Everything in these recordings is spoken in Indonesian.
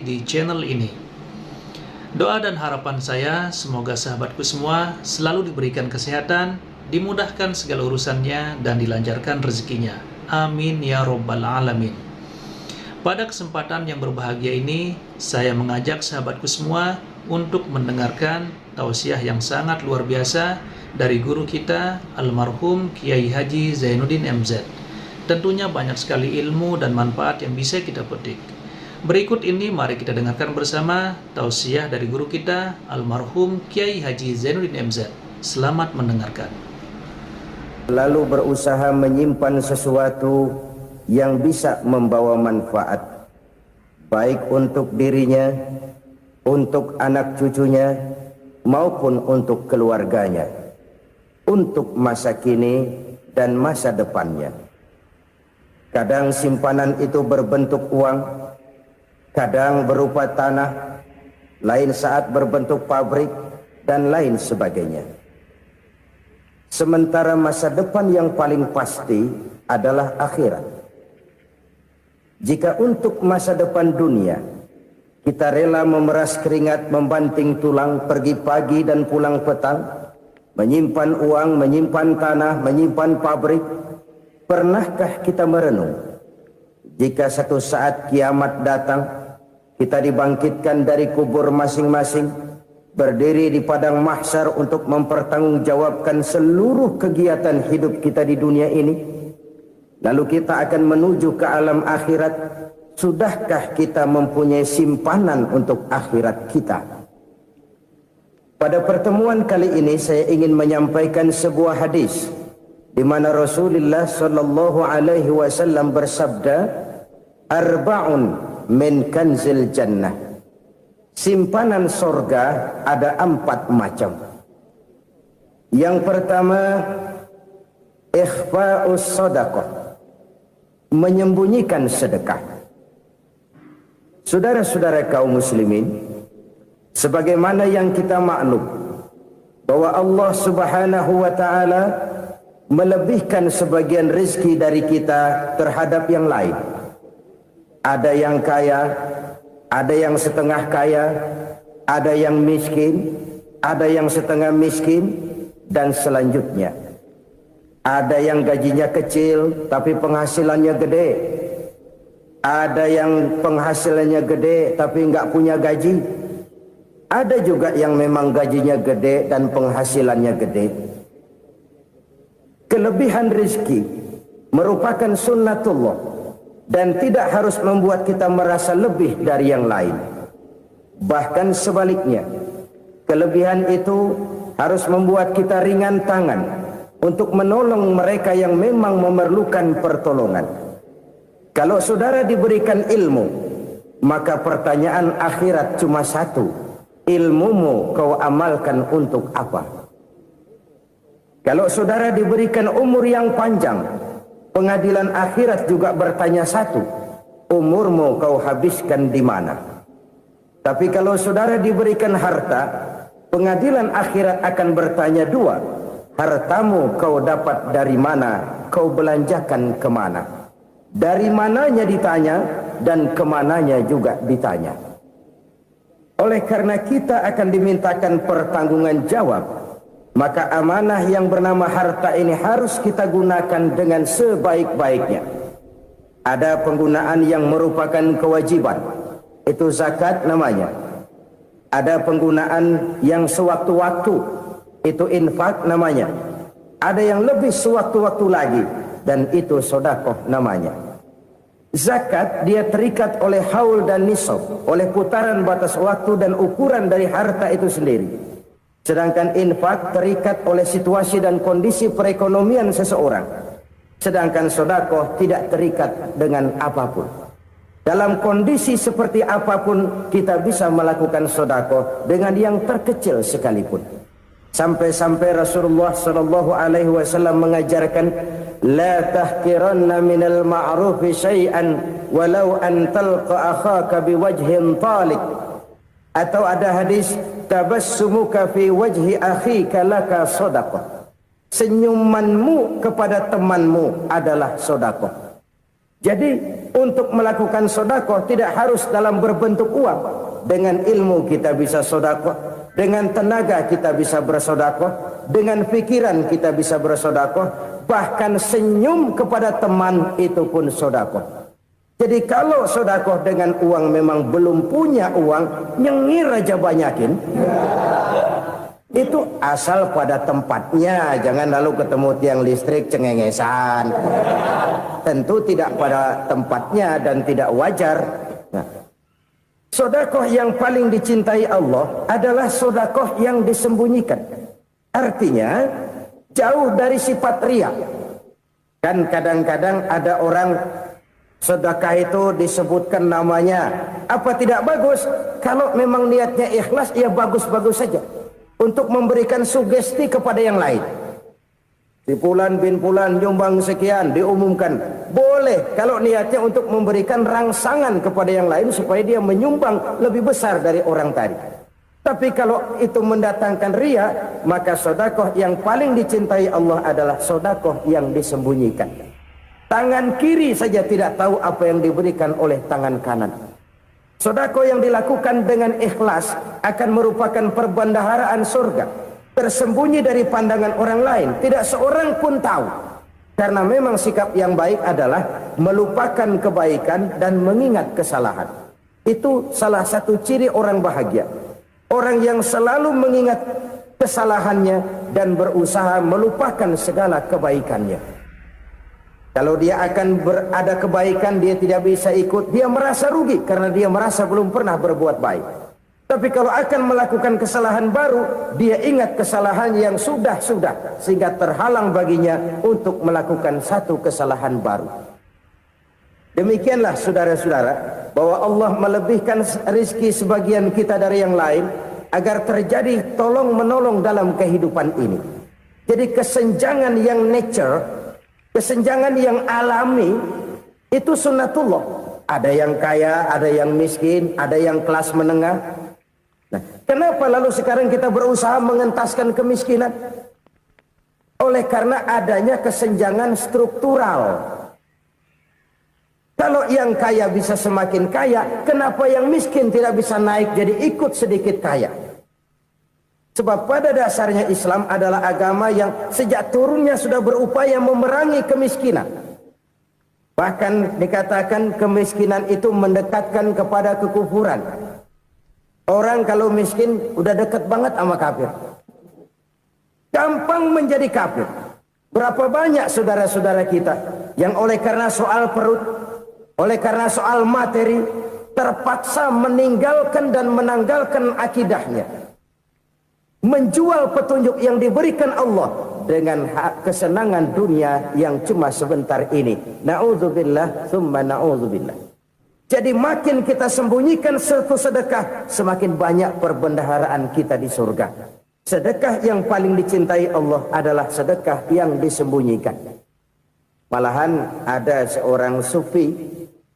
di channel ini. Doa dan harapan saya semoga sahabatku semua selalu diberikan kesehatan, dimudahkan segala urusannya, dan dilancarkan rezekinya. Amin ya robbal alamin. Pada kesempatan yang berbahagia ini, saya mengajak sahabatku semua untuk mendengarkan tausiah yang sangat luar biasa dari guru kita, almarhum Kiai Haji Zainuddin MZ. Tentunya banyak sekali ilmu dan manfaat yang bisa kita petik. Berikut ini mari kita dengarkan bersama tausiah dari guru kita, almarhum Kiai Haji Zainuddin MZ. Selamat mendengarkan. Lalu berusaha menyimpan sesuatu yang bisa membawa manfaat, baik untuk dirinya, untuk anak cucunya, maupun untuk keluarganya, untuk masa kini dan masa depannya. Kadang simpanan itu berbentuk uang, kadang berupa tanah, lain saat berbentuk pabrik, dan lain sebagainya. Sementara masa depan yang paling pasti adalah akhirat. Jika untuk masa depan dunia, kita rela memeras keringat, membanting tulang, pergi pagi dan pulang petang, menyimpan uang, menyimpan tanah, menyimpan pabrik, pernahkah kita merenung jika satu saat kiamat datang, kita dibangkitkan dari kubur masing-masing, berdiri di padang mahsyar untuk mempertanggungjawabkan seluruh kegiatan hidup kita di dunia ini, lalu kita akan menuju ke alam akhirat. Sudahkah kita mempunyai simpanan untuk akhirat kita? Pada pertemuan kali ini saya ingin menyampaikan sebuah hadis di mana Rasulullah sallallahu alaihi wasallam bersabda, arba'un min kanzil jannah. Simpanan sorga ada 4 macam. Yang pertama, ikhfa'us sadaqah, menyembunyikan sedekah. Saudara-saudara kaum muslimin, sebagaimana yang kita maklum bahwa Allah Subhanahu wa taala melebihkan sebagian rezeki dari kita terhadap yang lain. Ada yang kaya, ada yang setengah kaya, ada yang miskin, ada yang setengah miskin, dan selanjutnya. Ada yang gajinya kecil tapi penghasilannya gede. Ada yang penghasilannya gede tapi nggak punya gaji. Ada juga yang memang gajinya gede dan penghasilannya gede. Kelebihan rezeki merupakan sunnatullah dan tidak harus membuat kita merasa lebih dari yang lain. Bahkan sebaliknya, kelebihan itu harus membuat kita ringan tangan untuk menolong mereka yang memang memerlukan pertolongan. Kalau saudara diberikan ilmu, maka pertanyaan akhirat cuma satu: ilmumu kau amalkan untuk apa? Kalau saudara diberikan umur yang panjang, pengadilan akhirat juga bertanya satu: umurmu kau habiskan di mana? Tapi kalau saudara diberikan harta, pengadilan akhirat akan bertanya 2: hartamu kau dapat dari mana? Kau belanjakan kemana? Dari mananya ditanya, dan kemananya juga ditanya. Oleh karena kita akan dimintakan pertanggungan jawab, maka amanah yang bernama harta ini harus kita gunakan dengan sebaik-baiknya. Ada penggunaan yang merupakan kewajiban, itu zakat namanya. Ada penggunaan yang sewaktu-waktu, itu infak namanya. Ada yang lebih sewaktu-waktu lagi, dan itu sedekah namanya. Zakat dia terikat oleh haul dan nisab, oleh putaran batas waktu dan ukuran dari harta itu sendiri. Sedangkan infak terikat oleh situasi dan kondisi perekonomian seseorang. Sedangkan sedekah tidak terikat dengan apapun. Dalam kondisi seperti apapun kita bisa melakukan sedekah dengan yang terkecil sekalipun. Sampai-sampai Rasulullah sallallahu alaihi wasallam mengajarkan, la tahqiranna minal ma'rufi syai'an walau an talqa akhaka biwajhin talik. Atau ada hadis, tabassumuka fi wajhi akhika laka sadaqah. Senyumanmu kepada temanmu adalah sedekah. Jadi untuk melakukan sedekah tidak harus dalam berbentuk uang. Dengan ilmu kita bisa sedekah, dengan tenaga kita bisa bersedekah, dengan pikiran kita bisa bersedekah, bahkan senyum kepada teman itu pun sedekah. Jadi kalau sedekah dengan uang memang belum punya uang, nyengir aja banyakin. Itu asal pada tempatnya, jangan lalu ketemu tiang listrik cengengesan. Tentu tidak pada tempatnya dan tidak wajar. Nah, sedekah yang paling dicintai Allah adalah sedekah yang disembunyikan. Artinya jauh dari sifat riya. Kan kadang-kadang ada orang sedekah itu disebutkan namanya, apa tidak bagus? Kalau memang niatnya ikhlas, ya bagus-bagus saja. Untuk memberikan sugesti kepada yang lain. Si Fulan bin Fulan nyumbang sekian, diumumkan. Boleh kalau niatnya untuk memberikan rangsangan kepada yang lain supaya dia menyumbang lebih besar dari orang tadi. Tapi kalau itu mendatangkan riya, maka sedekah yang paling dicintai Allah adalah sedekah yang disembunyikan. Tangan kiri saja tidak tahu apa yang diberikan oleh tangan kanan. Sedekah yang dilakukan dengan ikhlas akan merupakan perbendaharaan surga, tersembunyi dari pandangan orang lain, tidak seorang pun tahu. Karena memang sikap yang baik adalah melupakan kebaikan dan mengingat kesalahan. Itu salah satu ciri orang bahagia. Orang yang selalu mengingat kesalahannya dan berusaha melupakan segala kebaikannya. Kalau dia akan berada kebaikan, dia tidak bisa ikut, dia merasa rugi karena dia merasa belum pernah berbuat baik. Tapi kalau akan melakukan kesalahan baru, dia ingat kesalahan yang sudah-sudah, sehingga terhalang baginya untuk melakukan satu kesalahan baru. Demikianlah saudara-saudara, bahwa Allah melebihkan rizki sebagian kita dari yang lain, agar terjadi tolong-menolong dalam kehidupan ini. Jadi kesenjangan yang nature, kesenjangan yang alami, itu sunnatullah. Ada yang kaya, ada yang miskin, ada yang kelas menengah. Nah, kenapa lalu sekarang kita berusaha mengentaskan kemiskinan? Oleh karena adanya kesenjangan struktural. Kalau yang kaya bisa semakin kaya, kenapa yang miskin tidak bisa naik jadi ikut sedikit kaya? Sebab pada dasarnya Islam adalah agama yang sejak turunnya sudah berupaya memerangi kemiskinan. Bahkan dikatakan kemiskinan itu mendekatkan kepada kekufuran. Orang kalau miskin udah dekat banget sama kafir. Gampang menjadi kafir. Berapa banyak saudara-saudara kita yang oleh karena soal perut, oleh karena soal materi, terpaksa meninggalkan dan menanggalkan akidahnya. Menjual petunjuk yang diberikan Allah dengan kesenangan dunia yang cuma sebentar ini. Na'udzubillah, thumma na'udzubillah. Jadi makin kita sembunyikan satu sedekah, semakin banyak perbendaharaan kita di surga. Sedekah yang paling dicintai Allah adalah sedekah yang disembunyikan. Malahan ada seorang sufi,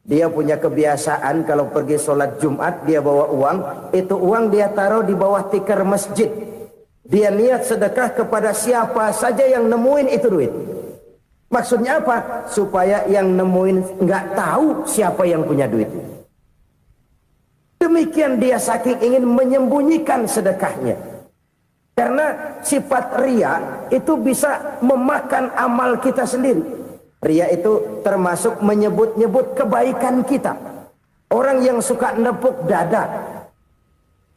dia punya kebiasaan kalau pergi sholat Jumat dia bawa uang, itu uang dia taruh di bawah tikar masjid. Dia niat sedekah kepada siapa saja yang nemuin itu duit. Maksudnya apa? Supaya yang nemuin nggak tahu siapa yang punya duit. Demikian dia saking ingin menyembunyikan sedekahnya. Karena sifat riya itu bisa memakan amal kita sendiri. Riya itu termasuk menyebut-nyebut kebaikan kita. Orang yang suka nepuk dada,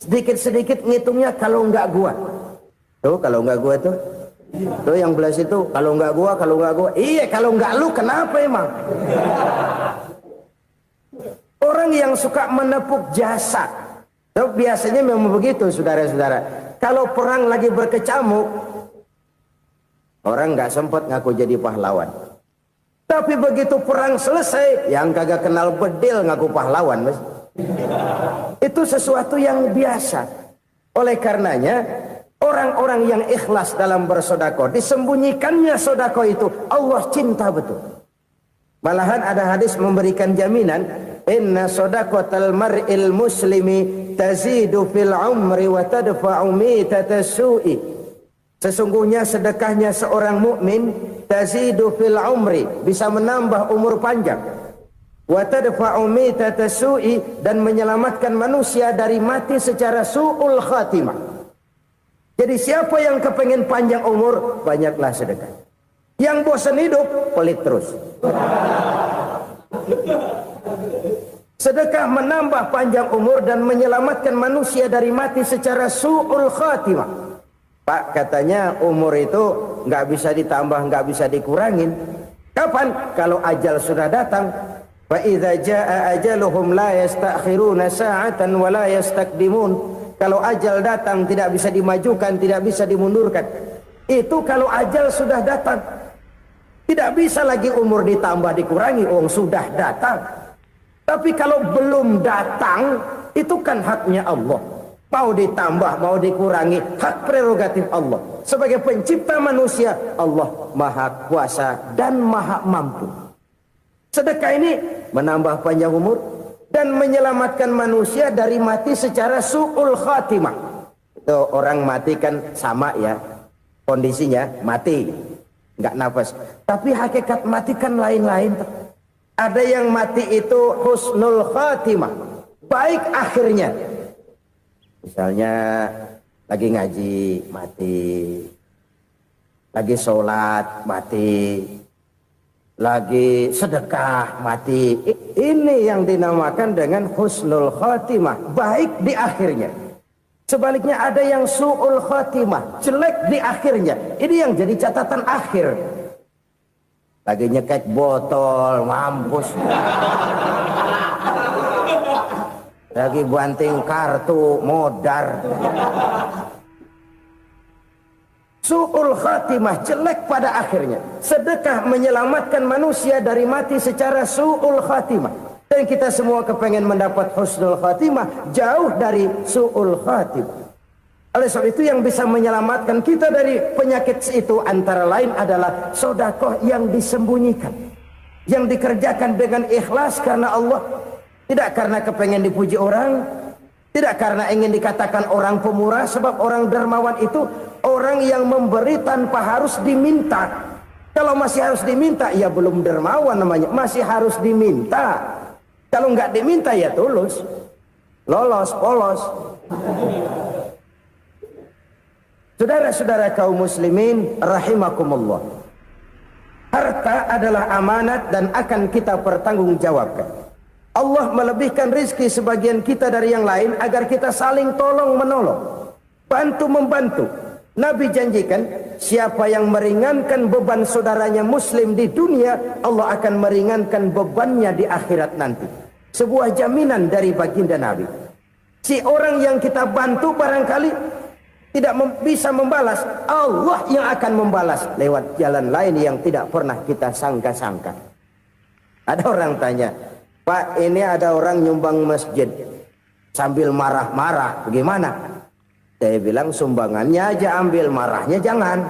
sedikit-sedikit ngitungnya kalau nggak gua. Tuh kalau nggak gua tuh yang belas itu kalau nggak gua, iya kalau nggak lu kenapa emang? Orang yang suka menepuk jasa, tuh biasanya memang begitu saudara-saudara. Kalau perang lagi berkecamuk, orang nggak sempat ngaku jadi pahlawan. Tapi begitu perang selesai, yang kagak kenal bedil ngaku pahlawan, mas. Itu sesuatu yang biasa. Oleh karenanya, orang-orang yang ikhlas dalam bersedekah, disembunyikannya sedekah itu, Allah cinta betul. Malahan ada hadis memberikan jaminan, inna sedaqatal mar'il muslimi tazidu fil umri wa tadfa'u mitatas su'i. Sesungguhnya sedekahnya seorang mukmin tazidu fil umri, bisa menambah umur panjang, wa tadfa'u mitata su'i, dan menyelamatkan manusia dari mati secara su'ul khatimah. Jadi siapa yang kepengen panjang umur, banyaklah sedekah. Yang bosan hidup, pelit terus. Sedekah menambah panjang umur dan menyelamatkan manusia dari mati secara su'ul khatimah. Pak, katanya umur itu nggak bisa ditambah, nggak bisa dikurangin. Kapan? Kalau ajal sudah datang. Fa idza jaa ajaluhum la yastakhiruna sa'atan wa la yastakdimun. Kalau ajal datang tidak bisa dimajukan, tidak bisa dimundurkan. Itu kalau ajal sudah datang. Tidak bisa lagi umur ditambah dikurangi, sudah datang. Tapi kalau belum datang, itu kan haknya Allah. Mau ditambah, mau dikurangi, hak prerogatif Allah. Sebagai pencipta manusia, Allah Maha Kuasa dan Maha Mampu. Sedekah ini menambah panjang umur dan menyelamatkan manusia dari mati secara su'ul khatimah. Itu orang mati kan sama ya, kondisinya mati, nggak nafas. Tapi hakikat mati kan lain-lain. Ada yang mati itu husnul khatimah, baik akhirnya. Misalnya lagi ngaji mati, lagi sholat mati, lagi sedekah mati. Ini yang dinamakan dengan husnul khatimah, baik di akhirnya. Sebaliknya ada yang su'ul khatimah, jelek di akhirnya. Ini yang jadi catatan akhir. Lagi nyekek botol, mampus. Lagi banting kartu, modar. Su'ul khatimah, jelek pada akhirnya. Sedekah menyelamatkan manusia dari mati secara su'ul khatimah. Dan kita semua kepengen mendapat husnul khatimah, jauh dari su'ul khatimah. Oleh sebab itu yang bisa menyelamatkan kita dari penyakit itu antara lain adalah sedekah yang disembunyikan, yang dikerjakan dengan ikhlas karena Allah, tidak karena kepengen dipuji orang, tidak karena ingin dikatakan orang pemurah. Sebab orang dermawan itu orang yang memberi tanpa harus diminta. Kalau masih harus diminta, ya belum dermawan namanya, masih harus diminta. Kalau nggak diminta ya tulus, lolos, polos. Saudara-saudara kaum muslimin rahimakumullah, harta adalah amanat dan akan kita pertanggungjawabkan. Allah melebihkan rizki sebagian kita dari yang lain agar kita saling tolong menolong, bantu membantu. Nabi janjikan siapa yang meringankan beban saudaranya muslim di dunia, Allah akan meringankan bebannya di akhirat nanti. Sebuah jaminan dari baginda Nabi. Si orang yang kita bantu barangkali tidak bisa membalas, Allah yang akan membalas lewat jalan lain yang tidak pernah kita sangka-sangka. Ada orang tanya, Pak, ini ada orang nyumbang masjid sambil marah-marah, bagaimana? Saya bilang sumbangannya aja ambil, marahnya jangan.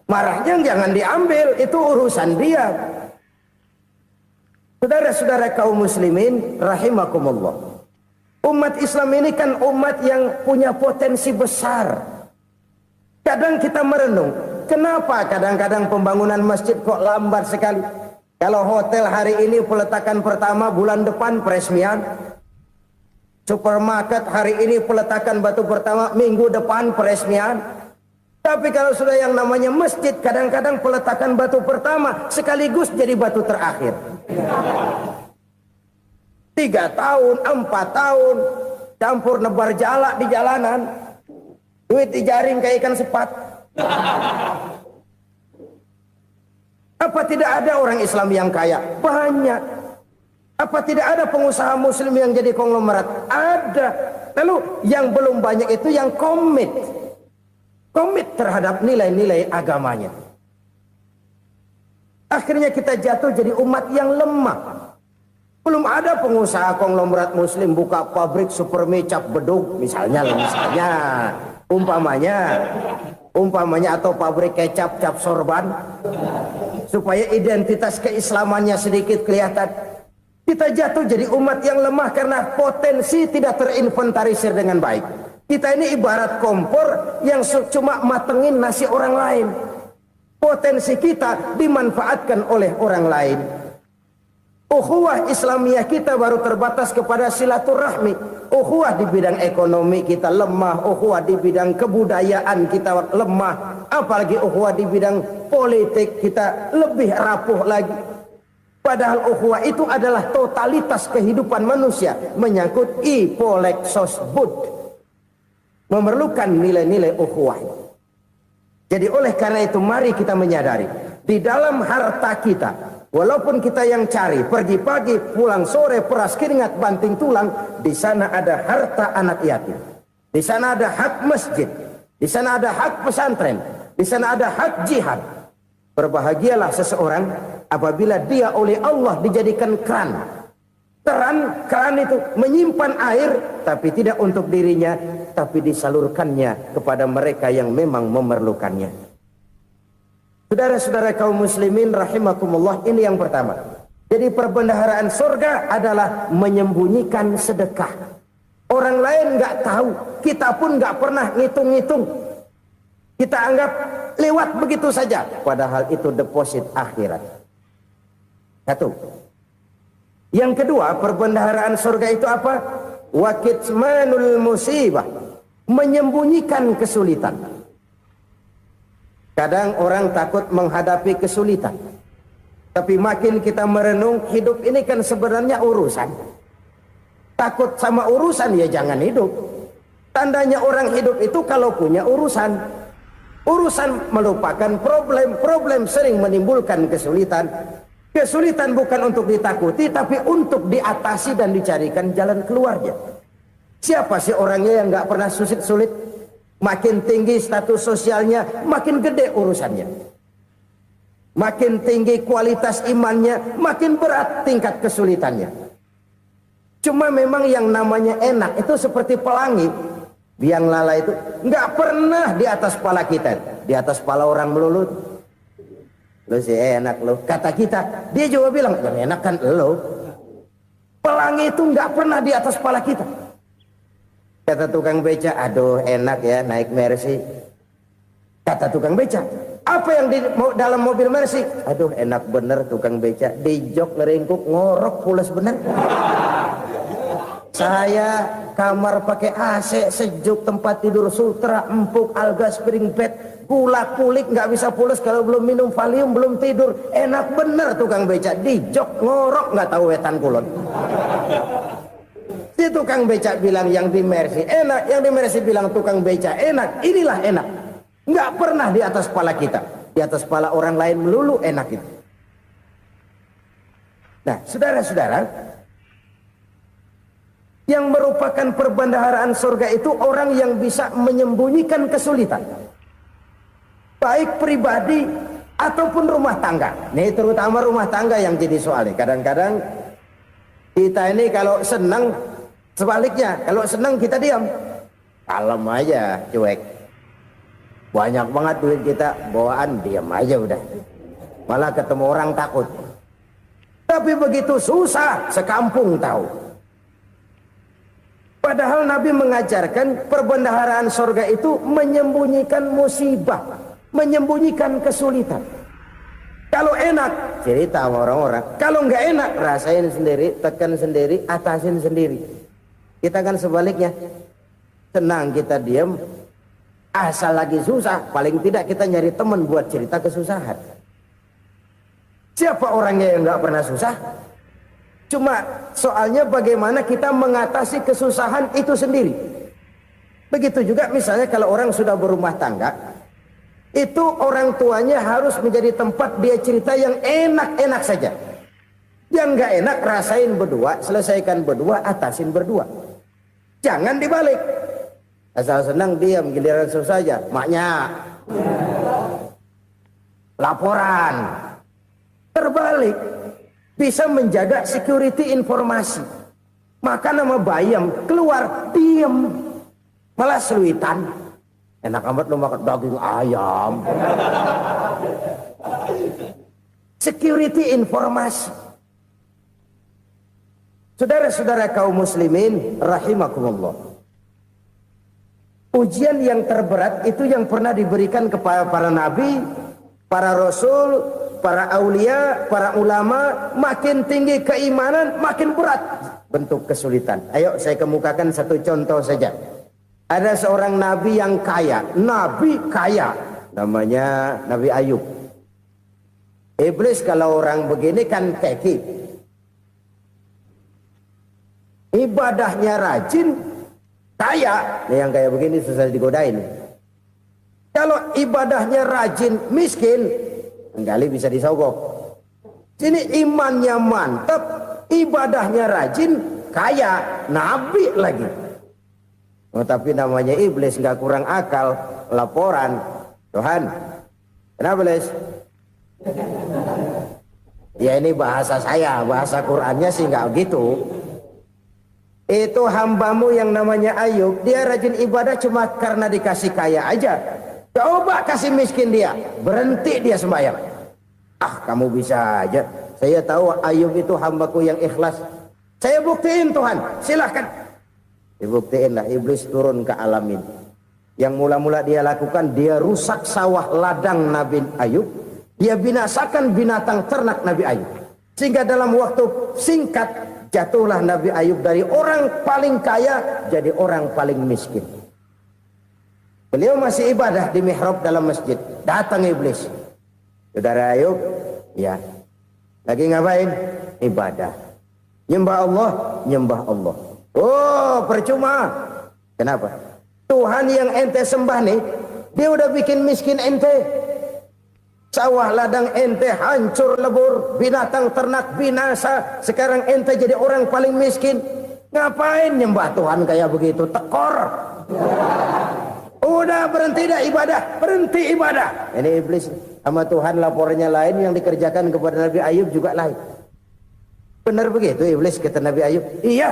Marahnya jangan diambil, itu urusan dia. Saudara-saudara kaum muslimin rahimakumullah, umat Islam ini kan umat yang punya potensi besar. Kadang kita merenung, kenapa kadang-kadang pembangunan masjid kok lambat sekali? Kalau hotel hari ini peletakan pertama, bulan depan peresmian. Supermarket hari ini peletakan batu pertama, minggu depan peresmian. Tapi kalau sudah yang namanya masjid, kadang-kadang peletakan batu pertama sekaligus jadi batu terakhir. 3 tahun, 4 tahun, campur nebar jalak di jalanan, duit dijaring kayak ikan sepat. Apa tidak ada orang Islam yang kaya? Banyak. Apa tidak ada pengusaha muslim yang jadi konglomerat? Ada. Lalu yang belum banyak itu yang komit terhadap nilai-nilai agamanya. Akhirnya kita jatuh jadi umat yang lemah. Belum ada pengusaha konglomerat muslim buka pabrik super mie cap beduk misalnya umpamanya atau pabrik kecap cap sorban supaya identitas keislamannya sedikit kelihatan. Kita jatuh jadi umat yang lemah karena potensi tidak terinventarisir dengan baik. Kita ini ibarat kompor yang cuma matengin nasi orang lain. potensi kita dimanfaatkan oleh orang lain. Ukhuwah Islamiyah kita baru terbatas kepada silaturahmi. Ukhuwah di bidang ekonomi kita lemah, ukhuwah di bidang kebudayaan kita lemah, apalagi ukhuwah di bidang politik kita lebih rapuh lagi. Padahal ukhuwah itu adalah totalitas kehidupan manusia, menyangkut ipolek sosbud, memerlukan nilai-nilai ukhuwah. Jadi oleh karena itu mari kita menyadari di dalam harta kita, walaupun kita yang cari, pergi pagi, pulang sore, peras keringat, banting tulang, di sana ada harta anak yatim. Di sana ada hak masjid. Di sana ada hak pesantren. Di sana ada hak jihad. Berbahagialah seseorang apabila dia oleh Allah dijadikan keran. Keran itu menyimpan air, tapi tidak untuk dirinya, tapi disalurkannya kepada mereka yang memang memerlukannya. Saudara-saudara kaum muslimin rahimakumullah, ini yang pertama. Jadi perbendaharaan surga adalah menyembunyikan sedekah. Orang lain nggak tahu, kita pun nggak pernah ngitung-ngitung. Kita anggap lewat begitu saja, padahal itu deposit akhirat. Satu. Yang kedua, perbendaharaan surga itu apa? Wa kitmanul musibah, menyembunyikan kesulitan. Kadang orang takut menghadapi kesulitan. Tapi makin kita merenung, hidup ini kan sebenarnya urusan. Takut sama urusan ya jangan hidup. Tandanya orang hidup itu kalau punya urusan. Urusan melupakan problem. Problem sering menimbulkan kesulitan. Kesulitan bukan untuk ditakuti, tapi untuk diatasi dan dicarikan jalan keluarnya. Siapa sih orangnya yang nggak pernah sulit-sulit? Makin tinggi status sosialnya, makin gede urusannya. Makin tinggi kualitas imannya, makin berat tingkat kesulitannya. Cuma memang yang namanya enak itu seperti pelangi. Biang lala itu nggak pernah di atas kepala kita, di atas kepala orang melulu. Lu sih enak lu, kata kita. Dia juga bilang yang enak kan lu. Pelangi itu nggak pernah di atas kepala kita. Kata tukang beca, aduh enak ya naik Mercy. Kata tukang beca, apa yang di dalam mobil Mercy? Aduh enak bener tukang beca, di jok ngeringkuk ngorok pulas bener. Saya kamar pakai AC sejuk, tempat tidur sutra empuk, alga spring bed, kulak kulik nggak bisa pulas kalau belum minum Valium, belum tidur. Enak bener tukang beca, di jok ngorok nggak tahu wetan kulon. Si tukang beca bilang yang di Mercy enak, yang di Mercy bilang tukang beca enak. Inilah enak, nggak pernah di atas kepala kita, di atas kepala orang lain melulu enak itu. Nah saudara-saudara, yang merupakan perbendaharaan surga itu orang yang bisa menyembunyikan kesulitan, baik pribadi ataupun rumah tangga. Nih terutama rumah tangga yang jadi soalnya. Kadang-kadang kita ini kalau senang, sebaliknya kalau senang kita diam, kalem aja, cuek. Banyak banget duit kita bawaan, diam aja udah. Malah ketemu orang takut. Tapi begitu susah, sekampung tahu. Padahal Nabi mengajarkan perbendaharaan surga itu menyembunyikan musibah, menyembunyikan kesulitan. Kalau enak, cerita sama orang-orang. Kalau nggak enak, rasain sendiri, tekan sendiri, atasin sendiri. Kita kan sebaliknya, senang kita diam, asal lagi susah, paling tidak kita nyari teman buat cerita kesusahan. Siapa orangnya yang nggak pernah susah? Cuma soalnya bagaimana kita mengatasi kesusahan itu sendiri. Begitu juga misalnya kalau orang sudah berumah tangga, itu orang tuanya harus menjadi tempat dia cerita yang enak-enak saja. Yang nggak enak rasain berdua, selesaikan berdua, atasin berdua. Jangan dibalik. Asal senang diam, giliran susah saja. Maknya laporan. Terbalik. Bisa menjaga security informasi. Maka nama bayam keluar diem, malah seluitan. Enak amat lu makan daging ayam. Security informasi. Saudara-saudara kaum muslimin rahimakumullah, ujian yang terberat itu yang pernah diberikan kepada para nabi para rasul, para aulia, para ulama, makin tinggi keimanan, makin berat bentuk kesulitan. Ayo saya kemukakan satu contoh saja. Ada seorang nabi yang kaya, nabi kaya, namanya Nabi Ayub. Iblis kalau orang begini kan keki, ibadahnya rajin, kaya. Yang kayak begini susah digodain. Kalau ibadahnya rajin, miskin, kali bisa disogok. Sini imannya mantap, ibadahnya rajin, kaya, nabi lagi. Oh, tapi namanya iblis nggak kurang akal. Laporan, Tuhan, kenapa Les? Ya ini bahasa saya, bahasa Qurannya sih nggak gitu. Itu hambamu yang namanya Ayub, dia rajin ibadah cuma karena dikasih kaya aja. Coba kasih miskin dia, berhenti dia sembahyang. Ah, kamu bisa aja. Saya tahu Ayub itu hambaku yang ikhlas. Saya buktiin Tuhan, silahkan. Dibuktiin lah, iblis turun ke alamin. Yang mula-mula dia lakukan, dia rusak sawah ladang Nabi Ayub. Dia binasakan binatang ternak Nabi Ayub. Sehingga dalam waktu singkat, jatuhlah Nabi Ayub dari orang paling kaya, jadi orang paling miskin. Beliau masih ibadah di mihrab dalam masjid. Datang iblis. Saudara Ayub, ya. Lagi ngapain? Ibadah. Nyembah Allah, nyembah Allah. Oh, percuma. Kenapa? Tuhan yang ente sembah nih, dia udah bikin miskin ente. Sawah ladang ente hancur lebur, binatang ternak binasa. Sekarang ente jadi orang paling miskin. Ngapain nyembah Tuhan kayak begitu? Tekor. Udah berhenti dah ibadah, berhenti ibadah. Ini iblis sama Tuhan laporannya lain, yang dikerjakan kepada Nabi Ayub juga lain. Benar begitu iblis, kata Nabi Ayub. Iya,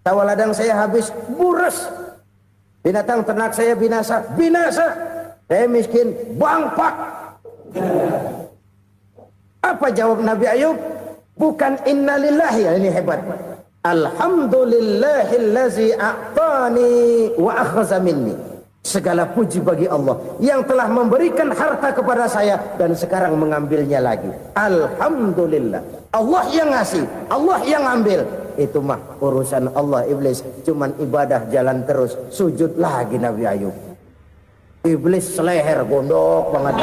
sawah ladang saya habis, buras. Binatang ternak saya binasa, binasa. Saya miskin, bangpak. Apa jawab Nabi Ayub? Bukan innalillahi, ini hebat. Alhamdulillahillazi a'tani wa akhza minni. Segala puji bagi Allah yang telah memberikan harta kepada saya dan sekarang mengambilnya lagi. Alhamdulillah. Allah yang ngasih, Allah yang ambil. Itu mah urusan Allah. Iblis cuman ibadah jalan terus, sujud lagi Nabi Ayub. Iblis seleher gondok banget.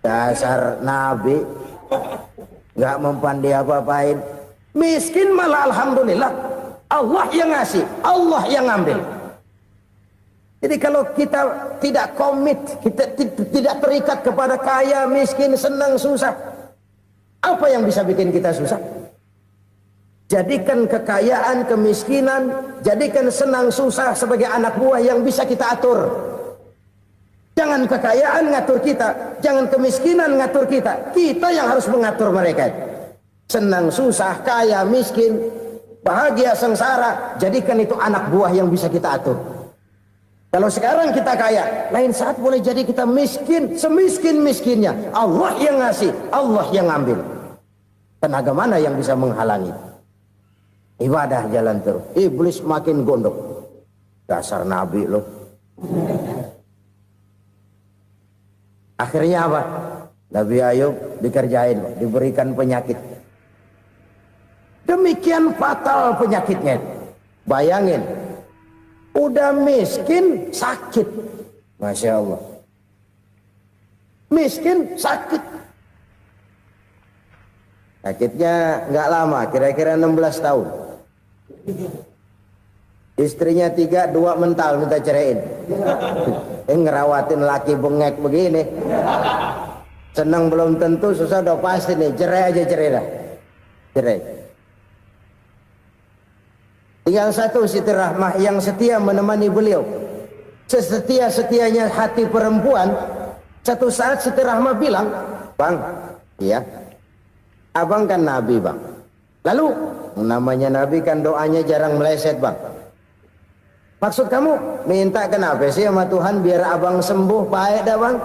Dasar Nabi nggak mempan dia apa-apain. Miskin malah alhamdulillah. Allah yang ngasih, Allah yang ambil. Jadi kalau kita tidak komit, kita tidak terikat kepada kaya, miskin, senang, susah, apa yang bisa bikin kita susah? Jadikan kekayaan, kemiskinan, jadikan senang, susah sebagai anak buah yang bisa kita atur. Jangan kekayaan ngatur kita, jangan kemiskinan ngatur kita. Kita yang harus mengatur mereka. Senang, susah, kaya, miskin, bahagia, sengsara, jadikan itu anak buah yang bisa kita atur. Kalau sekarang kita kaya, lain saat boleh jadi kita miskin, semiskin-miskinnya. Allah yang ngasih, Allah yang ambil. Tenaga mana yang bisa menghalangi? Ibadah jalan terus. Iblis makin gondok. Dasar Nabi loh. Akhirnya apa? Nabi Ayub dikerjain, diberikan penyakit. Demikian fatal penyakitnya. Bayangin, udah miskin sakit. Masya Allah. Miskin sakit. Sakitnya nggak lama, kira-kira 16 tahun. Istrinya 3, 2 mental minta ceraiin. Ngerawatin laki bengek begini. Senang belum tentu, susah udah pasti nih. Cerai aja, cerai dah. Cerai. Tinggal satu Siti Rahmah yang setia menemani beliau. Sesetia-setianya hati perempuan. Satu saat Siti Rahmah bilang, "Bang, iya, abang kan Nabi, Bang. Lalu, namanya Nabi kan doanya jarang meleset, Bang. Maksud kamu minta kenapa sih sama Tuhan biar abang sembuh, baik dah, Bang?"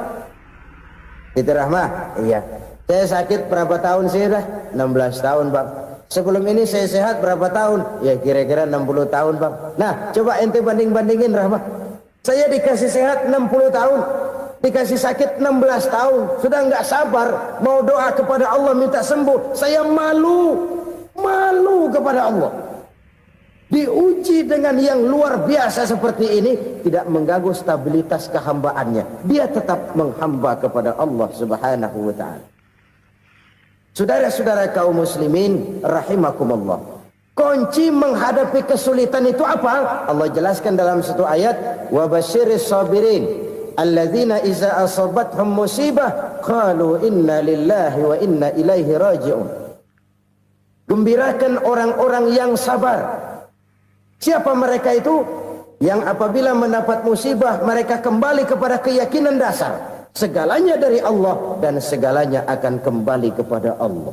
Siti Rahmah, iya. Saya sakit berapa tahun sih dah? 16 tahun, Bang. Sebelum ini saya sehat berapa tahun? Ya kira-kira 60 tahun, Bang. Nah, coba ente banding-bandingin, Rahmah. Saya dikasih sehat 60 tahun. dikasih sakit 16 tahun, sudah nggak sabar mau doa kepada Allah minta sembuh. Saya malu kepada Allah. Diuji dengan yang luar biasa seperti ini, tidak mengganggu stabilitas kehambaannya. Dia tetap menghamba kepada Allah Subhanahu wa ta'ala. Saudara-saudara kaum muslimin rahimakumullah, kunci menghadapi kesulitan itu apa? Allah jelaskan dalam satu ayat, wa basyiris sabirin alladzina iza asabathum musibah qalu inna lillahi wa inna ilaihi raji'un. Gembirakan orang-orang yang sabar. Siapa mereka itu? Yang apabila mendapat musibah mereka kembali kepada keyakinan dasar, segalanya dari Allah dan segalanya akan kembali kepada Allah.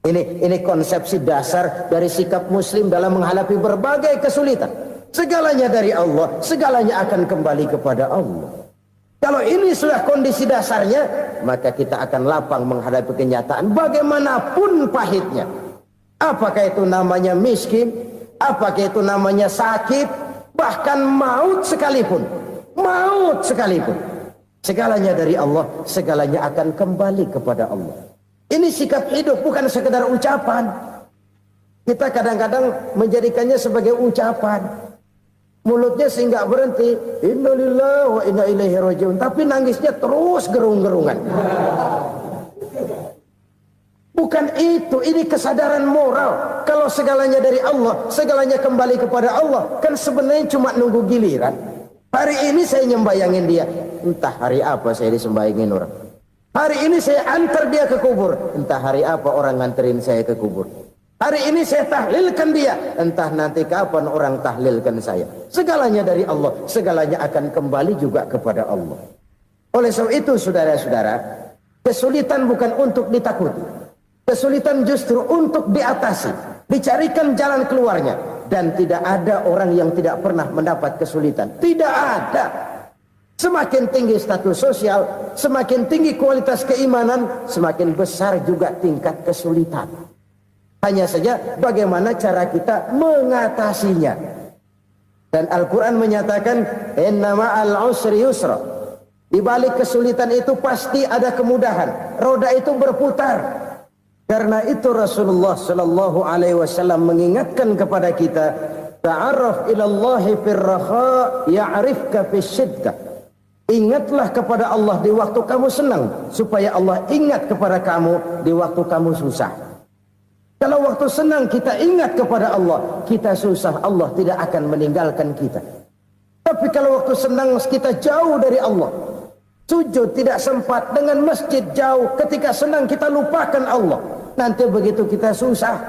Ini konsepsi dasar dari sikap muslim dalam menghadapi berbagai kesulitan. Segalanya dari Allah, segalanya akan kembali kepada Allah. Kalau ini sudah kondisi dasarnya, maka kita akan lapang menghadapi kenyataan bagaimanapun pahitnya. Apakah itu namanya miskin, apakah itu namanya sakit, bahkan maut sekalipun. Segalanya dari Allah, segalanya akan kembali kepada Allah. Ini sikap hidup, bukan sekedar ucapan. Kita kadang-kadang menjadikannya sebagai ucapan. Mulutnya sih nggak berhenti, innalillahi wa inna ilaihi raji'un, tapi nangisnya terus gerung-gerungan. Bukan itu, ini kesadaran moral. Kalau segalanya dari Allah, segalanya kembali kepada Allah, kan sebenarnya cuma nunggu giliran. Hari ini saya nyembayangin dia, entah hari apa saya disembayangin orang. Hari ini saya antar dia ke kubur, entah hari apa orang nganterin saya ke kubur. Hari ini saya tahlilkan dia, entah nanti kapan orang tahlilkan saya. Segalanya dari Allah, segalanya akan kembali juga kepada Allah. Oleh sebab itu saudara-saudara, kesulitan bukan untuk ditakuti. Kesulitan justru untuk diatasi, dicarikan jalan keluarnya. Dan tidak ada orang yang tidak pernah mendapat kesulitan. Tidak ada. Semakin tinggi status sosial, semakin tinggi kualitas keimanan, semakin besar juga tingkat kesulitan. Hanya saja bagaimana cara kita mengatasinya. Dan Al-Quran menyatakan, inna ma'al usri yusra. Di balik kesulitan itu pasti ada kemudahan. Roda itu berputar. Karena itu Rasulullah sallallahu alaihi wasallam mengingatkan kepada kita, ta'arraf ilallahi fir raha ya'rifka fisyiddah. Ingatlah kepada Allah di waktu kamu senang, supaya Allah ingat kepada kamu di waktu kamu susah. Kalau waktu senang kita ingat kepada Allah, kita susah, Allah tidak akan meninggalkan kita. Tapi kalau waktu senang kita jauh dari Allah, sujud tidak sempat, dengan masjid jauh, ketika senang kita lupakan Allah. Nanti begitu kita susah,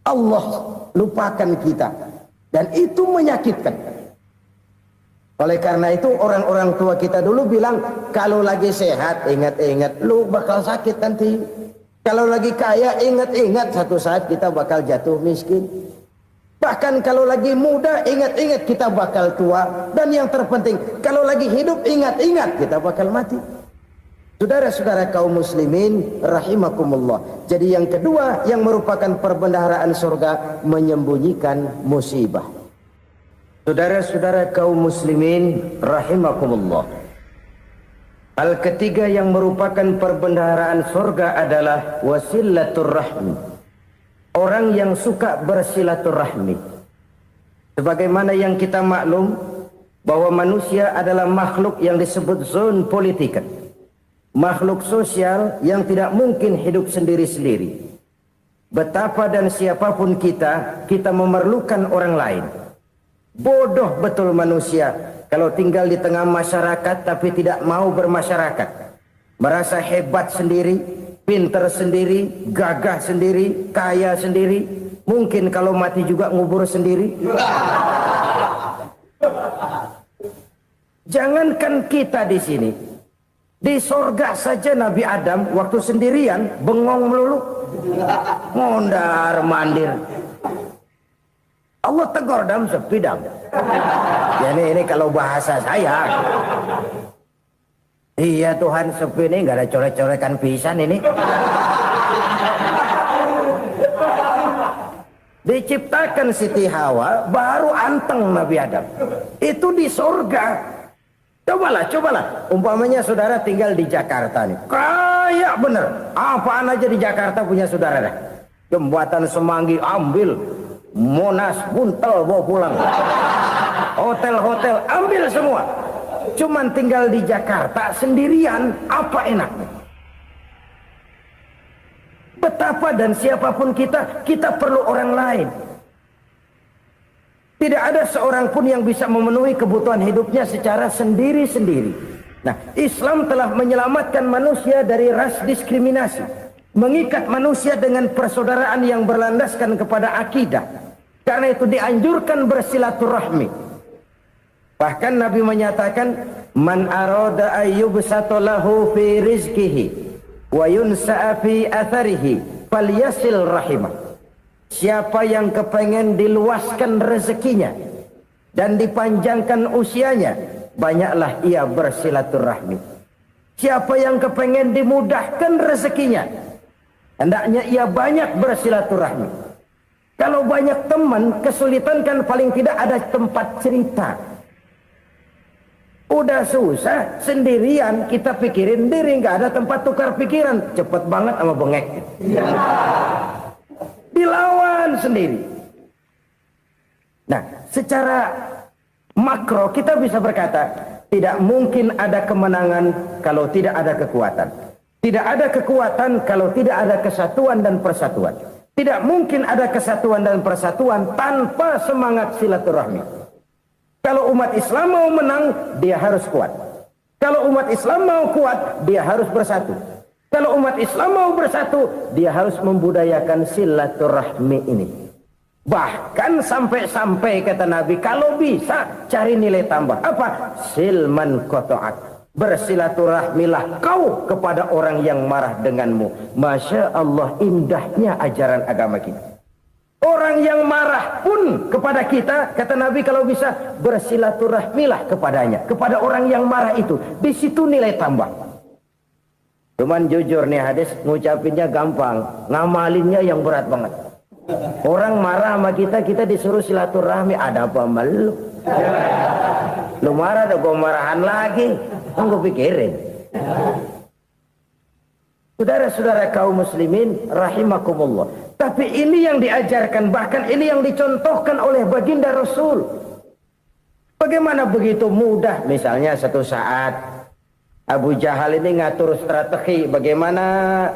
Allah lupakan kita. Dan itu menyakitkan. Oleh karena itu orang-orang tua kita dulu bilang, kalau lagi sehat ingat-ingat lu bakal sakit nanti. Kalau lagi kaya ingat-ingat satu saat kita bakal jatuh miskin. Bahkan kalau lagi muda ingat-ingat kita bakal tua. Dan yang terpenting kalau lagi hidup ingat-ingat kita bakal mati. Saudara-saudara kaum muslimin rahimakumullah. Jadi yang kedua yang merupakan perbendaharaan surga, menyembunyikan musibah. Saudara-saudara kaum muslimin rahimakumullah. Hal ketiga yang merupakan perbendaharaan surga adalah wasilatur rahmi. Orang yang suka bersilaturahmi. Sebagaimana yang kita maklum bahwa manusia adalah makhluk yang disebut zon politikan. Makhluk sosial yang tidak mungkin hidup sendiri-sendiri. Betapa dan siapapun kita memerlukan orang lain. Bodoh betul manusia kalau tinggal di tengah masyarakat tapi tidak mau bermasyarakat. Merasa hebat sendiri, pintar sendiri, gagah sendiri, kaya sendiri. Mungkin kalau mati juga ngubur sendiri. Jangankan kita di sini. Di sorga saja Nabi Adam waktu sendirian bengong melulu, mondar mandir. Allah tegur dam sepi dam. Ya ini kalau bahasa saya. Iya Tuhan sepi ini nggak ada coret-coretan pisan ini. Diciptakan Siti Hawa baru anteng Nabi Adam. Itu di sorga. Cobalah. Umpamanya saudara tinggal di Jakarta nih. Kayak bener. Apaan aja di Jakarta punya saudara dah. Jembatan Semanggi ambil. Monas, Buntel bawa pulang. Hotel-hotel ambil semua. Cuman tinggal di Jakarta sendirian, apa enaknya? Betapa dan siapapun kita perlu orang lain. Tidak ada seorang pun yang bisa memenuhi kebutuhan hidupnya secara sendiri-sendiri. Nah, Islam telah menyelamatkan manusia dari ras diskriminasi, mengikat manusia dengan persaudaraan yang berlandaskan kepada akidah. Karena itu dianjurkan bersilaturahmi. Bahkan Nabi menyatakan, man arada ayyubsata lahu fi rizqihi wa yunsa'a fi atharihi falyasil rahimah. Siapa yang kepengen diluaskan rezekinya dan dipanjangkan usianya, banyaklah ia bersilaturahmi. Siapa yang kepengen dimudahkan rezekinya, hendaknya ia banyak bersilaturahmi. Kalau banyak teman, kesulitan kan paling tidak ada tempat cerita. Udah susah, sendirian kita pikirin diri, nggak ada tempat tukar pikiran. Cepet banget sama bengek. Dilawan sendiri. Nah, secara makro kita bisa berkata, tidak mungkin ada kemenangan kalau tidak ada kekuatan. Tidak ada kekuatan kalau tidak ada kesatuan dan persatuan. Tidak mungkin ada kesatuan dan persatuan tanpa semangat silaturahmi. Kalau umat Islam mau menang, dia harus kuat. Kalau umat Islam mau kuat, dia harus bersatu. Kalau umat Islam mau bersatu, dia harus membudayakan silaturahmi ini. Bahkan sampai-sampai kata Nabi, kalau bisa cari nilai tambah. Apa? Silman qata'ak. Bersilaturahmilah kau kepada orang yang marah denganmu. Masya Allah, indahnya ajaran agama kita. Orang yang marah pun kepada kita, kata Nabi, kalau bisa bersilaturahmilah kepadanya. Kepada orang yang marah itu. Di situ nilai tambah. Cuman jujur nih hadis, ngucapinnya gampang, ngamalinnya yang berat banget. Orang marah sama kita disuruh silaturahmi, ada apa malu? Lu marah, ada gua marahan lagi. Gue pikirin. Saudara-saudara kaum muslimin rahimakumullah. Tapi ini yang diajarkan, bahkan ini yang dicontohkan oleh baginda Rasul. Bagaimana begitu mudah, misalnya satu saat Abu Jahal ini ngatur strategi bagaimana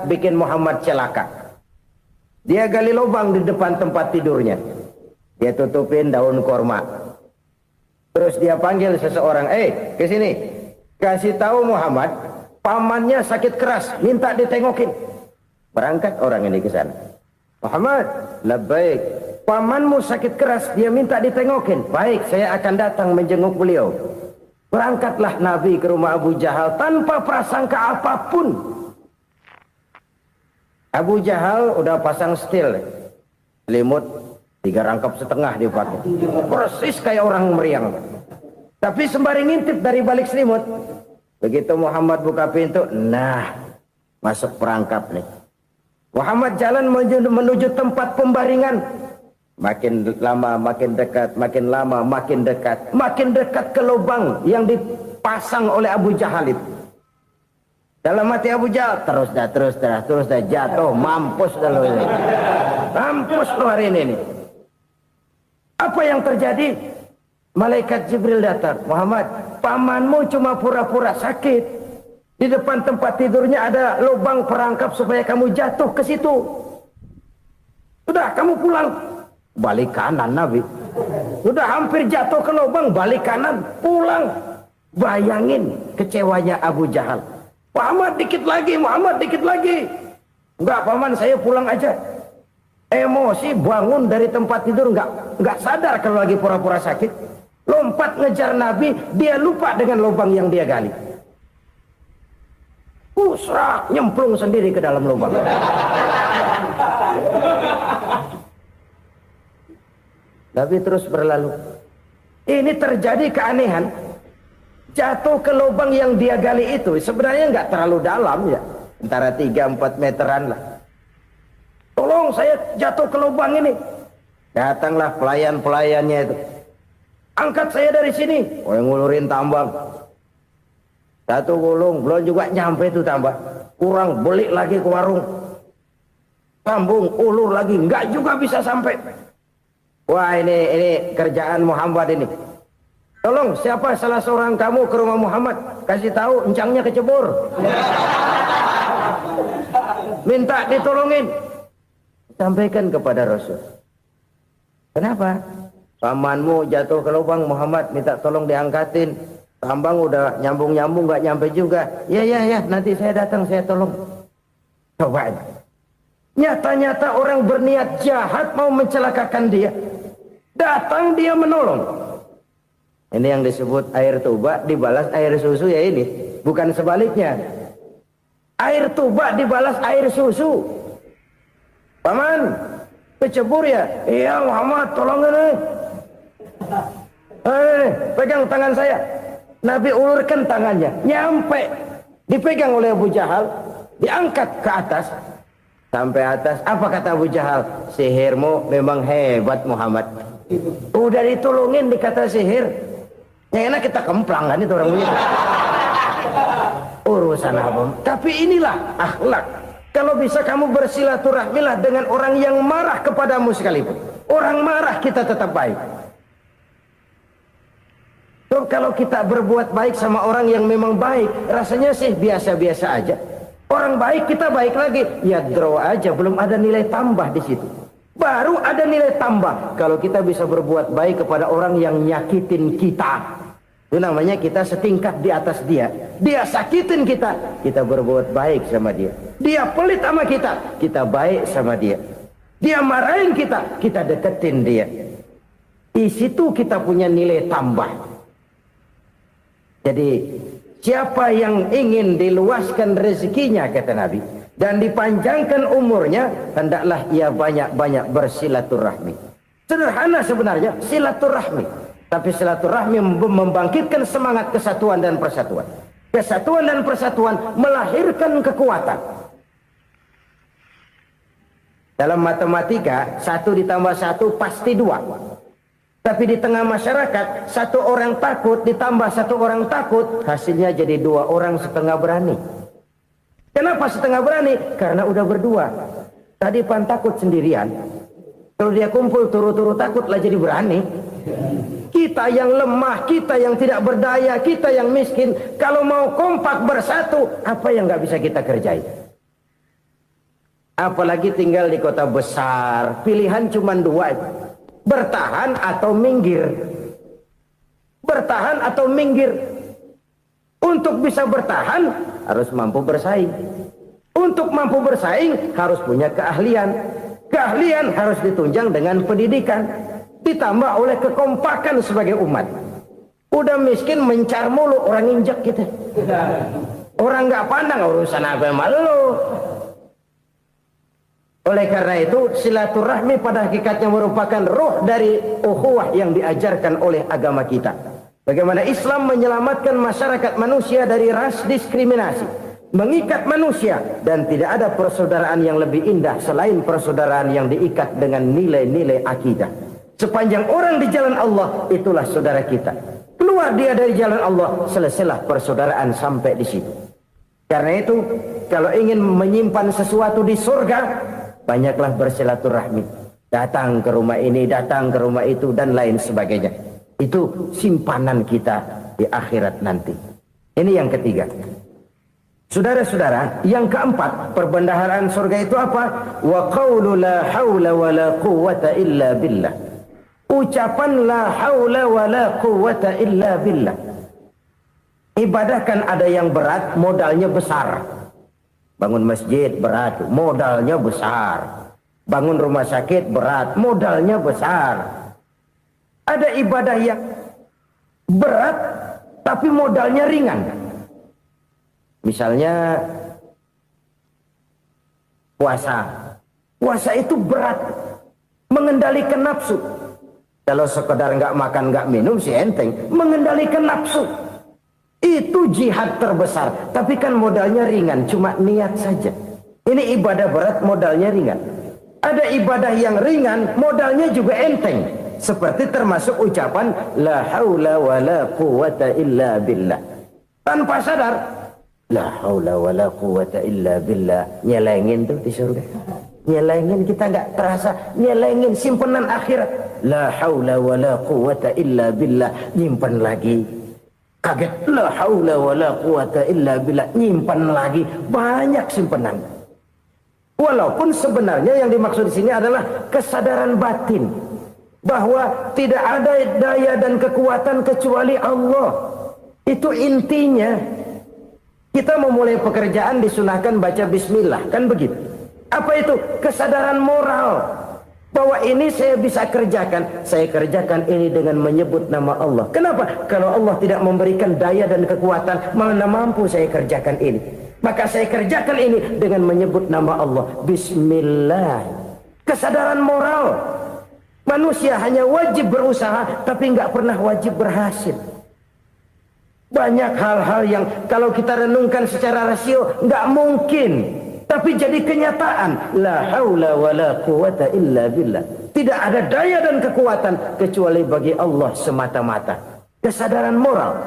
bikin Muhammad celaka. Dia gali lubang di depan tempat tidurnya. Dia tutupin daun korma. Terus dia panggil seseorang, ke sini. Kasih tahu Muhammad, pamannya sakit keras, minta ditengokin. Berangkat orang ini ke sana. Muhammad, labbaik. Pamanmu sakit keras, dia minta ditengokin. Baik, saya akan datang menjenguk beliau. Berangkatlah Nabi ke rumah Abu Jahal tanpa prasangka apapun. Abu Jahal udah pasang setil, selimut 3 rangkap setengah dia pakai, persis kayak orang meriang. Tapi sembari ngintip dari balik selimut, begitu Muhammad buka pintu, nah masuk perangkap nih. Muhammad jalan menuju tempat pembaringan. Makin lama makin dekat, makin lama makin dekat, makin dekat ke lubang yang dipasang oleh Abu Jahal itu. Dalam hati Abu Jahal, terus dah jatuh, mampus dah lo ini. Mampus lo hari ini nih. Apa yang terjadi? Malaikat Jibril datang. Muhammad, pamanmu cuma pura-pura sakit. Di depan tempat tidurnya ada lubang perangkap supaya kamu jatuh ke situ. Sudah, kamu pulang. Balik kanan Nabi. Sudah hampir jatuh ke lubang, balik kanan, pulang. Bayangin kecewanya Abu Jahal. Muhammad dikit lagi, Muhammad dikit lagi. Enggak paman, saya pulang aja. Emosi bangun dari tempat tidur, enggak sadar kalau lagi pura-pura sakit. Lompat ngejar Nabi, dia lupa dengan lubang yang dia gali. Usrak, nyemplung sendiri ke dalam lubang. Nabi terus berlalu. Ini terjadi keanehan. Jatuh ke lubang yang dia gali itu sebenarnya nggak terlalu dalam ya, antara 3-4 meteran lah. Tolong saya jatuh ke lubang ini. Datanglah pelayan-pelayannya itu. Angkat saya dari sini. Oh, yang ngulurin tambang. 1 gulung, belum juga nyampe itu tambah. Kurang beli lagi ke warung. Sambung, ulur lagi, enggak juga bisa sampai. Wah ini kerjaan Muhammad ini. Tolong siapa salah seorang kamu ke rumah Muhammad, kasih tahu encangnya kecebur. Minta ditolongin. Sampaikan kepada Rasul. Kenapa? Pamanmu jatuh ke lubang, Muhammad minta tolong diangkatin. Tambang udah nyambung-nyambung nggak nyampe juga. Ya, nanti saya datang, saya tolong. Coba. Nyata-nyata orang berniat jahat mau mencelakakan dia. Datang dia menolong. Ini yang disebut air tuba dibalas air susu ya ini. Bukan sebaliknya. Air tuba dibalas air susu. Paman, kecebur ya? Iya Muhammad, tolong ini. Pegang tangan saya. Nabi ulurkan tangannya. Nyampe. Dipegang oleh Abu Jahal. Diangkat ke atas. Sampai atas, apa kata Abu Jahal? Sihirmu memang hebat Muhammad. Udah ditolongin dikata sihir. Ya enak kita kemplang kan itu orang begitu. Urusan apa? Tapi inilah akhlak. Kalau bisa kamu bersilaturahmilah dengan orang yang marah kepadamu sekalipun. Orang marah kita tetap baik. So, kalau kita berbuat baik sama orang yang memang baik, rasanya sih biasa-biasa aja. Orang baik kita baik lagi, ya draw aja, belum ada nilai tambah di situ. Baru ada nilai tambah kalau kita bisa berbuat baik kepada orang yang nyakitin kita. Itu namanya kita setingkat di atas dia. Dia sakitin kita, kita berbuat baik sama dia. Dia pelit sama kita baik sama dia. Dia marahin kita deketin dia. Di situ kita punya nilai tambah. Jadi siapa yang ingin diluaskan rezekinya kata Nabi dan dipanjangkan umurnya, hendaklah ia banyak-banyak bersilaturahmi. Sederhana sebenarnya silaturahmi, tapi silaturahmi membangkitkan semangat kesatuan dan persatuan. Kesatuan dan persatuan melahirkan kekuatan. Dalam matematika 1 ditambah 1 pasti 2. Tapi di tengah masyarakat 1 orang takut ditambah 1 orang takut, hasilnya jadi 2 orang setengah berani. Kenapa setengah berani? Karena udah berdua. Tadi pan takut sendirian. Kalau dia kumpul turu-turu takutlah jadi berani. Kita yang lemah, kita yang tidak berdaya, kita yang miskin, kalau mau kompak bersatu, apa yang nggak bisa kita kerjain? Apalagi tinggal di kota besar, pilihan cuma 2. Bertahan atau minggir. Bertahan atau minggir. Untuk bisa bertahan harus mampu bersaing. Untuk mampu bersaing harus punya keahlian. Keahlian harus ditunjang dengan pendidikan, ditambah oleh kekompakan sebagai umat. Udah miskin mencar mulu, orang injak kita. Orang nggak pandang urusan apa malu. Oleh karena itu silaturahmi pada hakikatnya merupakan roh dari ukhuwah yang diajarkan oleh agama kita. Bagaimana Islam menyelamatkan masyarakat manusia dari ras diskriminasi, mengikat manusia, dan tidak ada persaudaraan yang lebih indah selain persaudaraan yang diikat dengan nilai-nilai akidah. Sepanjang orang di jalan Allah, itulah saudara kita. Keluar dia dari jalan Allah, selesailah persaudaraan sampai di situ. Karena itu, kalau ingin menyimpan sesuatu di surga, banyaklah bersilaturahmi. Datang ke rumah ini, datang ke rumah itu, dan lain sebagainya. Itu simpanan kita di akhirat nanti. Ini yang ketiga. Saudara-saudara, yang keempat, perbendaharaan surga itu apa? Wa qawlu la hawla wa la quwwata illa billah. Ucapan la hawla wa la quwwata illa billah. Ibadah kan ada yang berat, modalnya besar. Bangun masjid berat, modalnya besar. Bangun rumah sakit berat, modalnya besar. Ada ibadah yang berat tapi modalnya ringan. Misalnya puasa. Puasa itu berat, mengendalikan nafsu. Kalau sekedar nggak makan nggak minum sih enteng, mengendalikan nafsu. Itu jihad terbesar, tapi kan modalnya ringan, cuma niat saja. Ini ibadah berat, modalnya ringan. Ada ibadah yang ringan, modalnya juga enteng. Seperti termasuk ucapan la haula wa la quwwata illa billah. tanpa sadar. La haula wala quwata illa billah. Nyelengin tuh di surga. Nyelengin, kita nggak terasa. Nyelengin simpenan akhirat. La haula wala quwata illa billah. Nyimpan lagi. Kaget. La haula wala quwata illa billah. Nyimpan lagi. Banyak simpenan. Walaupun sebenarnya yang dimaksud di sini adalah kesadaran batin. Bahwa tidak ada daya dan kekuatan kecuali Allah. Itu intinya. Kita memulai pekerjaan disunahkan baca bismillah, kan begitu? Apa itu? Kesadaran moral. Bahwa ini saya bisa kerjakan. Saya kerjakan ini dengan menyebut nama Allah. Kenapa? Kalau Allah tidak memberikan daya dan kekuatan, mana mampu saya kerjakan ini. Maka saya kerjakan ini dengan menyebut nama Allah. Bismillah. Kesadaran moral. Manusia hanya wajib berusaha, tapi nggak pernah wajib berhasil. Banyak hal-hal yang kalau kita renungkan secara rasio nggak mungkin, tapi jadi kenyataan. La haula wala quwata illa billah. Tidak ada daya dan kekuatan kecuali bagi Allah semata-mata. Kesadaran moral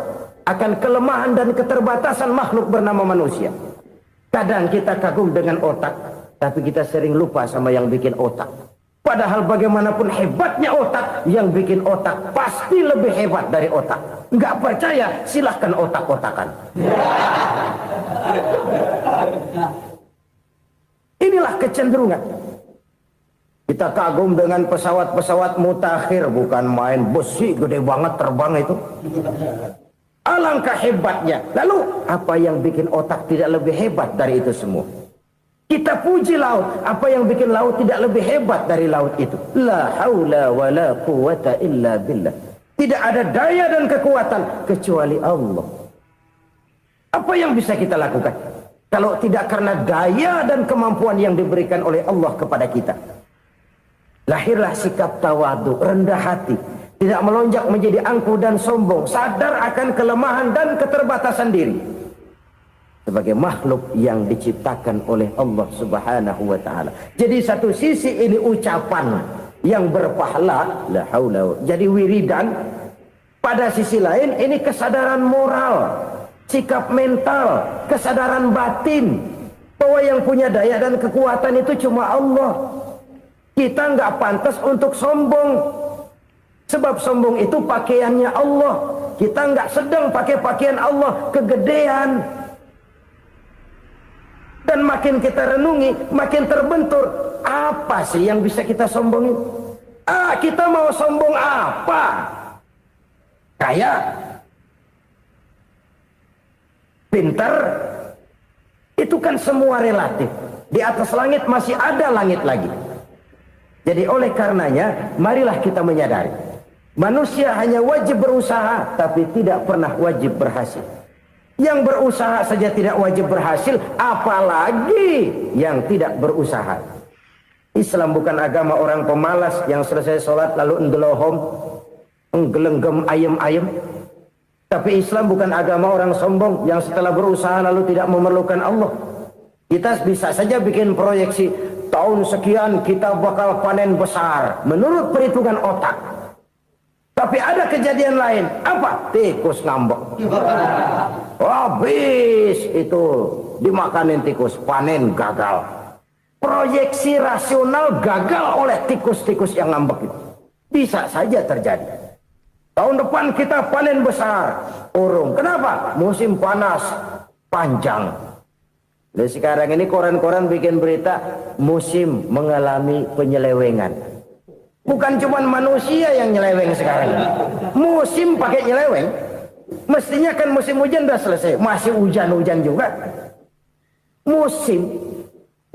akan kelemahan dan keterbatasan makhluk bernama manusia. Kadang kita kagum dengan otak, tapi kita sering lupa sama yang bikin otak. Padahal bagaimanapun hebatnya otak, yang bikin otak pasti lebih hebat dari otak. Nggak percaya, silahkan otak-otakan. Inilah kecenderungan. Kita kagum dengan pesawat-pesawat mutakhir, bukan main besi gede banget terbang itu. Alangkah hebatnya. Lalu apa yang bikin otak tidak lebih hebat dari itu semua? Kita puji laut. Apa yang bikin laut tidak lebih hebat dari laut itu? La haula wala quwata illa billah. Tidak ada daya dan kekuatan kecuali Allah. Apa yang bisa kita lakukan? Kalau tidak karena daya dan kemampuan yang diberikan oleh Allah kepada kita. Lahirlah sikap tawadu, rendah hati. Tidak melonjak menjadi angkuh dan sombong. Sadar akan kelemahan dan keterbatasan diri. Sebagai makhluk yang diciptakan oleh Allah subhanahu wa ta'ala. Jadi satu sisi ini ucapan yang berpahala, la haula, jadi wiridan. Pada sisi lain ini kesadaran moral, sikap mental, kesadaran batin. Bahwa yang punya daya dan kekuatan itu cuma Allah. Kita nggak pantas untuk sombong. Sebab sombong itu pakaiannya Allah. Kita nggak sedang pakai pakaian Allah, kegedean. Dan makin kita renungi, makin terbentur. Apa sih yang bisa kita sombongin? Kita mau sombong apa? Kaya? Pintar? Itu kan semua relatif. Di atas langit masih ada langit lagi. Jadi oleh karenanya, marilah kita menyadari. Manusia hanya wajib berusaha, tapi tidak pernah wajib berhasil. Yang berusaha saja tidak wajib berhasil, apalagi yang tidak berusaha. Islam bukan agama orang pemalas yang selesai sholat lalu ngelohom, nggelenggem ayem-ayem. Tapi Islam bukan agama orang sombong yang setelah berusaha lalu tidak memerlukan Allah. Kita bisa saja bikin proyeksi, tahun sekian kita bakal panen besar menurut perhitungan otak. Tapi ada kejadian lain. Apa? Tikus ngambek. Habis itu dimakanin tikus, panen gagal. Proyeksi rasional gagal oleh tikus-tikus yang ngambek itu. Bisa saja terjadi. Tahun depan kita panen besar, urung. Kenapa? Musim panas panjang. Dan sekarang ini koran-koran bikin berita musim mengalami penyelewengan. Bukan cuma manusia yang nyeleweng sekarang. Musim pakai nyeleweng. Mestinya kan musim hujan udah selesai. Masih hujan-hujan juga. Musim.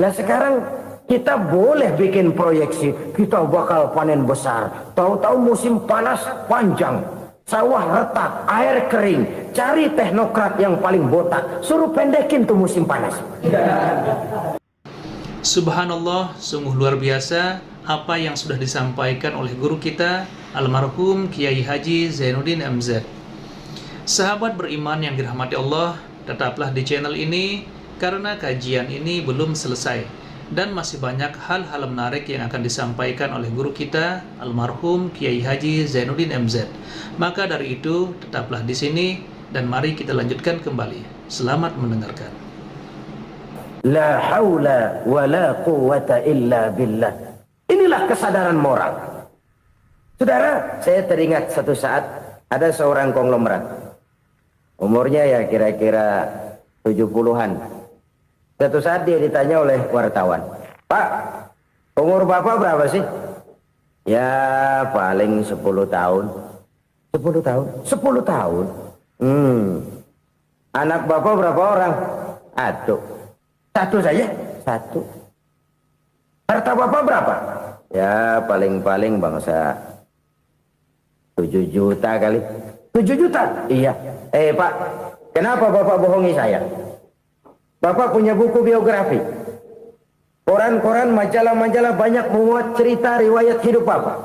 Nah sekarang kita boleh bikin proyeksi. Kita bakal panen besar. Tahu-tahu musim panas panjang. Sawah retak, air kering. Cari teknokrat yang paling botak. Suruh pendekin tuh musim panas. Subhanallah, sungguh luar biasa apa yang sudah disampaikan oleh guru kita, almarhum Kiai Haji Zainuddin MZ. Sahabat beriman yang dirahmati Allah, tetaplah di channel ini karena kajian ini belum selesai dan masih banyak hal-hal menarik yang akan disampaikan oleh guru kita, almarhum Kiai Haji Zainuddin MZ. Maka dari itu, tetaplah di sini Dan mari kita lanjutkan kembali. Selamat mendengarkan. La haula wa la quwwata illa billah. Inilah kesadaran moral. Saudara, saya teringat satu saat ada seorang konglomerat. Umurnya ya kira-kira 70-an. Satu saat dia ditanya oleh wartawan, "Pak, umur Bapak berapa sih?" "Ya paling 10 tahun." 10 tahun? 10 tahun? Anak Bapak berapa orang? Aduh. Satu saja? Satu. Harta Bapak berapa? Ya paling-paling bangsa 7 juta kali. 7 juta? Iya. Pak, kenapa Bapak bohongi saya? Bapak punya buku biografi. Koran-koran, majalah-majalah banyak memuat cerita riwayat hidup Bapak.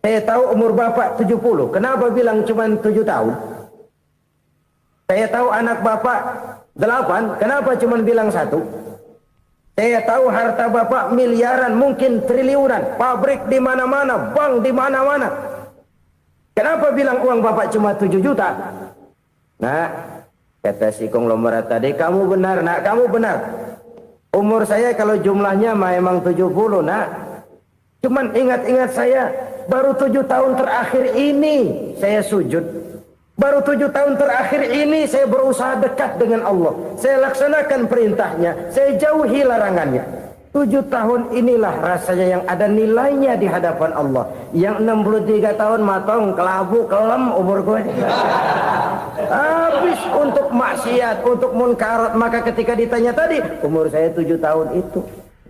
Saya tahu umur Bapak 70. Kenapa bilang cuma 7 tahun? Saya tahu anak Bapak 8. Kenapa cuma bilang 1? Saya tahu harta Bapak miliaran, mungkin triliunan. Pabrik di mana-mana, bank di mana-mana. Kenapa bilang uang Bapak cuma 7 juta? Nah, kata si konglomerat tadi, "Kamu benar, nak, kamu benar. Umur saya kalau jumlahnya memang 70, nak. Cuman ingat-ingat saya, baru 7 tahun terakhir ini saya sujud. Baru 7 tahun terakhir ini saya berusaha dekat dengan Allah. Saya laksanakan perintahnya, saya jauhi larangannya. 7 tahun inilah rasanya yang ada nilainya di hadapan Allah. Yang 63 tahun matong, kelabu, kelem umur gue. Habis untuk maksiat, untuk munkarat. Maka ketika ditanya tadi, umur saya 7 tahun itu.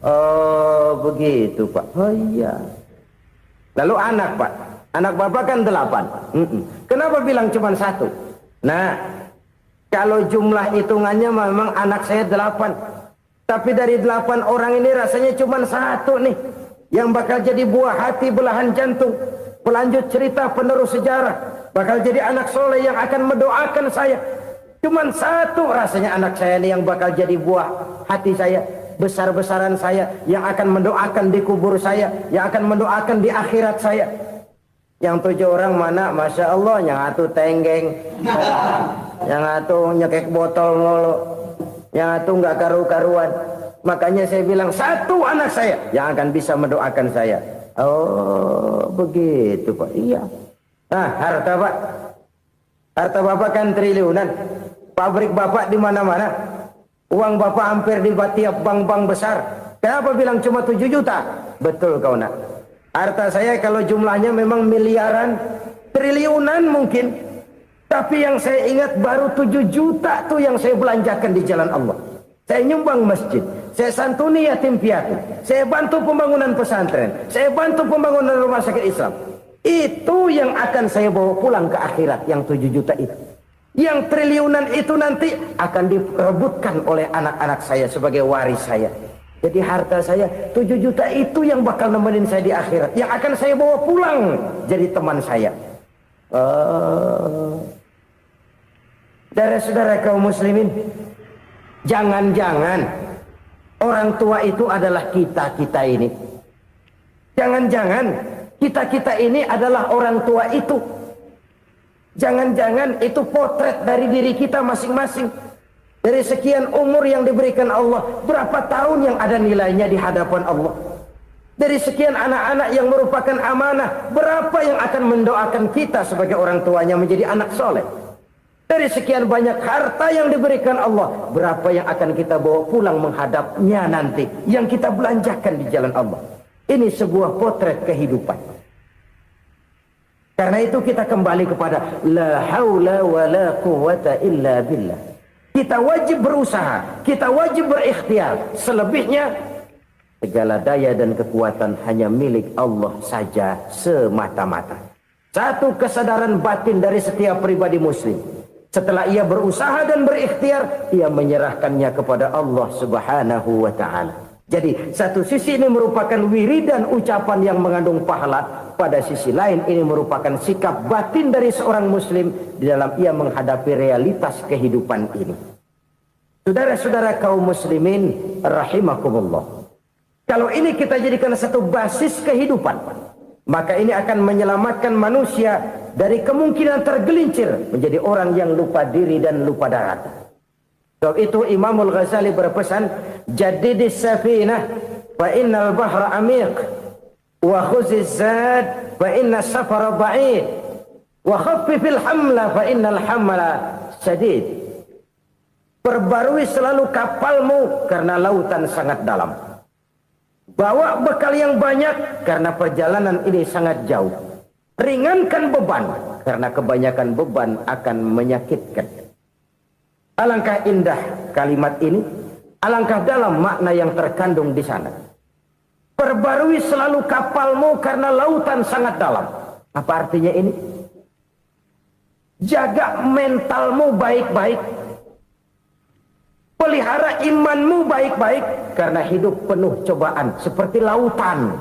Oh begitu Pak. Oh iya. Lalu anak Pak. Anak Bapak kan 8. Kenapa bilang cuma 1? Nah, kalau jumlah hitungannya memang anak saya 8. Tapi dari 8 orang ini rasanya cuma 1 nih. Yang bakal jadi buah hati, belahan jantung. Pelanjut cerita, penerus sejarah. Bakal jadi anak soleh yang akan mendoakan saya. Cuma 1 rasanya anak saya ini yang bakal jadi buah hati saya. Besar-besaran saya. Yang akan mendoakan di kubur saya. Yang akan mendoakan di akhirat saya. Yang 7 orang mana? Masya Allah, yang atu tenggeng, yang atu nyekek botol mulu, yang atu nggak karu-karuan. Makanya saya bilang 1 anak saya yang akan bisa mendoakan saya. Oh begitu Pak. Iya. Nah harta Pak, harta Bapak kan triliunan. Pabrik Bapak di mana-mana. Uang Bapak hampir di tiap bank-bank besar. Kenapa bilang cuma 7 juta? Betul kau nak. Harta saya kalau jumlahnya memang miliaran, triliunan mungkin. Tapi yang saya ingat baru 7 juta tuh yang saya belanjakan di jalan Allah. Saya nyumbang masjid, saya santuni yatim piatu, saya bantu pembangunan pesantren, saya bantu pembangunan rumah sakit Islam. Itu yang akan saya bawa pulang ke akhirat, yang 7 juta itu. Yang triliunan itu nanti akan direbutkan oleh anak-anak saya sebagai waris saya. Jadi harta saya 7 juta itu yang bakal nemenin saya di akhirat. Yang akan saya bawa pulang jadi teman saya. Saudara-saudara kaum muslimin, jangan-jangan orang tua itu adalah kita-kita ini. Jangan-jangan kita-kita ini adalah orang tua itu. Jangan-jangan itu potret dari diri kita masing-masing. Dari sekian umur yang diberikan Allah, berapa tahun yang ada nilainya di hadapan Allah? Dari sekian anak-anak yang merupakan amanah, berapa yang akan mendoakan kita sebagai orang tuanya menjadi anak soleh? Dari sekian banyak harta yang diberikan Allah, berapa yang akan kita bawa pulang menghadapnya nanti, yang kita belanjakan di jalan Allah? Ini sebuah potret kehidupan. Karena itu kita kembali kepada la haula wa la quwwata illa billah. Kita wajib berusaha, kita wajib berikhtiar. Selebihnya, segala daya dan kekuatan hanya milik Allah saja semata-mata. Satu kesadaran batin dari setiap pribadi muslim. Setelah ia berusaha dan berikhtiar, ia menyerahkannya kepada Allah Subhanahu wa ta'ala. Jadi, satu sisi ini merupakan wiridan ucapan yang mengandung pahala. Pada sisi lain, ini merupakan sikap batin dari seorang muslim di dalam ia menghadapi realitas kehidupan ini. Saudara-saudara kaum muslimin, rahimakumullah. Kalau ini kita jadikan satu basis kehidupan, maka ini akan menyelamatkan manusia dari kemungkinan tergelincir menjadi orang yang lupa diri dan lupa darat. Sebab itu Imamul Ghazali berpesan, jadidis safinah fa innal bahra amiq wa khuziz zad fa inna safara ba'id wa khaffifil hamla fa innal hamla sadid. Perbarui selalu kapalmu karena lautan sangat dalam. Bawa bekal yang banyak karena perjalanan ini sangat jauh. Ringankan beban karena kebanyakan beban akan menyakitkan. Alangkah indah kalimat ini, alangkah dalam makna yang terkandung di sana. Perbarui selalu kapalmu karena lautan sangat dalam. Apa artinya ini? Jaga mentalmu baik-baik. Pelihara imanmu baik-baik karena hidup penuh cobaan seperti lautan.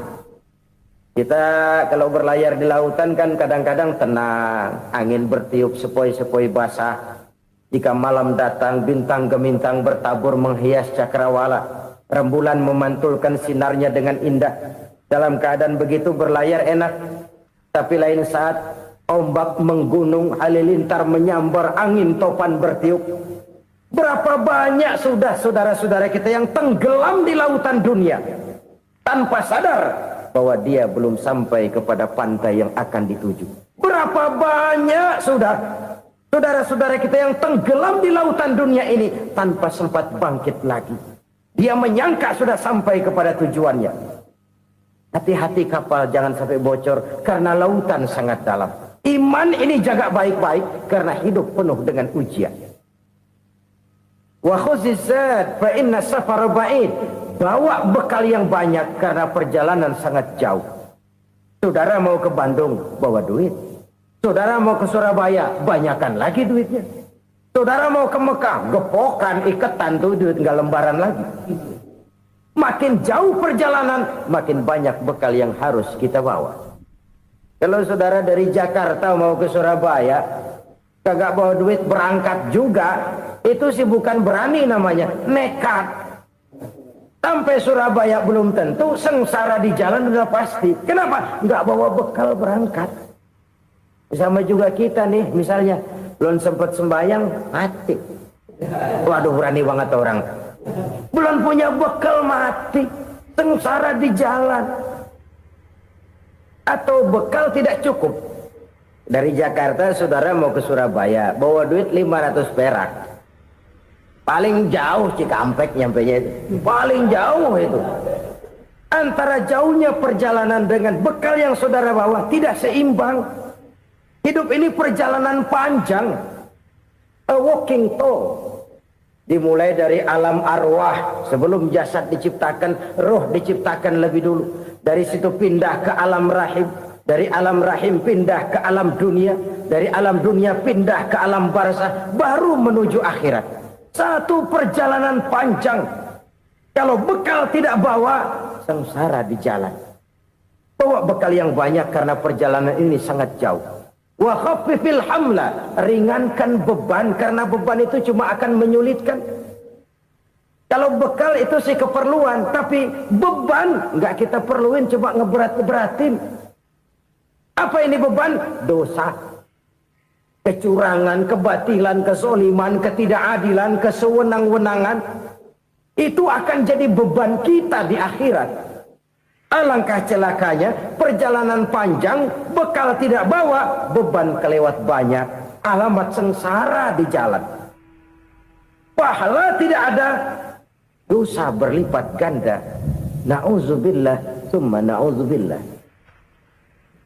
Kita kalau berlayar di lautan kan kadang-kadang tenang, angin bertiup sepoi-sepoi basah. Jika malam datang, bintang gemintang bertabur menghias cakrawala. Rembulan memantulkan sinarnya dengan indah. Dalam keadaan begitu berlayar enak. Tapi lain saat ombak menggunung, halilintar menyambar, angin topan bertiup. Berapa banyak sudah saudara-saudara kita yang tenggelam di lautan dunia tanpa sadar bahwa dia belum sampai kepada pantai yang akan dituju. Berapa banyak sudah saudara-saudara kita yang tenggelam di lautan dunia ini tanpa sempat bangkit lagi. Dia menyangka sudah sampai kepada tujuannya. Hati-hati kapal jangan sampai bocor karena lautan sangat dalam. Iman ini jaga baik-baik karena hidup penuh dengan ujian. Wa khuzizat fa inna safara ba'id. Bawa bekal yang banyak karena perjalanan sangat jauh. Saudara mau ke Bandung, bawa duit. Saudara mau ke Surabaya, banyakan lagi duitnya. Saudara mau ke Mekah, gepokan, iketan tuh duit, nggak lembaran lagi. Makin jauh perjalanan, makin banyak bekal yang harus kita bawa. Kalau saudara dari Jakarta mau ke Surabaya, kagak bawa duit berangkat juga, itu sih bukan berani namanya, nekat. Sampai Surabaya belum tentu, sengsara di jalan udah pasti. Kenapa? Nggak bawa bekal berangkat. Sama juga kita nih, misalnya belum sempat sembahyang, mati. Waduh, berani banget orang. Belum punya bekal, mati. Sengsara di jalan. Atau bekal tidak cukup. Dari Jakarta saudara mau ke Surabaya, bawa duit 500 perak. Paling jauh Cikampek nyampenya itu. Paling jauh itu. Antara jauhnya perjalanan dengan bekal yang saudara bawa tidak seimbang. Hidup ini perjalanan panjang. A walking tour. Dimulai dari alam arwah. Sebelum jasad diciptakan, roh diciptakan lebih dulu. Dari situ pindah ke alam rahim. Dari alam rahim pindah ke alam dunia. Dari alam dunia pindah ke alam barzah. Baru menuju akhirat. Satu perjalanan panjang. Kalau bekal tidak bawa, sengsara di jalan. Bawa bekal yang banyak karena perjalanan ini sangat jauh. Wa khaffifil hamla, ringankan beban karena beban itu cuma akan menyulitkan. Kalau bekal itu sih keperluan, tapi beban nggak kita perluin, coba ngeberat-beratin. Apa ini beban? Dosa, kecurangan, kebatilan, kesoliman, ketidakadilan, kesewenang-wenangan. Itu akan jadi beban kita di akhirat. Alangkah celakanya, perjalanan panjang, bekal tidak bawa, beban kelewat banyak, alamat sengsara di jalan. Pahala tidak ada, dosa berlipat ganda. Na'udzubillah, summa na'udzubillah.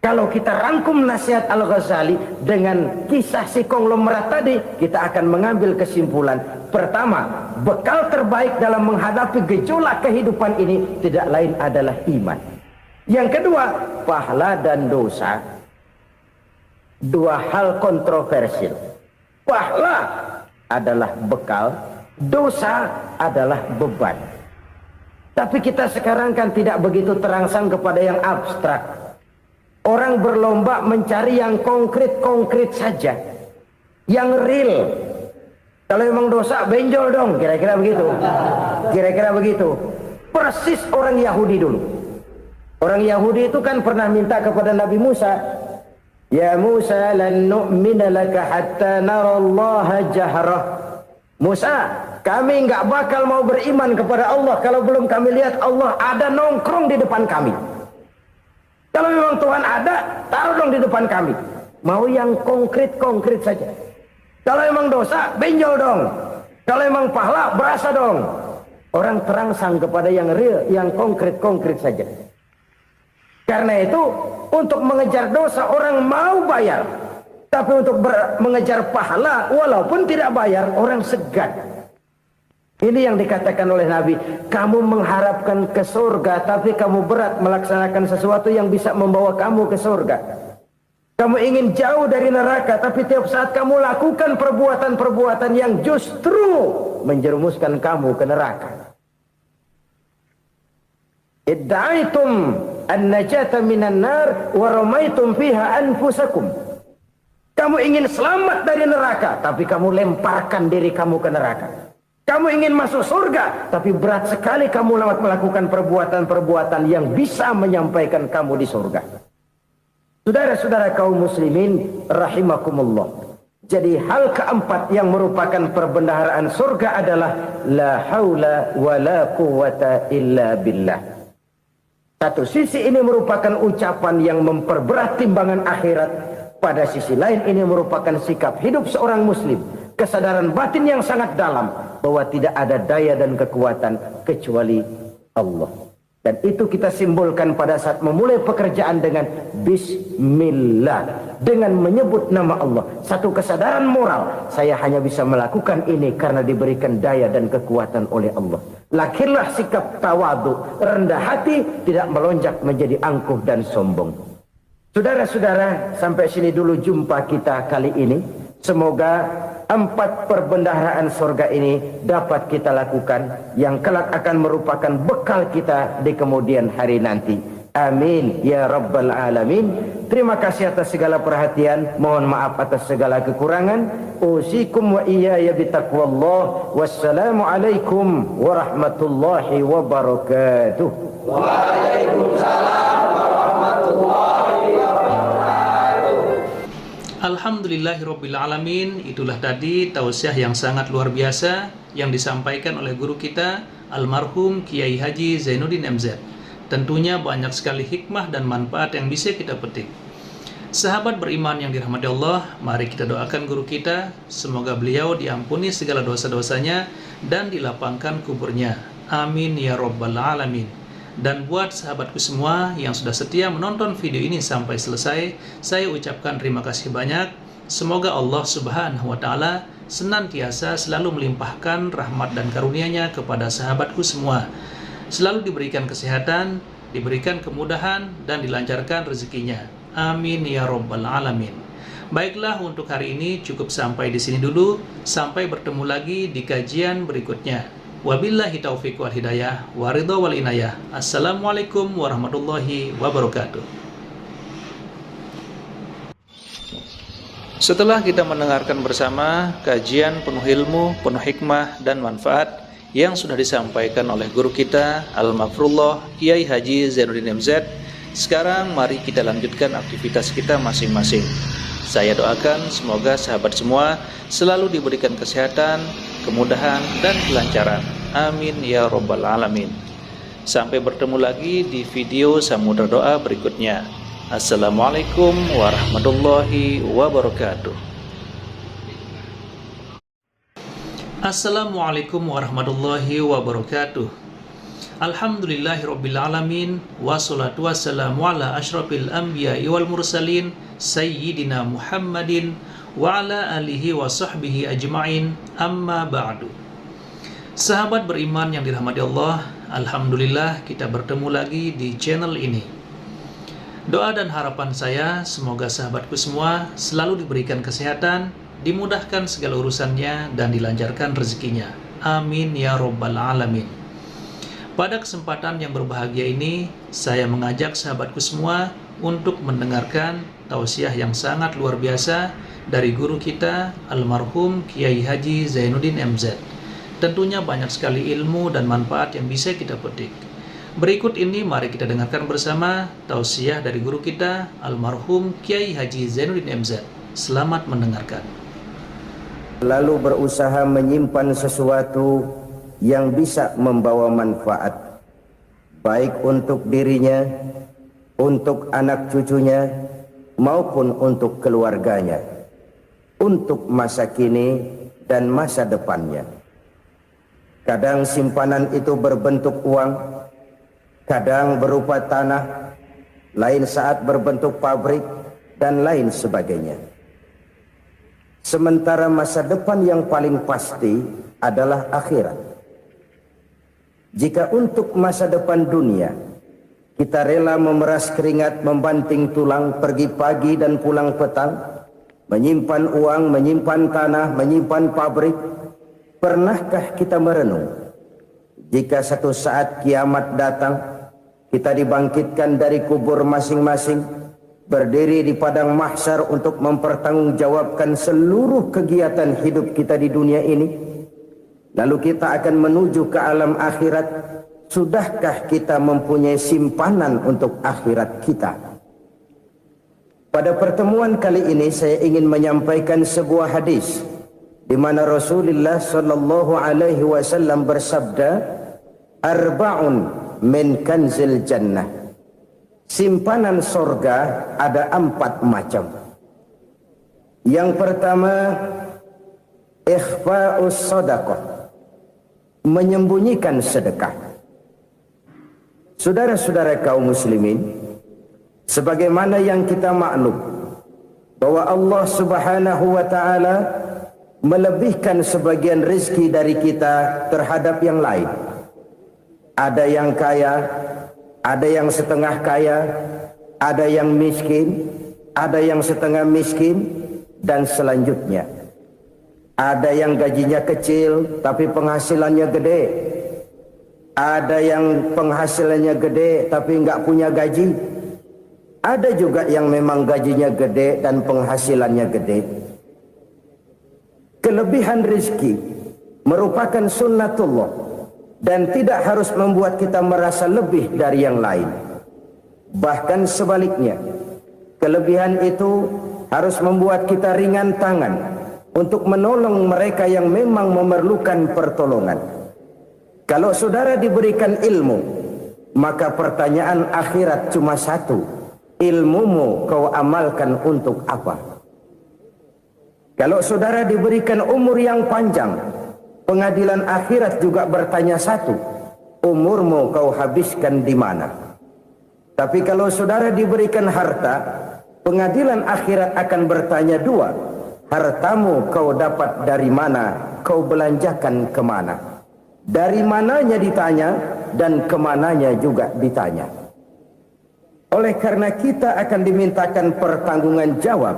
Kalau kita rangkum nasihat Al-Ghazali dengan kisah si konglomerat tadi, kita akan mengambil kesimpulan. Pertama, bekal terbaik dalam menghadapi gejolak kehidupan ini tidak lain adalah iman. Yang kedua, pahala dan dosa. Dua hal kontroversial. Pahala adalah bekal, dosa adalah beban. Tapi kita sekarang kan tidak begitu terangsang kepada yang abstrak. Orang berlomba mencari yang konkret-konkret saja. Yang real. Kalau memang dosa, benjol dong. Kira-kira begitu. Kira-kira begitu. Persis orang Yahudi dulu. Orang Yahudi itu kan pernah minta kepada Nabi Musa, "Ya Musa, lan nu'mina laka hatta narallaha jahrah." Musa, kami enggak bakal mau beriman kepada Allah kalau belum kami lihat Allah ada nongkrong di depan kami. Kalau memang Tuhan ada, taruh dong di depan kami. Mau yang konkret-konkret saja. Kalau memang dosa, benjol dong. Kalau memang pahala, berasa dong. Orang terangsang kepada yang real, yang konkret-konkret saja. Karena itu, untuk mengejar dosa orang mau bayar. Tapi untuk mengejar pahala, walaupun tidak bayar, orang segan. Ini yang dikatakan oleh Nabi, kamu mengharapkan ke surga, tapi kamu berat melaksanakan sesuatu yang bisa membawa kamu ke surga. Kamu ingin jauh dari neraka, tapi tiap saat kamu lakukan perbuatan-perbuatan yang justru menjerumuskan kamu ke neraka. Idda'aitum an-najata minan nar wa ramaitum fiha anfusakum. Kamu ingin selamat dari neraka, tapi kamu lemparkan diri kamu ke neraka. Kamu ingin masuk surga, tapi berat sekali kamu melakukan perbuatan-perbuatan yang bisa menyampaikan kamu di surga. Saudara-saudara kaum muslimin rahimakumullah. Jadi hal keempat yang merupakan perbendaharaan surga adalah la haula wa la quwwata illa billah. Satu sisi ini merupakan ucapan yang memperberat timbangan akhirat. Pada sisi lain ini merupakan sikap hidup seorang muslim. Kesadaran batin yang sangat dalam bahwa tidak ada daya dan kekuatan kecuali Allah. Dan itu kita simbolkan pada saat memulai pekerjaan dengan Bismillah. Dengan menyebut nama Allah. Satu kesadaran moral. Saya hanya bisa melakukan ini karena diberikan daya dan kekuatan oleh Allah. Lahirlah sikap tawadu, rendah hati, tidak melonjak menjadi angkuh dan sombong. Saudara-saudara, sampai sini dulu jumpa kita kali ini. Semoga 4 perbendaharaan surga ini dapat kita lakukan, yang kelak akan merupakan bekal kita di kemudian hari nanti. Amin ya rabbal alamin. Terima kasih atas segala perhatian. Mohon maaf atas segala kekurangan. Usikum wa iyaya bitaqwallah. Wassalamualaikum warahmatullahi wabarakatuh. Waalaikumsalam warahmatullahi wabarakatuh. Alhamdulillahirrabbilalamin. Itulah tadi tausiah yang sangat luar biasa yang disampaikan oleh guru kita almarhum Kiai Haji Zainuddin MZ. Tentunya banyak sekali hikmah dan manfaat yang bisa kita petik. Sahabat beriman yang dirahmati Allah, mari kita doakan guru kita, semoga beliau diampuni segala dosa-dosanya dan dilapangkan kuburnya. Amin ya rabbal alamin. Dan buat sahabatku semua yang sudah setia menonton video ini sampai selesai, saya ucapkan terima kasih banyak. Semoga Allah Subhanahu wa Ta'ala senantiasa selalu melimpahkan rahmat dan karunia-Nya kepada sahabatku semua. Selalu diberikan kesehatan, diberikan kemudahan, dan dilancarkan rezekinya. Amin ya rabbal alamin. Baiklah, untuk hari ini cukup sampai di sini dulu. Sampai bertemu lagi di kajian berikutnya. Wabillahi taufiq wal hidayah, waridho wal inayah. Assalamualaikum warahmatullahi wabarakatuh. Setelah kita mendengarkan bersama kajian penuh ilmu, penuh hikmah dan manfaat yang sudah disampaikan oleh guru kita Al-Mafrullah Kiai Haji Zainuddin MZ, sekarang mari kita lanjutkan aktivitas kita masing-masing. Saya doakan semoga sahabat semua selalu diberikan kesehatan, kemudahan dan kelancaran. Amin ya rabbal alamin. Sampai bertemu lagi di video Samudra Doa berikutnya. Assalamualaikum warahmatullahi wabarakatuh. Assalamualaikum warahmatullahi wabarakatuh. Alhamdulillahirrabbilalamin. Wassalatu wassalamu ala ashrafil anbiya'i wal mursalin Sayyidina Muhammadin wa ala alihi wa sahbihi ajma'in. Amma ba'du. Sahabat beriman yang dirahmati Allah, alhamdulillah kita bertemu lagi di channel ini. Doa dan harapan saya semoga sahabatku semua selalu diberikan kesehatan, dimudahkan segala urusannya, dan dilancarkan rezekinya. Amin ya rabbal alamin. Pada kesempatan yang berbahagia ini, saya mengajak sahabatku semua untuk mendengarkan tausiah yang sangat luar biasa dari guru kita almarhum Kiai Haji Zainuddin MZ. Tentunya banyak sekali ilmu dan manfaat yang bisa kita petik. Berikut ini mari kita dengarkan bersama tausiah dari guru kita almarhum Kiai Haji Zainuddin MZ. Selamat mendengarkan. Lalu berusaha menyimpan sesuatu yang bisa membawa manfaat, baik untuk dirinya, untuk anak cucunya, maupun untuk keluarganya, untuk masa kini dan masa depannya. Kadang simpanan itu berbentuk uang, kadang berupa tanah, lain saat berbentuk pabrik, dan lain sebagainya. Sementara masa depan yang paling pasti adalah akhirat. Jika untuk masa depan dunia, kita rela memeras keringat, membanting tulang, pergi pagi dan pulang petang, menyimpan uang, menyimpan tanah, menyimpan pabrik, pernahkah kita merenung jika satu saat kiamat datang, kita dibangkitkan dari kubur masing-masing, berdiri di padang mahsyar untuk mempertanggungjawabkan seluruh kegiatan hidup kita di dunia ini, lalu kita akan menuju ke alam akhirat. Sudahkah kita mempunyai simpanan untuk akhirat kita? Pada pertemuan kali ini saya ingin menyampaikan sebuah hadis di mana Rasulullah sallallahu alaihi wasallam bersabda, arba'un min kanzil jannah. Simpanan sorga ada 4 macam. Yang pertama, ikhfa'us sadaqah, menyembunyikan sedekah. Saudara-saudara kaum muslimin, sebagaimana yang kita maklum bahwa Allah Subhanahu wa taala melebihkan sebagian rezeki dari kita terhadap yang lain. Ada yang kaya, ada yang setengah kaya, ada yang miskin, ada yang setengah miskin, dan selanjutnya. Ada yang gajinya kecil tapi penghasilannya gede. Ada yang penghasilannya gede tapi nggak punya gaji. Ada juga yang memang gajinya gede dan penghasilannya gede. Kelebihan rezeki merupakan sunnatullah dan tidak harus membuat kita merasa lebih dari yang lain. Bahkan sebaliknya, kelebihan itu harus membuat kita ringan tangan untuk menolong mereka yang memang memerlukan pertolongan. Kalau saudara diberikan ilmu, maka pertanyaan akhirat cuma satu: ilmumu kau amalkan untuk apa? Kalau saudara diberikan umur yang panjang, pengadilan akhirat juga bertanya satu: umurmu kau habiskan di mana? Tapi kalau saudara diberikan harta, pengadilan akhirat akan bertanya 2: hartamu kau dapat dari mana? Kau belanjakan kemana? Dari mananya ditanya, dan kemananya juga ditanya. Oleh karena kita akan dimintakan pertanggungan jawab,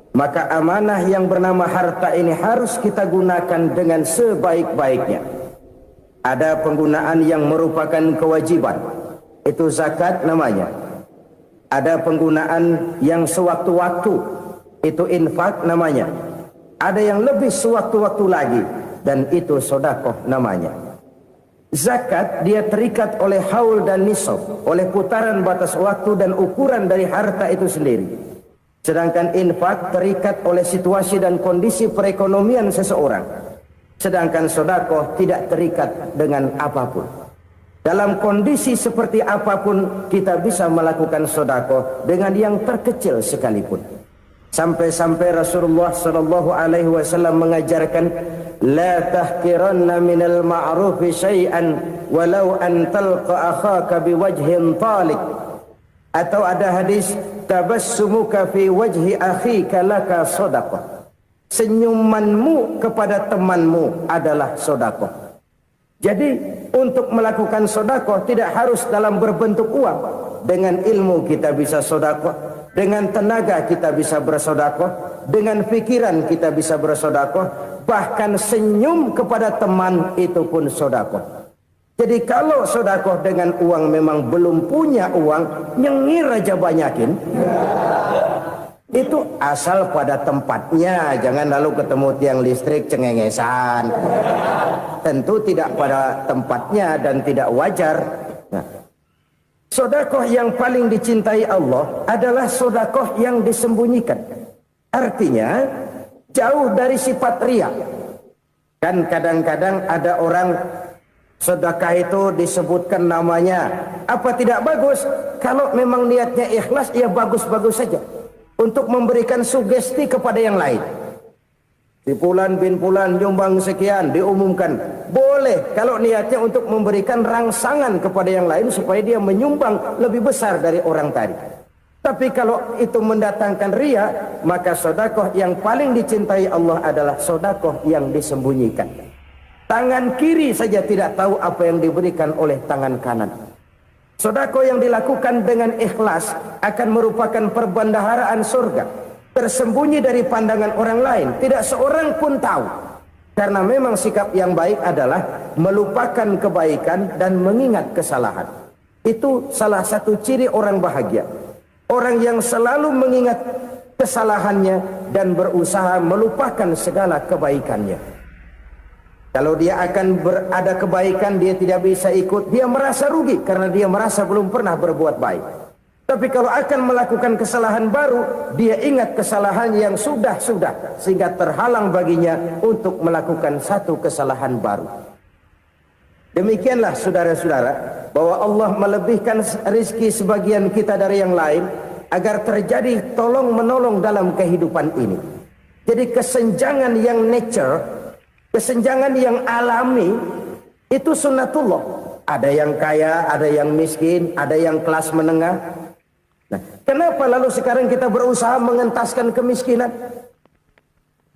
maka amanah yang bernama harta ini harus kita gunakan dengan sebaik-baiknya. Ada penggunaan yang merupakan kewajiban, itu zakat namanya. Ada penggunaan yang sewaktu-waktu, itu infak namanya. Ada yang lebih sewaktu-waktu lagi, dan itu sedekah namanya. Zakat dia terikat oleh haul dan nisab, oleh putaran batas waktu dan ukuran dari harta itu sendiri. Sedangkan infak terikat oleh situasi dan kondisi perekonomian seseorang. Sedangkan sedekah tidak terikat dengan apapun. Dalam kondisi seperti apapun kita bisa melakukan sedekah dengan yang terkecil sekalipun. Sampai-sampai Rasulullah sallallahu alaihi wasallam mengajarkan, la tahqiranna minal ma'rufi syai'an walau an talqa akhaka biwajhin talik. Atau ada hadis, tabassumuka fi wajhi akhika laka shadaqah. Senyumanmu kepada temanmu adalah sedekah. Jadi untuk melakukan sedekah tidak harus dalam berbentuk uang. Dengan ilmu kita bisa sedekah, dengan tenaga kita bisa bersedekah, dengan pikiran kita bisa bersedekah, bahkan senyum kepada teman itu pun sedekah. Jadi kalau sedekah dengan uang memang belum punya uang, nyengir aja banyakin. Itu asal pada tempatnya, jangan lalu ketemu tiang listrik cengengesan. Tentu tidak pada tempatnya dan tidak wajar. Nah, Sodakoh yang paling dicintai Allah adalah sodakoh yang disembunyikan. Artinya jauh dari sifat riya. Kan kadang-kadang ada orang sedekah itu disebutkan namanya. Apa tidak bagus? Kalau memang niatnya ikhlas, ya bagus-bagus saja. Untuk memberikan sugesti kepada yang lain. Si Fulan bin Fulan nyumbang sekian, diumumkan. Boleh kalau niatnya untuk memberikan rangsangan kepada yang lain supaya dia menyumbang lebih besar dari orang tadi. Tapi kalau itu mendatangkan riya, maka sedekah yang paling dicintai Allah adalah sedekah yang disembunyikan. Tangan kiri saja tidak tahu apa yang diberikan oleh tangan kanan. Sedekah yang dilakukan dengan ikhlas akan merupakan perbendaharaan surga, tersembunyi dari pandangan orang lain, tidak seorang pun tahu. Karena memang sikap yang baik adalah melupakan kebaikan dan mengingat kesalahan. Itu salah satu ciri orang bahagia. Orang yang selalu mengingat kesalahannya dan berusaha melupakan segala kebaikannya. Kalau dia akan ada kebaikan, dia tidak bisa ikut, dia merasa rugi karena dia merasa belum pernah berbuat baik. Tapi kalau akan melakukan kesalahan baru, dia ingat kesalahan yang sudah-sudah, sehingga terhalang baginya untuk melakukan satu kesalahan baru. Demikianlah saudara-saudara, bahwa Allah melebihkan rizki sebagian kita dari yang lain, agar terjadi tolong-menolong dalam kehidupan ini. Jadi kesenjangan yang nature, kesenjangan yang alami, itu sunnatullah. Ada yang kaya, ada yang miskin, ada yang kelas menengah. Nah, kenapa lalu sekarang kita berusaha mengentaskan kemiskinan?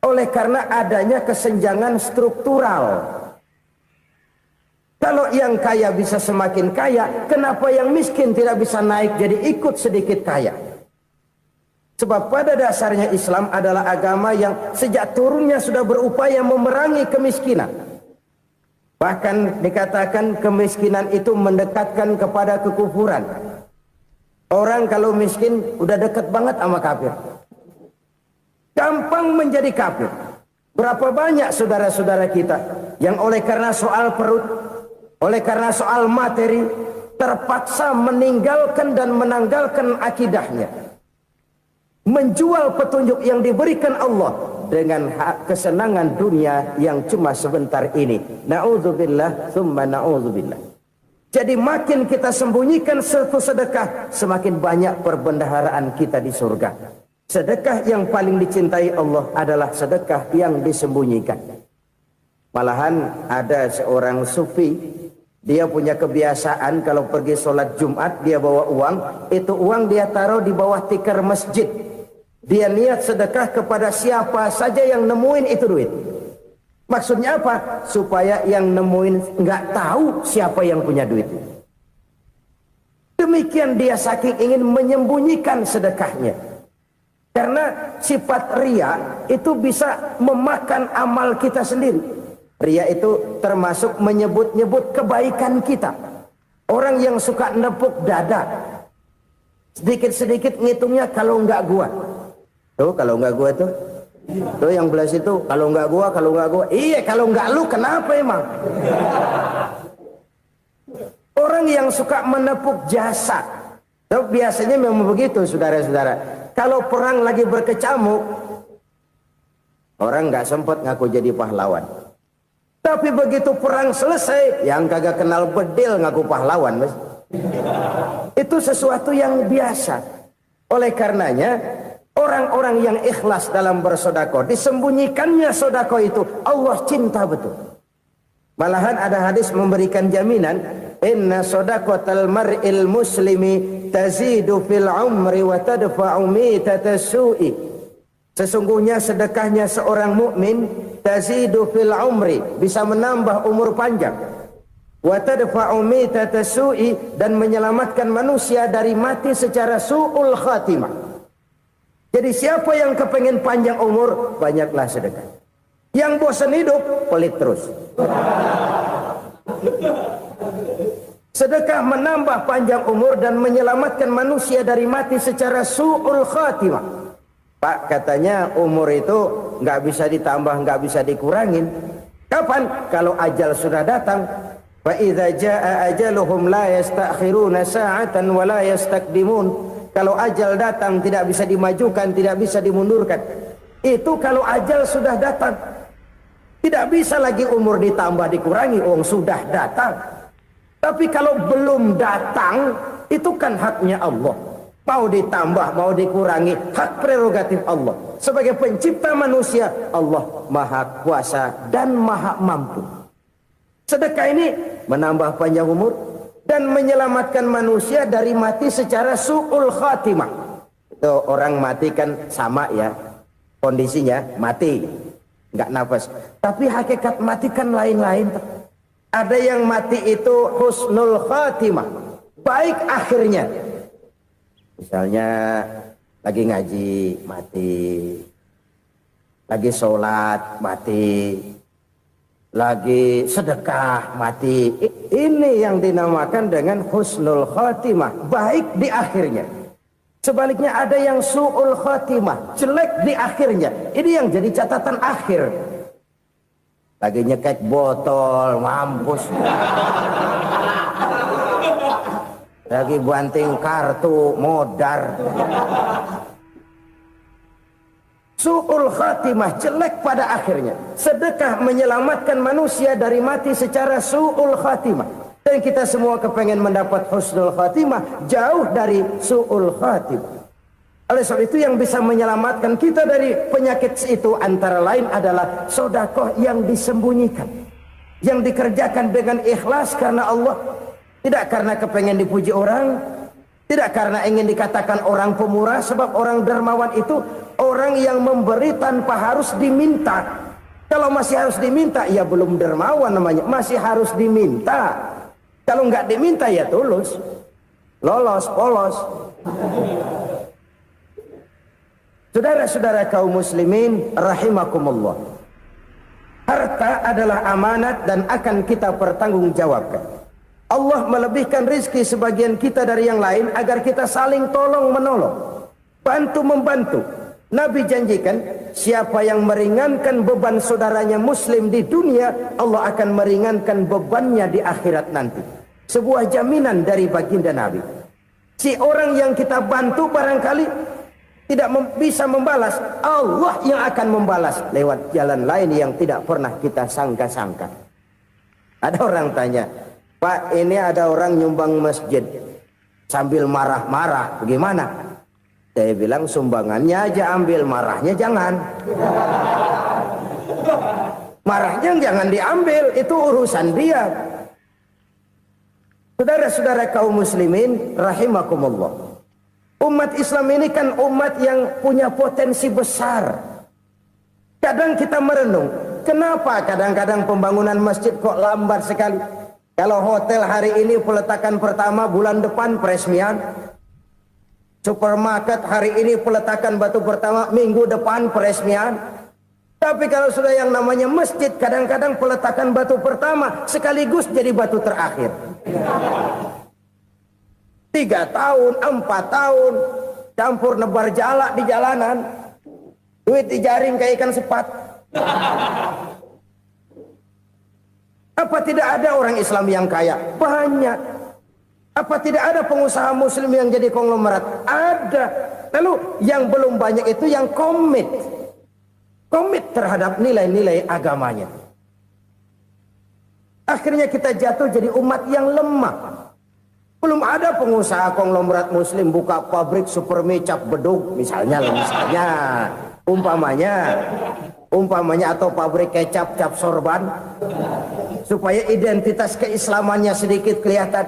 Oleh karena adanya kesenjangan struktural. Kalau yang kaya bisa semakin kaya, kenapa yang miskin tidak bisa naik jadi ikut sedikit kaya? Sebab pada dasarnya Islam adalah agama yang sejak turunnya sudah berupaya memerangi kemiskinan. Bahkan dikatakan kemiskinan itu mendekatkan kepada kekufuran. Orang kalau miskin udah dekat banget sama kafir. Gampang menjadi kafir. Berapa banyak saudara-saudara kita yang oleh karena soal perut, oleh karena soal materi, terpaksa meninggalkan dan menanggalkan akidahnya. Menjual petunjuk yang diberikan Allah dengan kesenangan dunia yang cuma sebentar ini. Na'udzubillah, thumma na'udzubillah. Jadi makin kita sembunyikan satu sedekah, semakin banyak perbendaharaan kita di surga. Sedekah yang paling dicintai Allah adalah sedekah yang disembunyikan. Malahan ada seorang sufi, dia punya kebiasaan kalau pergi sholat Jumat, dia bawa uang, itu uang dia taruh di bawah tikar masjid. Dia niat sedekah kepada siapa saja yang nemuin itu duit. Maksudnya apa? Supaya yang nemuin nggak tahu siapa yang punya duit. Demikian dia saking ingin menyembunyikan sedekahnya. Karena sifat riya itu bisa memakan amal kita sendiri. Riya itu termasuk menyebut-nyebut kebaikan kita. Orang yang suka nepuk dada, sedikit-sedikit ngitungnya kalau nggak gua. Tuh kalau nggak gua tuh. Tuh yang belas itu kalau nggak gua. Iya kalau nggak lu kenapa emang? Orang yang suka menepuk jasa. Tuh biasanya memang begitu saudara-saudara. Kalau perang lagi berkecamuk, orang nggak sempat ngaku jadi pahlawan. Tapi begitu perang selesai, yang kagak kenal bedil ngaku pahlawan, mas. Itu sesuatu yang biasa. Oleh karenanya, orang-orang yang ikhlas dalam bersedekah, disembunyikannya sedekah itu, Allah cinta betul. Malahan ada hadis memberikan jaminan, inna sedaqatal mar'il muslimi tazidu fil umri wa tadfa'u mitatas su'i. Sesungguhnya sedekahnya seorang mukmin tazidu fil umri, bisa menambah umur panjang. Wa tadfa'u mitatas su'i, dan menyelamatkan manusia dari mati secara su'ul khatimah. Jadi siapa yang kepengen panjang umur, banyaklah sedekah. Yang bosan hidup, pelit terus. Sedekah menambah panjang umur dan menyelamatkan manusia dari mati secara su'ul khatimah. Pak, katanya umur itu nggak bisa ditambah, nggak bisa dikurangin. Kapan? Kalau ajal sudah datang. Wa idza jaa ajaluhum la yastakhiruna sa'atan wa la yastaqdimun. Kalau ajal datang tidak bisa dimajukan, tidak bisa dimundurkan. Itu kalau ajal sudah datang. Tidak bisa lagi umur ditambah dikurangi, sudah datang. Tapi kalau belum datang, itu kan haknya Allah. Mau ditambah, mau dikurangi, hak prerogatif Allah. Sebagai pencipta manusia, Allah Maha Kuasa dan Maha Mampu. Sedekah ini menambah panjang umur dan menyelamatkan manusia dari mati secara su'ul khatimah. Itu orang mati kan sama ya, kondisinya mati, nggak nafas. Tapi hakikat mati kan lain-lain. Ada yang mati itu husnul khatimah, baik akhirnya. Misalnya lagi ngaji mati, lagi sholat mati, lagi sedekah mati. Ini yang dinamakan dengan husnul khatimah, baik di akhirnya. Sebaliknya ada yang su'ul khatimah, jelek di akhirnya. Ini yang jadi catatan akhir. Lagi nyekek botol, mampus. Lagi banting kartu, modar. Su'ul khatimah, jelek pada akhirnya. Sedekah menyelamatkan manusia dari mati secara su'ul khatimah. Dan kita semua kepengen mendapat husnul khatimah, jauh dari su'ul khatimah. Oleh sebab itu yang bisa menyelamatkan kita dari penyakit itu antara lain adalah sedekah yang disembunyikan, yang dikerjakan dengan ikhlas karena Allah, tidak karena kepengen dipuji orang, tidak karena ingin dikatakan orang pemurah. Sebab orang dermawan itu orang yang memberi tanpa harus diminta. Kalau masih harus diminta, ya belum dermawan namanya, masih harus diminta. Kalau nggak diminta ya tulus, lolos, polos. Saudara-saudara kaum muslimin rahimakumullah, harta adalah amanat dan akan kita pertanggungjawabkan. Allah melebihkan rizki sebagian kita dari yang lain agar kita saling tolong menolong, bantu membantu. Nabi janjikan siapa yang meringankan beban saudaranya muslim di dunia, Allah akan meringankan bebannya di akhirat nanti. Sebuah jaminan dari baginda Nabi. Si orang yang kita bantu barangkali tidak bisa membalas, Allah yang akan membalas lewat jalan lain yang tidak pernah kita sangka-sangka. Ada orang tanya, Pak, ini ada orang nyumbang masjid sambil marah-marah, bagaimana? Saya bilang sumbangannya aja ambil, marahnya jangan. Marahnya jangan diambil, itu urusan dia. Saudara-saudara kaum muslimin rahimakumullah, umat Islam ini kan umat yang punya potensi besar. Kadang kita merenung, kenapa kadang-kadang pembangunan masjid kok lambat sekali? Kalau hotel hari ini peletakan pertama, bulan depan peresmian. Supermarket hari ini peletakan batu pertama, minggu depan peresmian. Tapi kalau sudah yang namanya masjid, kadang-kadang peletakan batu pertama sekaligus jadi batu terakhir. 3 tahun, 4 tahun, campur nebar jalak di jalanan, duit dijaring kayak ikan sepat. Apa tidak ada orang Islam yang kaya? Banyak. Apa tidak ada pengusaha muslim yang jadi konglomerat? Ada. Lalu yang belum banyak itu yang komit terhadap nilai-nilai agamanya. Akhirnya kita jatuh jadi umat yang lemah. Belum ada pengusaha konglomerat muslim buka pabrik super mie cap beduk misalnya umpamanya atau pabrik kecap cap sorban supaya identitas keislamannya sedikit kelihatan.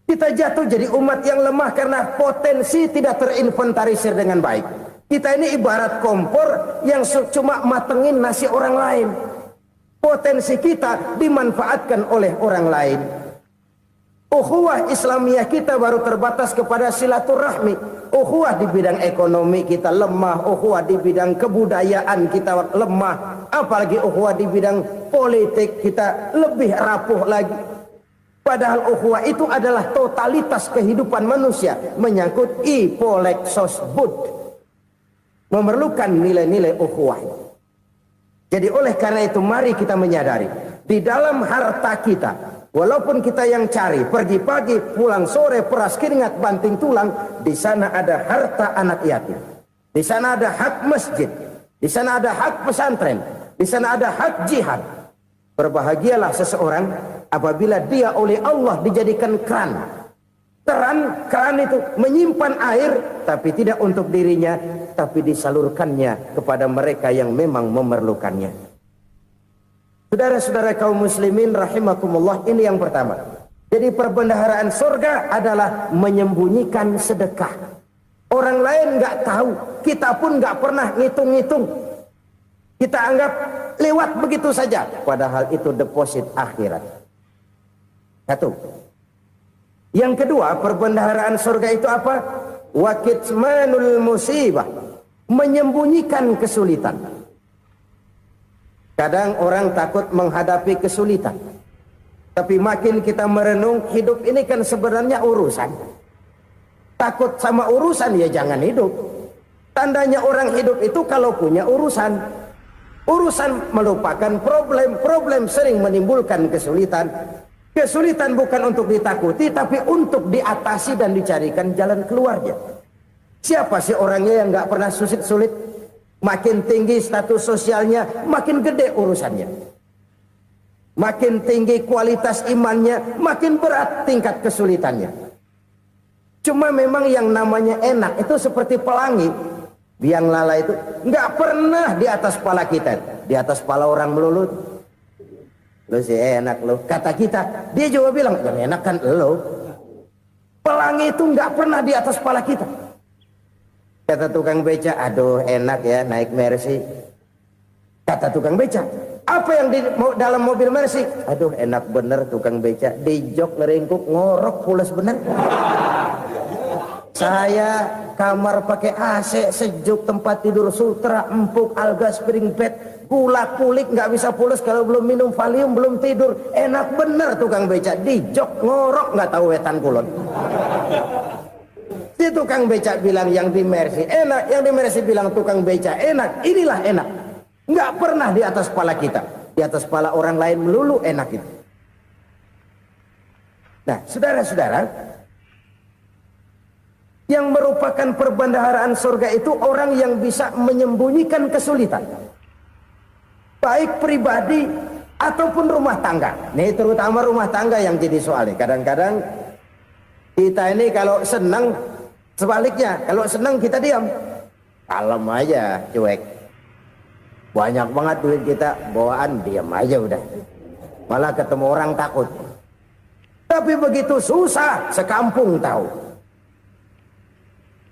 Kita jatuh jadi umat yang lemah karena potensi tidak terinventarisir dengan baik. Kita ini ibarat kompor yang cuma matengin nasi orang lain. Potensi kita dimanfaatkan oleh orang lain. Ukhuwah Islamiyah kita baru terbatas kepada silaturahmi. Ukhuwah di bidang ekonomi kita lemah, ukhuwah di bidang kebudayaan kita lemah, apalagi ukhuwah di bidang politik kita lebih rapuh lagi. Padahal ukhuwah itu adalah totalitas kehidupan manusia, menyangkut ipolek sosbud, memerlukan nilai-nilai ukhuwah. Jadi oleh karena itu mari kita menyadari di dalam harta kita, Walaupun kita yang cari, pergi pagi, pulang sore, peras keringat, banting tulang, di sana ada harta anak yatim. Di sana ada hak masjid. Di sana ada hak pesantren. Di sana ada hak jihad. Berbahagialah seseorang apabila dia oleh Allah dijadikan keran. Keran itu menyimpan air, tapi tidak untuk dirinya, tapi disalurkannya kepada mereka yang memang memerlukannya. Saudara-saudara kaum muslimin rahimakumullah, ini yang pertama. Jadi perbendaharaan surga adalah menyembunyikan sedekah. Orang lain nggak tahu, kita pun nggak pernah ngitung-ngitung. Kita anggap lewat begitu saja, padahal itu deposit akhirat. Satu. Yang kedua, perbendaharaan surga itu apa? Wa kitmanul musibah, menyembunyikan kesulitan. Kadang orang takut menghadapi kesulitan. Tapi makin kita merenung, hidup ini kan sebenarnya urusan. Takut sama urusan, ya jangan hidup. Tandanya orang hidup itu kalau punya urusan. Urusan melupakan problem. Problem sering menimbulkan kesulitan. Kesulitan bukan untuk ditakuti, tapi untuk diatasi dan dicarikan jalan keluarnya. Siapa sih orangnya yang nggak pernah sulit-sulit? Makin tinggi status sosialnya, makin gede urusannya. Makin tinggi kualitas imannya, makin berat tingkat kesulitannya. Cuma memang yang namanya enak itu seperti pelangi. Biang lala itu nggak pernah di atas kepala kita, di atas kepala orang melulu. Lu sih enak lu, kata kita. Dia juga bilang yang enak kan lu. Pelangi itu nggak pernah di atas kepala kita. Kata tukang beca, aduh enak ya naik Mercy. Kata tukang beca, apa yang di dalam mobil Mercy? Aduh enak bener tukang beca, di jok ngeringkuk ngorok pulas bener. Saya kamar pakai AC, sejuk, tempat tidur sutra, empuk, alga, spring bed, kulak kulik, nggak bisa pulas kalau belum minum Valium, belum tidur. Enak bener tukang beca, di jok ngorok nggak tahu wetan kulon. Si tukang beca bilang yang di Mercy enak, yang di Mercy bilang tukang beca enak. Inilah enak, nggak pernah di atas kepala kita, di atas kepala orang lain melulu enak itu. Nah, saudara-saudara, yang merupakan perbendaharaan surga itu orang yang bisa menyembunyikan kesulitan, baik pribadi ataupun rumah tangga. Nih terutama rumah tangga yang jadi soalnya. Kadang-kadang kita ini kalau senang, sebaliknya kalau senang kita diam, kalem aja, cuek. Banyak banget duit kita bawaan, diam aja udah. Malah ketemu orang takut. Tapi begitu susah, sekampung tahu.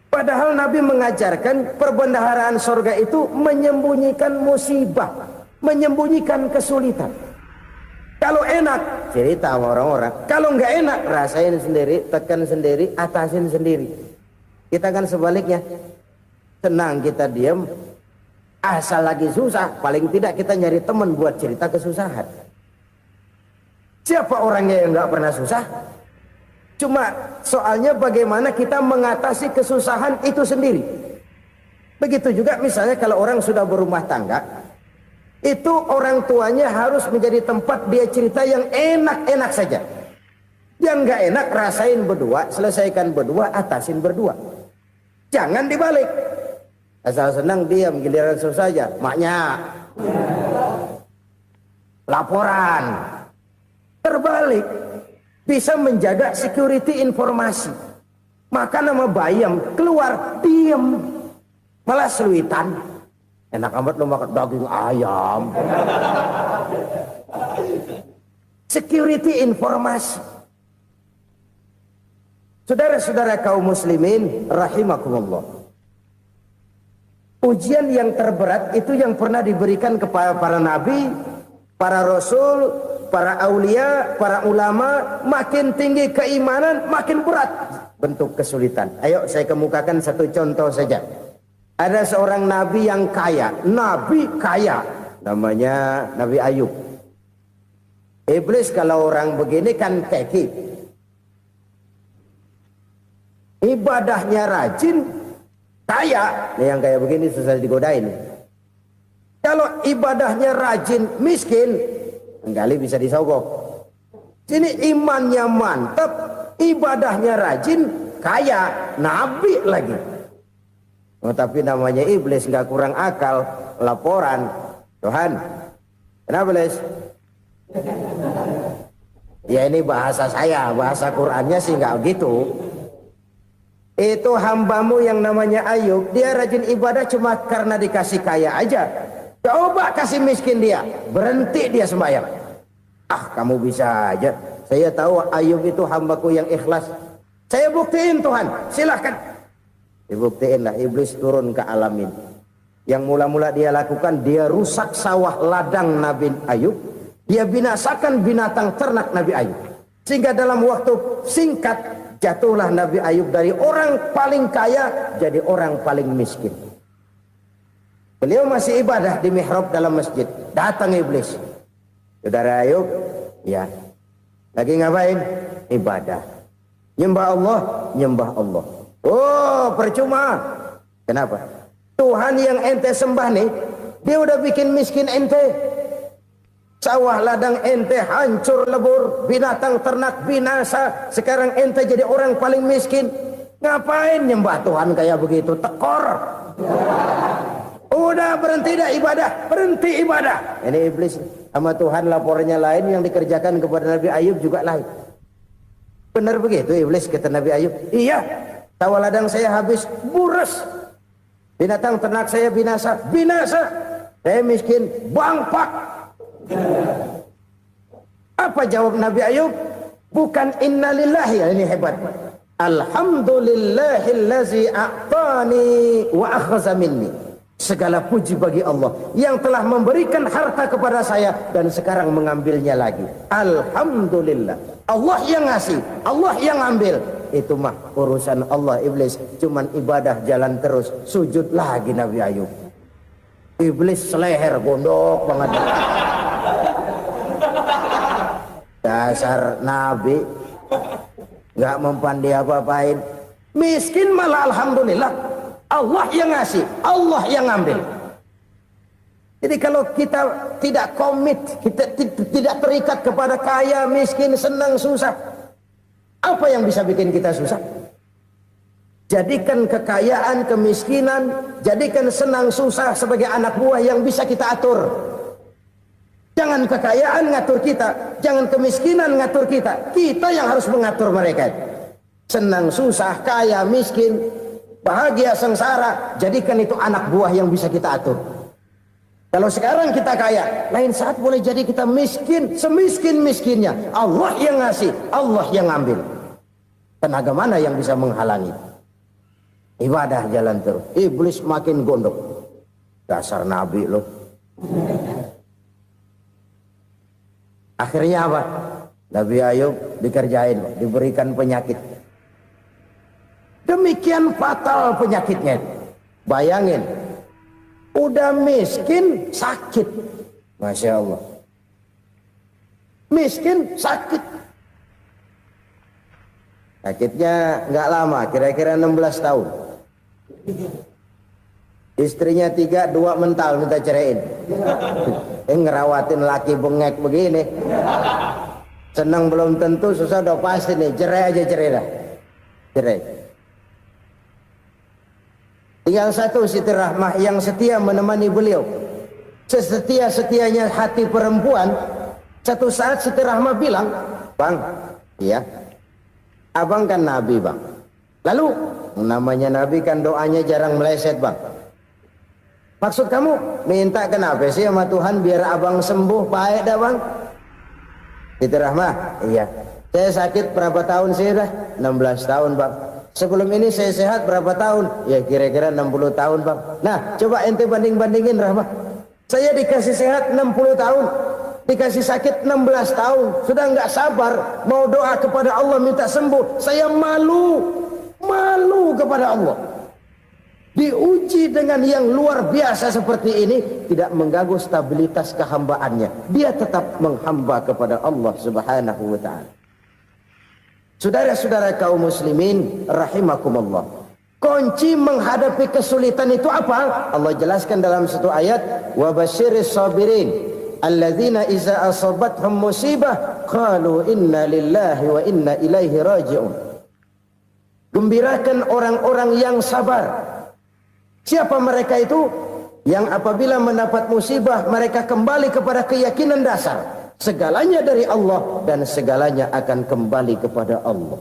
Padahal Nabi mengajarkan perbendaharaan surga itu menyembunyikan musibah, menyembunyikan kesulitan. Kalau enak, cerita sama orang-orang. Kalau nggak enak, rasain sendiri, tekan sendiri, atasin sendiri. Kita kan sebaliknya, senang kita diam, asal lagi susah, paling tidak kita nyari teman buat cerita kesusahan. Siapa orangnya yang nggak pernah susah? Cuma soalnya bagaimana kita mengatasi kesusahan itu sendiri. Begitu juga misalnya kalau orang sudah berumah tangga, itu orang tuanya harus menjadi tempat dia cerita yang enak-enak saja. Yang nggak enak rasain berdua, selesaikan berdua, atasin berdua. Jangan dibalik. Asal senang diam, giliran susah saja. Maknya laporan. Terbalik. Bisa menjaga security informasi. Maka nama bayam keluar diam, malah seluitan. Enak amat lo makan daging ayam. Security informasi. Saudara-saudara kaum muslimin rahimakumullah. Ujian yang terberat itu yang pernah diberikan kepada para nabi, para rasul, para aulia, para ulama. Makin tinggi keimanan, makin berat bentuk kesulitan. Ayo saya kemukakan satu contoh saja. Ada seorang nabi yang kaya, nabi kaya, namanya Nabi Ayub. Iblis kalau orang begini kan keki, ibadahnya rajin, kaya. Nih yang kayak begini susah digodain. Kalau ibadahnya rajin, miskin, kali bisa disogok. Sini imannya mantap, ibadahnya rajin, kaya, nabi lagi. Oh, tapi namanya iblis nggak kurang akal, laporan, Tuhan, kenapa Les? Ya ini bahasa saya, bahasa Qurannya sih nggak gitu. Itu hambamu yang namanya Ayub, dia rajin ibadah cuma karena dikasih kaya aja. Coba kasih miskin dia, berhenti dia sembahyang. Ah, kamu bisa aja. Saya tahu Ayub itu hambaku yang ikhlas. Saya buktiin Tuhan, silahkan. Dibuktiin lah, iblis turun ke alamin. Yang mula-mula dia lakukan, dia rusak sawah ladang Nabi Ayub. Dia binasakan binatang ternak Nabi Ayub. Sehingga dalam waktu singkat, jatuhlah Nabi Ayub dari orang paling kaya, jadi orang paling miskin. Beliau masih ibadah di mihrab dalam masjid. Datang iblis. Saudara Ayub, ya, lagi ngapain? Ibadah. Nyembah Allah, nyembah Allah. Oh, percuma. Kenapa? Tuhan yang ente sembah nih, dia udah bikin miskin ente. Sawah ladang ente hancur lebur, binatang ternak binasa. Sekarang ente jadi orang paling miskin. Ngapain nyembah Tuhan kayak begitu? Tekor. Udah berhenti dah ibadah, berhenti ibadah. Ini iblis sama Tuhan laporannya lain, yang dikerjakan kepada Nabi Ayub juga lain. Benar begitu iblis, kata Nabi Ayub. Iya, sawah ladang saya habis, buras. Binatang ternak saya binasa, binasa. Saya miskin, bangpak. Apa jawab Nabi Ayub? Bukan innalillahi, ini hebat. Alhamdulillahillazi a'tani wa akhza minni. Segala puji bagi Allah yang telah memberikan harta kepada saya dan sekarang mengambilnya lagi. Alhamdulillah. Allah yang ngasih, Allah yang ambil. Itu mah urusan Allah. Iblis cuman ibadah jalan terus, sujud lagi Nabi Ayub. Iblis seleher gondok banget. Dasar Nabi nggak mempan dia apa-apain. Miskin malah alhamdulillah. Allah yang ngasih, Allah yang ambil. Jadi kalau kita tidak komit, kita tidak terikat kepada kaya, miskin, senang, susah, apa yang bisa bikin kita susah? Jadikan kekayaan, kemiskinan, jadikan senang, susah sebagai anak buah yang bisa kita atur. Jangan kekayaan ngatur kita, jangan kemiskinan ngatur kita. Kita yang harus mengatur mereka. Senang, susah, kaya, miskin, bahagia, sengsara, jadikan itu anak buah yang bisa kita atur. Kalau sekarang kita kaya, lain saat boleh jadi kita miskin, semiskin-miskinnya. Allah yang ngasih, Allah yang ambil. Tenaga mana yang bisa menghalangi? Ibadah jalan terus. Iblis makin gondok. Dasar Nabi loh. Akhirnya apa? Nabi Ayub dikerjain, diberikan penyakit. Demikian fatal penyakitnya. Bayangin, udah miskin sakit. Masya Allah. Miskin sakit. Sakitnya nggak lama, kira-kira 16 tahun. Istrinya 3, 2 mental minta ceraiin. Ngerawatin laki bengek begini. Senang belum tentu, susah udah pasti nih. Cerai aja, cerai dah. Cerai. Tinggal satu Siti Rahmah yang setia menemani beliau. Sesetia-setianya hati perempuan. Satu saat Siti Rahmah bilang, "Bang, iya, abang kan Nabi, Bang. Lalu, namanya Nabi kan doanya jarang meleset, Bang. Maksud kamu minta kenapa sih sama Tuhan biar abang sembuh, baik dah, Bang?" Siti Rahmah, "Iya. Saya sakit berapa tahun sih dah? 16 tahun, Bang. Sebelum ini saya sehat berapa tahun? Ya kira-kira 60 tahun, Bang. Nah, coba ente banding-bandingin, Rahmah. Saya dikasih sehat 60 tahun, dikasih sakit 16 tahun. Sudah nggak sabar mau doa kepada Allah minta sembuh. Saya malu kepada Allah. Diuji dengan yang luar biasa seperti ini, tidak mengganggu stabilitas kehambaannya. Dia tetap menghamba kepada Allah Subhanahu wa ta'ala. Saudara-saudara kaum muslimin rahimakumullah. Kunci menghadapi kesulitan itu apa? Allah jelaskan dalam satu ayat, wa basyiris sabirin alladzina iza asabathum musibah qalu inna lillahi wa inna ilaihi raji'un. Gembirakan orang-orang yang sabar. Siapa mereka itu? Yang apabila mendapat musibah mereka kembali kepada keyakinan dasar, segalanya dari Allah dan segalanya akan kembali kepada Allah.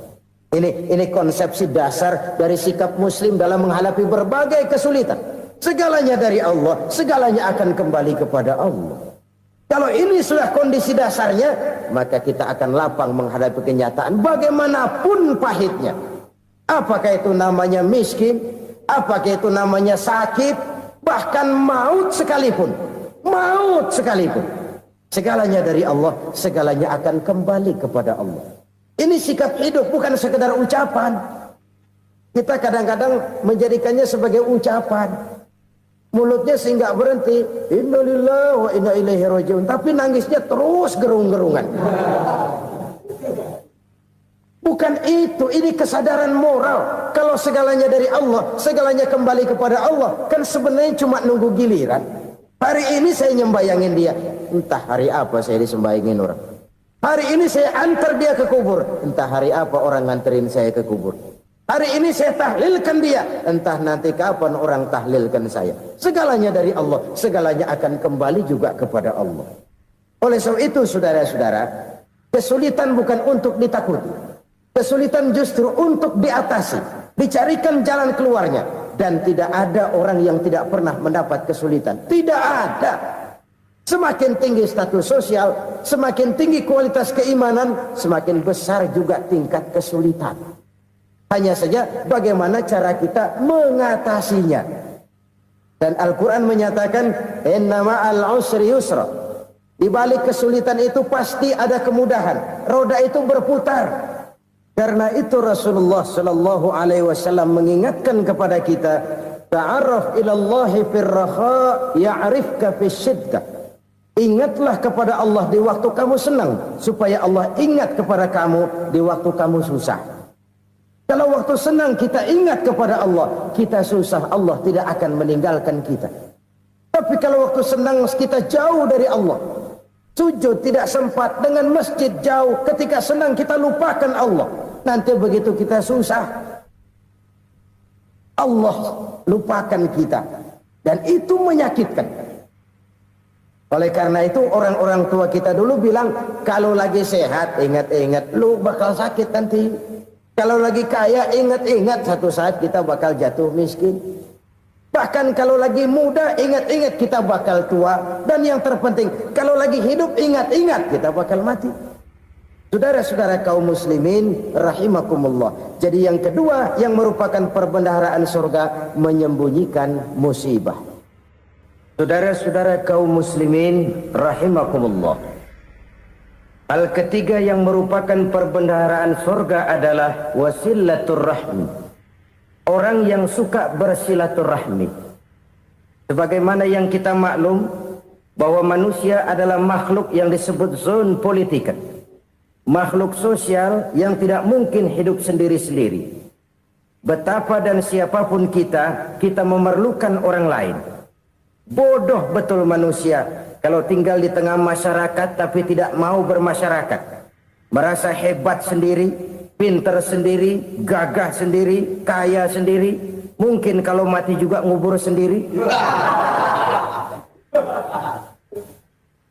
Ini konsepsi dasar dari sikap muslim dalam menghadapi berbagai kesulitan. Segalanya dari Allah, segalanya akan kembali kepada Allah. Kalau ini sudah kondisi dasarnya, maka kita akan lapang menghadapi kenyataan bagaimanapun pahitnya. Apakah itu namanya miskin, apakah itu namanya sakit, bahkan maut sekalipun. Maut sekalipun. Segalanya dari Allah, segalanya akan kembali kepada Allah. Ini sikap hidup, bukan sekedar ucapan. Kita kadang-kadang menjadikannya sebagai ucapan. Mulutnya sehingga berhenti, innalillahi wa inna ilaihi raji'un, tapi nangisnya terus gerung-gerungan. Bukan itu, ini kesadaran moral. Kalau segalanya dari Allah, segalanya kembali kepada Allah, kan sebenarnya cuma nunggu giliran. Hari ini saya nyembayangin dia, entah hari apa saya disembayangin orang. Hari ini saya antar dia ke kubur, entah hari apa orang nganterin saya ke kubur. Hari ini saya tahlilkan dia, entah nanti kapan orang tahlilkan saya. Segalanya dari Allah, segalanya akan kembali juga kepada Allah. Oleh sebab itu saudara-saudara, kesulitan bukan untuk ditakuti. Kesulitan justru untuk diatasi, dicarikan jalan keluarnya. Dan tidak ada orang yang tidak pernah mendapat kesulitan. Tidak ada. Semakin tinggi status sosial, semakin tinggi kualitas keimanan, semakin besar juga tingkat kesulitan. Hanya saja bagaimana cara kita mengatasinya. Dan Al-Quran menyatakan, inna ma'al usri yusra. Di balik kesulitan itu pasti ada kemudahan. Roda itu berputar. Karena itu Rasulullah sallallahu alaihi wasallam mengingatkan kepada kita, ta'arraf ilallahi fir raha ya'rifka fis syiddah. Ingatlah kepada Allah di waktu kamu senang, supaya Allah ingat kepada kamu di waktu kamu susah. Kalau waktu senang kita ingat kepada Allah, kita susah, Allah tidak akan meninggalkan kita. Tapi kalau waktu senang kita jauh dari Allah, sujud tidak sempat, dengan masjid jauh, ketika senang kita lupakan Allah. Nanti begitu kita susah, Allah lupakan kita. Dan itu menyakitkan. Oleh karena itu orang-orang tua kita dulu bilang, kalau lagi sehat ingat-ingat lu bakal sakit nanti. Kalau lagi kaya ingat-ingat satu saat kita bakal jatuh miskin. Bahkan kalau lagi muda ingat-ingat kita bakal tua. Dan yang terpenting kalau lagi hidup ingat-ingat kita bakal mati. Saudara-saudara kaum muslimin rahimakumullah. Jadi yang kedua yang merupakan perbendaharaan surga, menyembunyikan musibah. Saudara-saudara kaum muslimin rahimakumullah. Hal ketiga yang merupakan perbendaharaan surga adalah wasilatur rahmi. Orang yang suka bersilaturahmi. Sebagaimana yang kita maklum bahwa manusia adalah makhluk yang disebut zon politika. Makhluk sosial yang tidak mungkin hidup sendiri-sendiri. Betapa dan siapapun kita memerlukan orang lain. Bodoh betul manusia kalau tinggal di tengah masyarakat tapi tidak mau bermasyarakat. Merasa hebat sendiri, pintar sendiri, gagah sendiri, kaya sendiri. Mungkin kalau mati juga ngubur sendiri.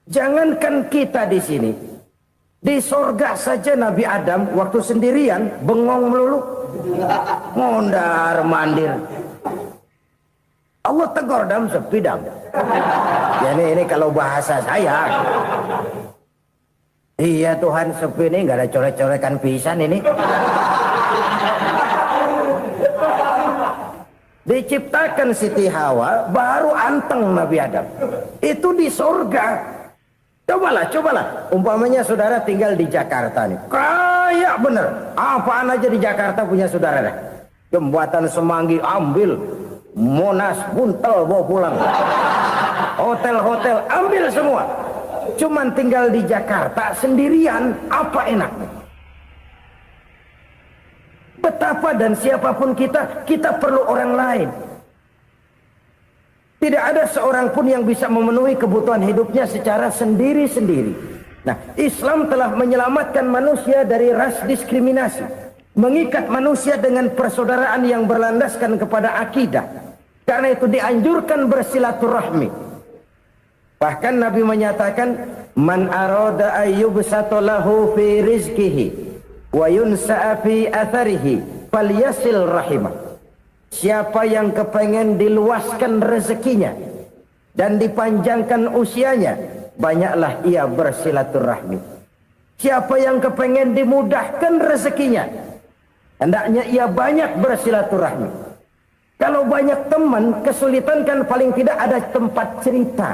Jangankan kita di sini, di sorga saja Nabi Adam waktu sendirian bengong melulu, mondar mandir. Allah tegur dam sepidam. Ya ini kalau bahasa saya. Iya Tuhan, sepi ini nggak ada coret-coretan pisan ini. Diciptakan Siti Hawa baru anteng Nabi Adam. Itu di sorga. Cobalah. Umpamanya saudara tinggal di Jakarta nih. Kayak bener. Apaan aja di Jakarta punya saudara dah. Jembatan Semanggi ambil. Monas, Buntel bawa pulang. Hotel-hotel ambil semua. Cuman tinggal di Jakarta sendirian, apa enaknya? Betapa dan siapapun kita perlu orang lain. Tidak ada seorang pun yang bisa memenuhi kebutuhan hidupnya secara sendiri-sendiri. Nah, Islam telah menyelamatkan manusia dari ras diskriminasi, mengikat manusia dengan persaudaraan yang berlandaskan kepada akidah. Karena itu dianjurkan bersilaturahmi. Bahkan Nabi menyatakan, man arada ayyubsata lahu fi rizqihi wa yunsa'a fi atharihi falyasil rahimah. Siapa yang kepengen diluaskan rezekinya dan dipanjangkan usianya, banyaklah ia bersilaturahmi. Siapa yang kepengen dimudahkan rezekinya, hendaknya ia banyak bersilaturahmi. Kalau banyak teman, kesulitan kan paling tidak ada tempat cerita.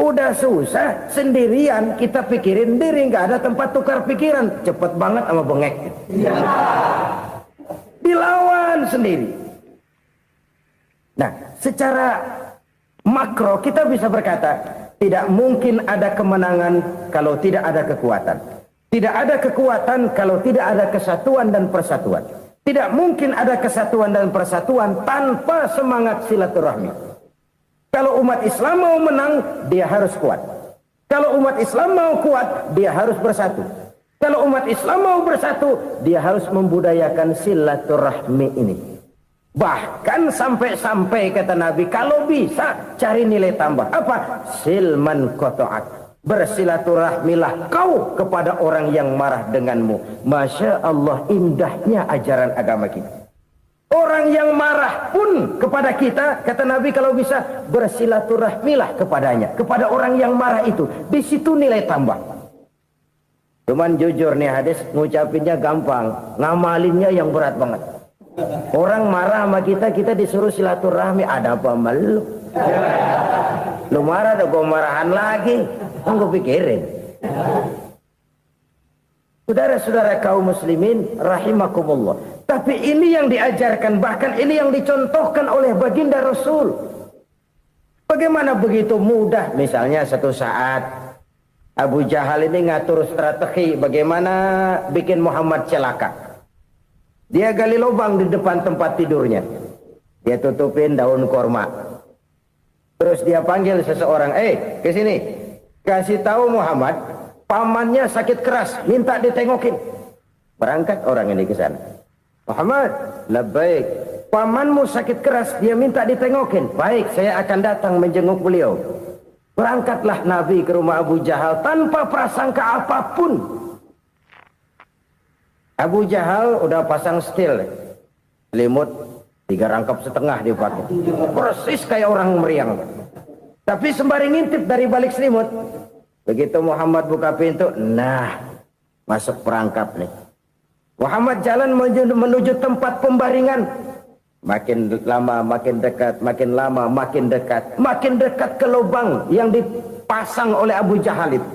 Udah susah, sendirian kita pikirin diri, nggak ada tempat tukar pikiran. Cepet banget sama bengek. Dilawan sendiri. Nah, secara makro kita bisa berkata, tidak mungkin ada kemenangan kalau tidak ada kekuatan. Tidak ada kekuatan kalau tidak ada kesatuan dan persatuan. Tidak mungkin ada kesatuan dan persatuan tanpa semangat silaturahmi. Kalau umat Islam mau menang, dia harus kuat. Kalau umat Islam mau kuat, dia harus bersatu. Kalau umat Islam mau bersatu, dia harus membudayakan silaturahmi ini. Bahkan sampai-sampai kata Nabi, kalau bisa cari nilai tambah. Apa? Silman qata'ak. Bersilaturahmilah kau kepada orang yang marah denganmu. Masya Allah, indahnya ajaran agama kita. Orang yang marah pun kepada kita, kata Nabi, kalau bisa bersilaturahmilah kepadanya, kepada orang yang marah itu. Di situ nilai tambah. Cuman jujur nih hadis, ngucapinnya gampang, ngamalinnya yang berat banget. Orang marah sama kita, kita disuruh silaturahmi. Ada apa malu? Lu marah, ada gue marahan lagi. Gue pikirin. Saudara-saudara kaum muslimin rahimakumullah. Tapi ini yang diajarkan, bahkan ini yang dicontohkan oleh baginda Rasul. Bagaimana begitu mudah, misalnya satu saat Abu Jahal ini ngatur strategi bagaimana bikin Muhammad celaka. Dia gali lubang di depan tempat tidurnya. Dia tutupin daun korma. Terus dia panggil seseorang, ke sini. Kasih tahu Muhammad, pamannya sakit keras, minta ditengokin. Berangkat orang ini ke sana. Muhammad, labbaik. Pamanmu sakit keras, dia minta ditengokin. Baik, saya akan datang menjenguk beliau. Berangkatlah Nabi ke rumah Abu Jahal tanpa prasangka apapun. Abu Jahal udah pasang setil, selimut 3 rangkap setengah dipakai, persis kayak orang meriang. Tapi sembari ngintip dari balik selimut, begitu Muhammad buka pintu, nah masuk perangkap nih. Muhammad jalan menuju tempat pembaringan. Makin lama makin dekat, makin lama makin dekat, makin dekat ke lubang yang dipasang oleh Abu Jahal itu.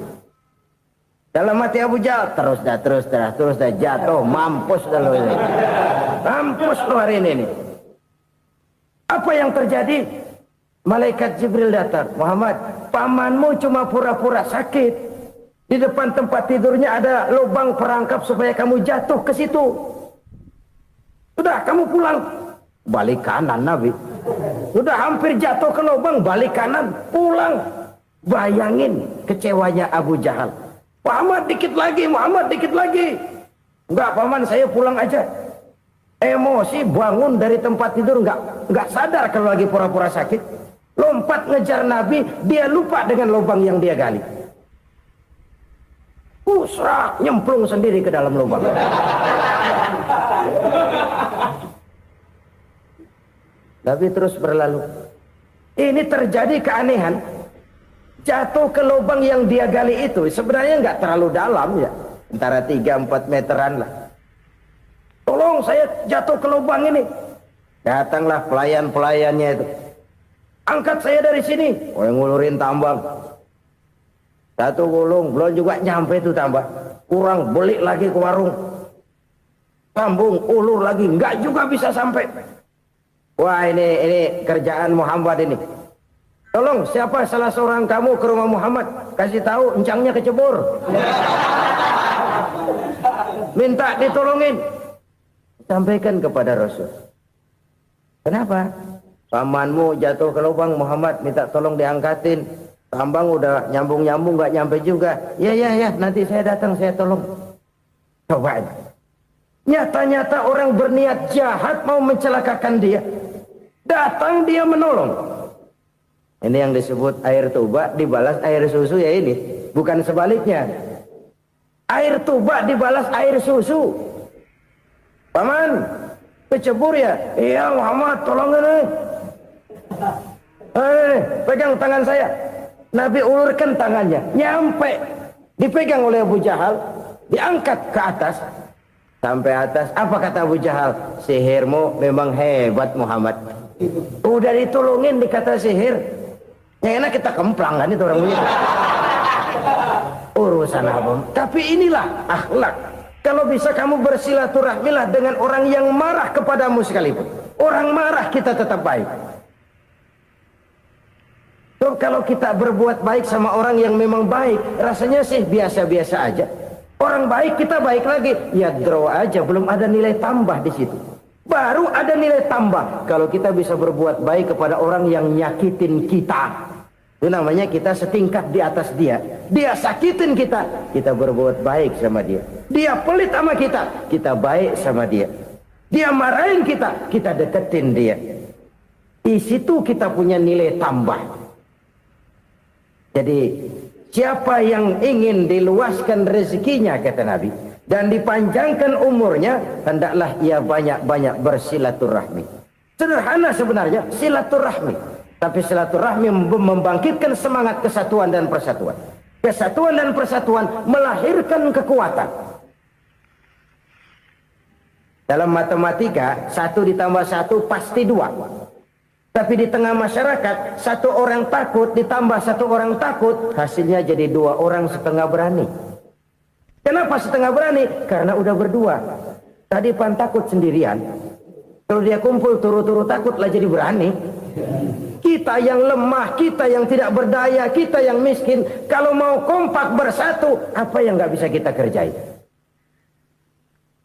Dalam hati Abu Jahal, terus dah jatuh, mampus dah lo ini. Mampus lo hari ini nih. Apa yang terjadi? Malaikat Jibril datang. Muhammad, pamanmu cuma pura-pura sakit. Di depan tempat tidurnya ada lubang perangkap supaya kamu jatuh ke situ. Sudah, kamu pulang. Balik kanan Nabi. Sudah hampir jatuh ke lubang, balik kanan, pulang. Bayangin kecewanya Abu Jahal. Muhammad dikit lagi, Muhammad dikit lagi. Enggak paman, saya pulang aja. Emosi bangun dari tempat tidur, enggak sadar kalau lagi pura-pura sakit. Lompat ngejar Nabi, dia lupa dengan lubang yang dia gali. Usrak, nyemplung sendiri ke dalam lubang. Nabi terus berlalu. Ini terjadi keanehan. Jatuh ke lubang yang dia gali itu sebenarnya nggak terlalu dalam ya, antara 3-4 meteran lah. Tolong saya jatuh ke lubang ini. Datanglah pelayan-pelayannya itu. Angkat saya dari sini. Oh, yang ngulurin tambang. Satu gulung, belum juga nyampe itu tambah. Kurang, beli lagi ke warung. Sambung, ulur lagi, nggak juga bisa sampai. Wah, ini kerjaan Muhammad ini. Tolong, siapa salah seorang kamu ke rumah Muhammad, kasih tahu encangnya kecebur. Minta ditolongin. Sampaikan kepada Rasul. Kenapa? Pamanmu jatuh ke lubang, Muhammad minta tolong diangkatin. Tambang udah nyambung-nyambung nggak nyampe juga. Ya, nanti saya datang, saya tolong. Coba aja. Nyata-nyata orang berniat jahat mau mencelakakan dia. Datang dia menolong. Ini yang disebut air tuba dibalas air susu ya ini. Bukan sebaliknya. Air tuba dibalas air susu. Paman, kecebur ya? Iya Muhammad, tolong ini. Pegang tangan saya. Nabi ulurkan tangannya, nyampe, dipegang oleh Abu Jahal, diangkat ke atas, sampai atas. Apa kata Abu Jahal? Sihirmu memang hebat Muhammad. Udah ditolongin dikata sihir, ya enak kita kemplang kan itu orang begitu. Urusan apa? Tapi inilah akhlak. Kalau bisa kamu bersilaturahmilah dengan orang yang marah kepadamu sekalipun. Orang marah kita tetap baik. So, kalau kita berbuat baik sama orang yang memang baik, rasanya sih biasa-biasa aja. Orang baik kita baik lagi, ya draw aja, belum ada nilai tambah di situ. Baru ada nilai tambah kalau kita bisa berbuat baik kepada orang yang nyakitin kita. Itu namanya kita setingkat di atas dia. Dia sakitin kita, kita berbuat baik sama dia. Dia pelit sama kita, kita baik sama dia. Dia marahin kita, kita deketin dia. Di situ kita punya nilai tambah. Jadi siapa yang ingin diluaskan rezekinya kata Nabi dan dipanjangkan umurnya, hendaklah ia banyak-banyak bersilaturahmi. Sederhana sebenarnya silaturahmi, tapi silaturahmi membangkitkan semangat kesatuan dan persatuan. Kesatuan dan persatuan melahirkan kekuatan. Dalam matematika 1 ditambah 1 pasti 2. Tapi di tengah masyarakat, 1 orang takut ditambah 1 orang takut, hasilnya jadi 2 orang setengah berani. Kenapa setengah berani? Karena udah berdua. Tadi pan takut sendirian. Kalau dia kumpul turu-turu takutlah jadi berani. Kita yang lemah, kita yang tidak berdaya, kita yang miskin, kalau mau kompak bersatu, apa yang nggak bisa kita kerjain?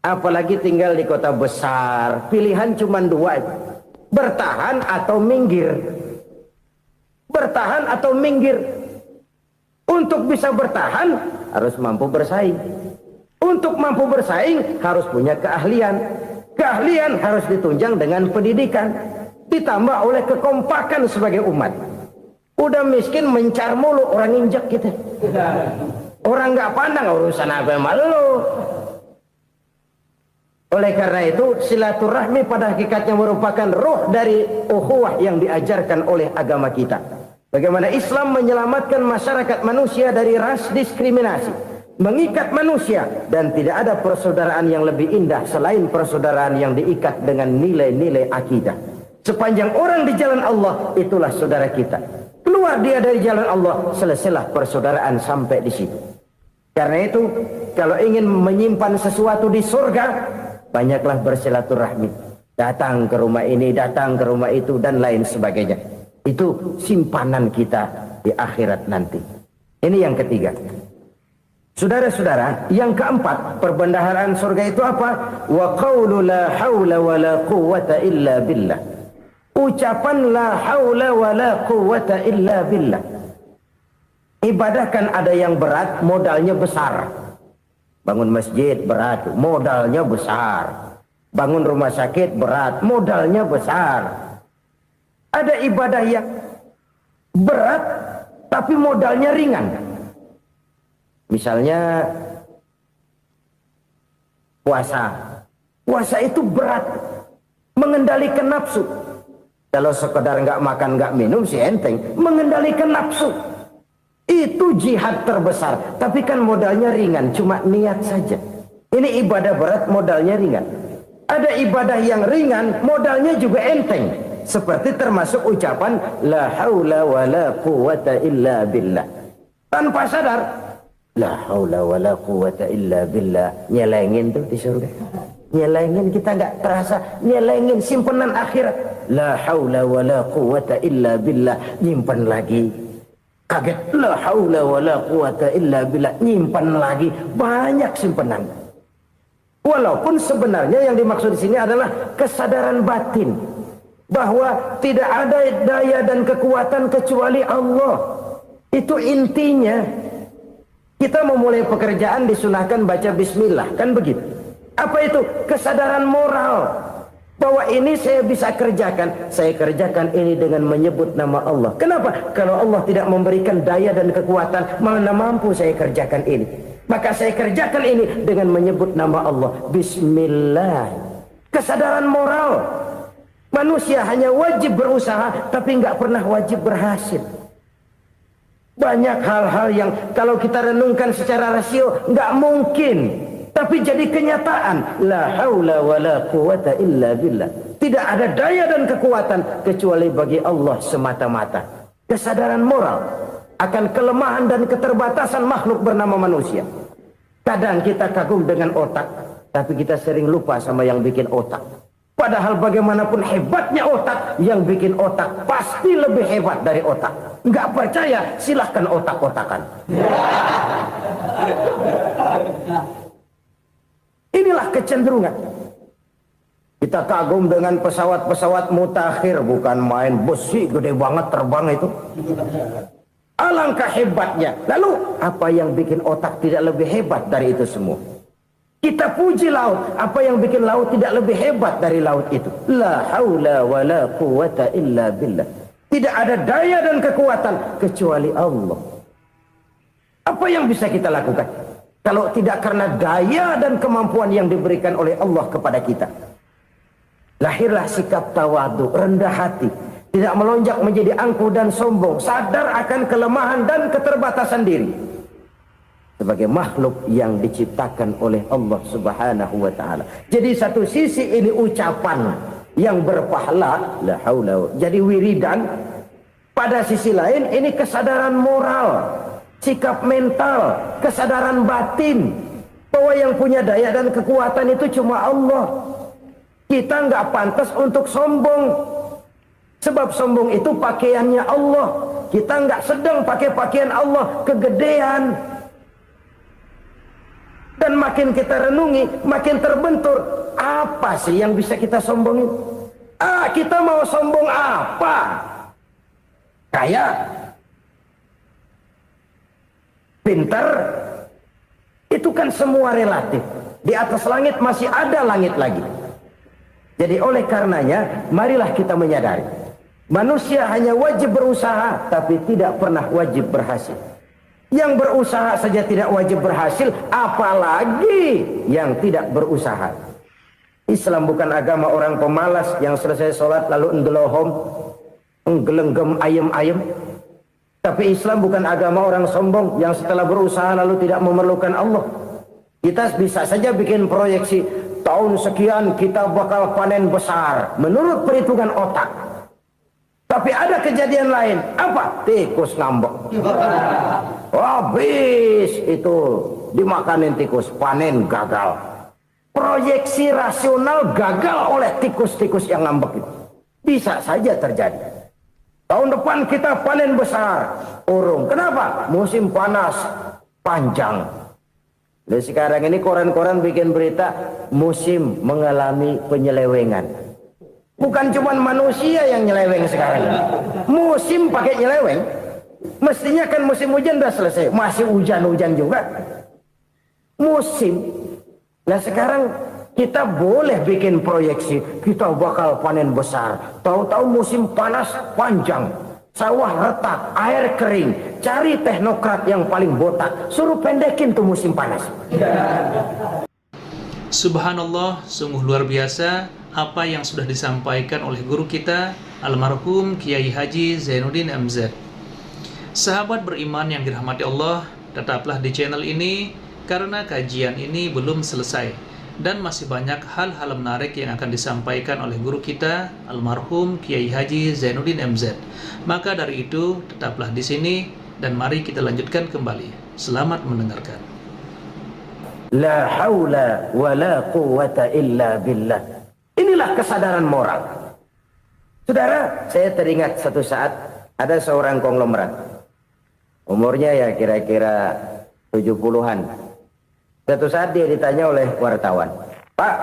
Apalagi tinggal di kota besar, pilihan cuma 2. Bertahan atau minggir. Bertahan atau minggir. Untuk bisa bertahan harus mampu bersaing. Untuk mampu bersaing harus punya keahlian. Keahlian harus ditunjang dengan pendidikan, ditambah oleh kekompakan sebagai umat. Udah miskin mencar mulu, orang injak kita. Orang nggak pandang urusan apa malu. Oleh karena itu silaturahmi pada hakikatnya merupakan roh dari ukhuwah yang diajarkan oleh agama kita. Bagaimana Islam menyelamatkan masyarakat manusia dari ras diskriminasi, mengikat manusia, dan tidak ada persaudaraan yang lebih indah selain persaudaraan yang diikat dengan nilai-nilai akidah. Sepanjang orang di jalan Allah, itulah saudara kita. Keluar dia dari jalan Allah, selesailah persaudaraan sampai di situ. Karena itu, kalau ingin menyimpan sesuatu di surga, banyaklah bersilaturahmi. Datang ke rumah ini, datang ke rumah itu, dan lain sebagainya. Itu simpanan kita di akhirat nanti. Ini yang ketiga. Saudara-saudara, yang keempat, perbendaharaan surga itu apa? Wa qawlu la hawla wa la quwwata illa billah. Ucapan la hawla wa la quwwata illa billah. Ibadah kan ada yang berat, modalnya besar. Bangun masjid berat, modalnya besar. Bangun rumah sakit berat, modalnya besar. Ada ibadah yang berat tapi modalnya ringan. Misalnya puasa. Puasa itu berat, mengendalikan nafsu. Kalau sekedar nggak makan nggak minum sih enteng, mengendalikan nafsu. Itu jihad terbesar, tapi kan modalnya ringan, cuma niat saja. Ini ibadah berat, modalnya ringan. Ada ibadah yang ringan, modalnya juga enteng. Seperti termasuk ucapan la haula wa la quwwata illa billah. Tanpa sadar, la haula wa la quwwata illa billah. Nyelengin tuh di surga. Nyelengin, kita nggak terasa. Nyelengin simpenan akhirat. La haula wa la quwwata illa billah. Nyimpan lagi. Kaget, la haula wa la quwwata illa billah, nyimpan lagi, banyak simpanan. Walaupun sebenarnya yang dimaksud di sini adalah kesadaran batin bahwa tidak ada daya dan kekuatan kecuali Allah. Itu intinya. Kita memulai pekerjaan disunahkan baca bismillah, kan begitu. Apa itu? Kesadaran moral bahwa ini saya bisa kerjakan. Saya kerjakan ini dengan menyebut nama Allah. Kenapa? Kalau Allah tidak memberikan daya dan kekuatan, mana mampu saya kerjakan ini. Maka saya kerjakan ini dengan menyebut nama Allah. Bismillah. Kesadaran moral. Manusia hanya wajib berusaha, tapi nggak pernah wajib berhasil. Banyak hal-hal yang kalau kita renungkan secara rasio nggak mungkin, tapi jadi kenyataan. La haula wala quwata illa billah. Tidak ada daya dan kekuatan kecuali bagi Allah semata-mata. Kesadaran moral akan kelemahan dan keterbatasan makhluk bernama manusia. Kadang kita kagum dengan otak, tapi kita sering lupa sama yang bikin otak. Padahal bagaimanapun hebatnya otak, yang bikin otak pasti lebih hebat dari otak. Nggak percaya, silahkan otak-otakan. Inilah kecenderungan. Kita kagum dengan pesawat-pesawat mutakhir, bukan main besi gede banget terbang itu. Alangkah hebatnya. Lalu apa yang bikin otak tidak lebih hebat dari itu semua? Kita puji laut. Apa yang bikin laut tidak lebih hebat dari laut itu? La haula wa la quwata illa billah. Tidak ada daya dan kekuatan kecuali Allah. Apa yang bisa kita lakukan? Kalau tidak karena daya dan kemampuan yang diberikan oleh Allah kepada kita. Lahirlah sikap tawadu, rendah hati. Tidak melonjak menjadi angkuh dan sombong. Sadar akan kelemahan dan keterbatasan diri. Sebagai makhluk yang diciptakan oleh Allah Subhanahu wa ta'ala. Jadi satu sisi ini ucapan yang berpahala, la haula, jadi wiridan. Pada sisi lain ini kesadaran moral, sikap mental, kesadaran batin bahwa yang punya daya dan kekuatan itu cuma Allah. Kita nggak pantas untuk sombong, sebab sombong itu pakaiannya Allah. Kita nggak sedang pakai pakaian Allah, kegedean. Dan makin kita renungi, makin terbentur. Apa sih yang bisa kita sombongin? Kita mau sombong apa? Kaya? Pintar? Itu kan semua relatif. Di atas langit masih ada langit lagi. Jadi oleh karenanya, marilah kita menyadari. Manusia hanya wajib berusaha, tapi tidak pernah wajib berhasil. Yang berusaha saja tidak wajib berhasil, apalagi yang tidak berusaha. Islam bukan agama orang pemalas yang selesai sholat lalu ngelohom, nggelenggem ayem-ayem. Tapi Islam bukan agama orang sombong yang setelah berusaha lalu tidak memerlukan Allah. Kita bisa saja bikin proyeksi, tahun sekian kita bakal panen besar menurut perhitungan otak. Tapi ada kejadian lain. Apa? Tikus ngambek. Habis itu dimakanin tikus, panen gagal. Proyeksi rasional gagal oleh tikus-tikus yang ngambek itu. Bisa saja terjadi. Tahun depan kita panen besar, urung. Kenapa? Musim panas panjang. Dan sekarang ini koran-koran bikin berita musim mengalami penyelewengan. Bukan cuma manusia yang nyeleweng sekarang. Musim pakai nyeleweng. Mestinya kan musim hujan udah selesai. Masih hujan-hujan juga. Musim. Nah sekarang kita boleh bikin proyeksi. Kita bakal panen besar. Tahu-tahu musim panas panjang. Sawah retak, air kering. Cari teknokrat yang paling botak. Suruh pendekin tuh musim panas. Subhanallah, sungguh luar biasa apa yang sudah disampaikan oleh guru kita, almarhum Kiai Haji Zainuddin MZ. Sahabat beriman yang dirahmati Allah, tetaplah di channel ini karena kajian ini belum selesai dan masih banyak hal-hal menarik yang akan disampaikan oleh guru kita, almarhum Kiai Haji Zainuddin MZ. Maka dari itu, tetaplah di sini dan mari kita lanjutkan kembali. Selamat mendengarkan. La haula wa la quwata illa billah. Inilah kesadaran moral. Saudara, saya teringat satu saat ada seorang konglomerat. Umurnya ya kira-kira 70-an. Satu saat dia ditanya oleh wartawan, "Pak,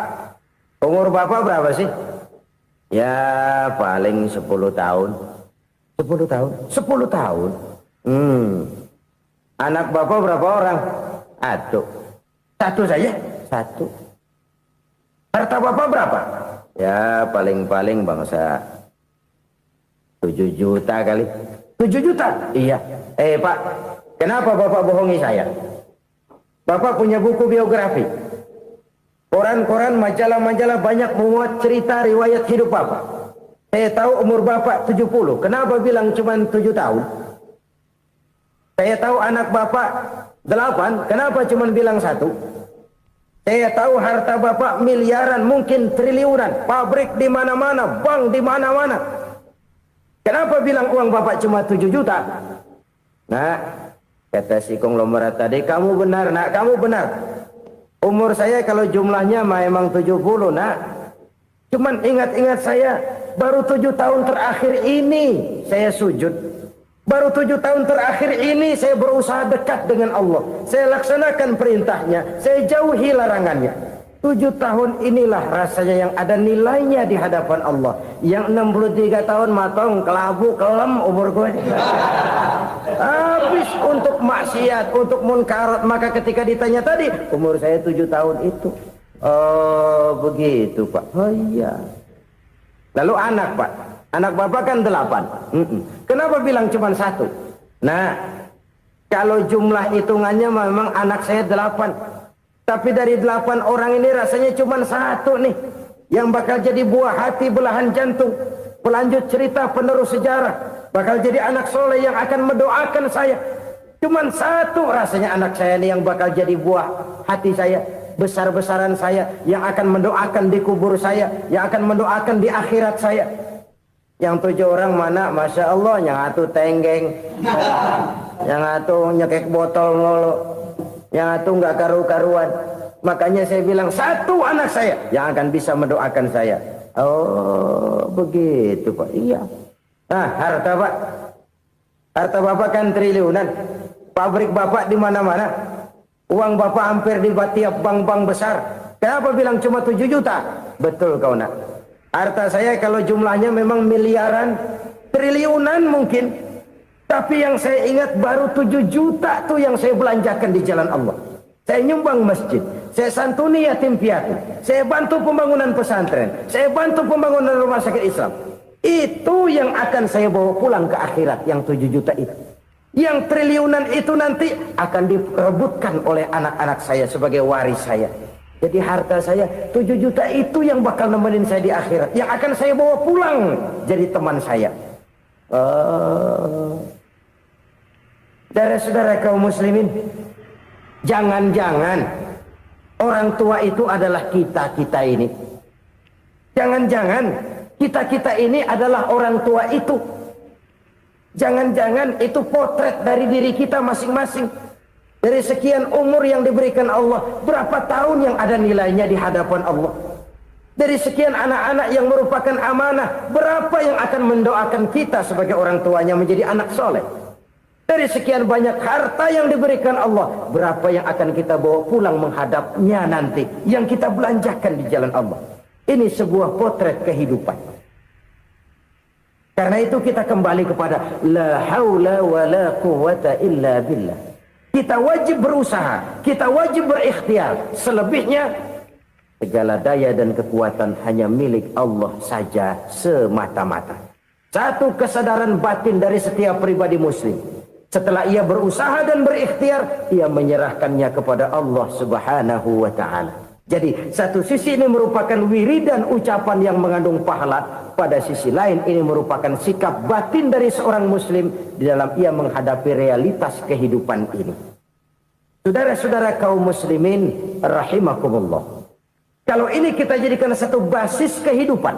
umur Bapak berapa sih?" "Ya paling 10 tahun." 10 tahun? 10 tahun? Anak bapak berapa orang? Satu. Satu saja? Satu. Harta bapak berapa? Ya paling-paling bangsa 7 juta kali. 7 juta? Iya. Pak, kenapa bapak bohongi saya? Bapak punya buku biografi. Koran-koran, majalah-majalah banyak memuat cerita riwayat hidup bapak. Saya tahu umur bapak 70. Kenapa bilang cuma 7 tahun? Saya tahu anak bapak 8. Kenapa cuma bilang 1? Saya tahu harta bapak miliaran, mungkin triliunan. Pabrik di mana-mana, bank di mana-mana. Kenapa bilang uang bapak cuma 7 juta? Nah, kata si konglomerat tadi, kamu benar nak, kamu benar. Umur saya kalau jumlahnya memang 70 nak. Cuman ingat-ingat saya, baru 7 tahun terakhir ini saya sujud. Baru 7 tahun terakhir ini saya berusaha dekat dengan Allah. Saya laksanakan perintahnya, saya jauhi larangannya. 7 tahun inilah rasanya yang ada nilainya di hadapan Allah. Yang 63 tahun matong, kelabu, kelem umur gue. Habis untuk maksiat, untuk munkarat. Maka ketika ditanya tadi, umur saya 7 tahun itu. Oh begitu Pak. Oh iya. Lalu anak Pak. Anak bapak kan 8. Kenapa bilang cuma 1? Nah, kalau jumlah hitungannya memang anak saya 8. Tapi dari 8 orang ini rasanya cuma 1 nih. Yang bakal jadi buah hati, belahan jantung. Pelanjut cerita, penerus sejarah. Bakal jadi anak soleh yang akan mendoakan saya. Cuma 1 rasanya anak saya ini yang bakal jadi buah hati saya. Besar-besaran saya. Yang akan mendoakan di kubur saya. Yang akan mendoakan di akhirat saya. Yang 7 orang mana? Masya Allah, yang atu tenggeng, yang atu nyekek botol ngolo, yang atu nggak karu-karuan. Makanya saya bilang 1 anak saya yang akan bisa mendoakan saya. Oh begitu Pak. Iya. Nah harta Pak, harta bapak kan triliunan. Pabrik bapak di mana-mana. Uang bapak hampir di tiap bank-bank besar. Kenapa bilang cuma 7 juta? Betul kau nak. Harta saya kalau jumlahnya memang miliaran, triliunan mungkin. Tapi yang saya ingat baru 7 juta tuh yang saya belanjakan di jalan Allah. Saya nyumbang masjid, saya santuni yatim piatu, saya bantu pembangunan pesantren, saya bantu pembangunan rumah sakit Islam. Itu yang akan saya bawa pulang ke akhirat, yang 7 juta itu. Yang triliunan itu nanti akan diperebutkan oleh anak-anak saya sebagai waris saya. Jadi harta saya 7 juta itu yang bakal nemenin saya di akhirat. Yang akan saya bawa pulang jadi teman saya. Saudara-saudara kaum muslimin, jangan-jangan orang tua itu adalah kita-kita ini. Jangan-jangan kita-kita ini adalah orang tua itu. Jangan-jangan itu potret dari diri kita masing-masing. Dari sekian umur yang diberikan Allah, berapa tahun yang ada nilainya di hadapan Allah? Dari sekian anak-anak yang merupakan amanah, berapa yang akan mendoakan kita sebagai orang tuanya menjadi anak soleh? Dari sekian banyak harta yang diberikan Allah, berapa yang akan kita bawa pulang menghadapnya nanti, yang kita belanjakan di jalan Allah? Ini sebuah potret kehidupan. Karena itu kita kembali kepada la haula wa la quwwata illa billah. Kita wajib berusaha, kita wajib berikhtiar. Selebihnya, segala daya dan kekuatan hanya milik Allah saja semata-mata. Satu kesadaran batin dari setiap pribadi muslim. Setelah ia berusaha dan berikhtiar, ia menyerahkannya kepada Allah Subhanahu wa ta'ala. Jadi, satu sisi ini merupakan wiridan ucapan yang mengandung pahala. Pada sisi lain, ini merupakan sikap batin dari seorang muslim di dalam ia menghadapi realitas kehidupan ini. Saudara-saudara kaum muslimin rahimakumullah. Kalau ini kita jadikan satu basis kehidupan,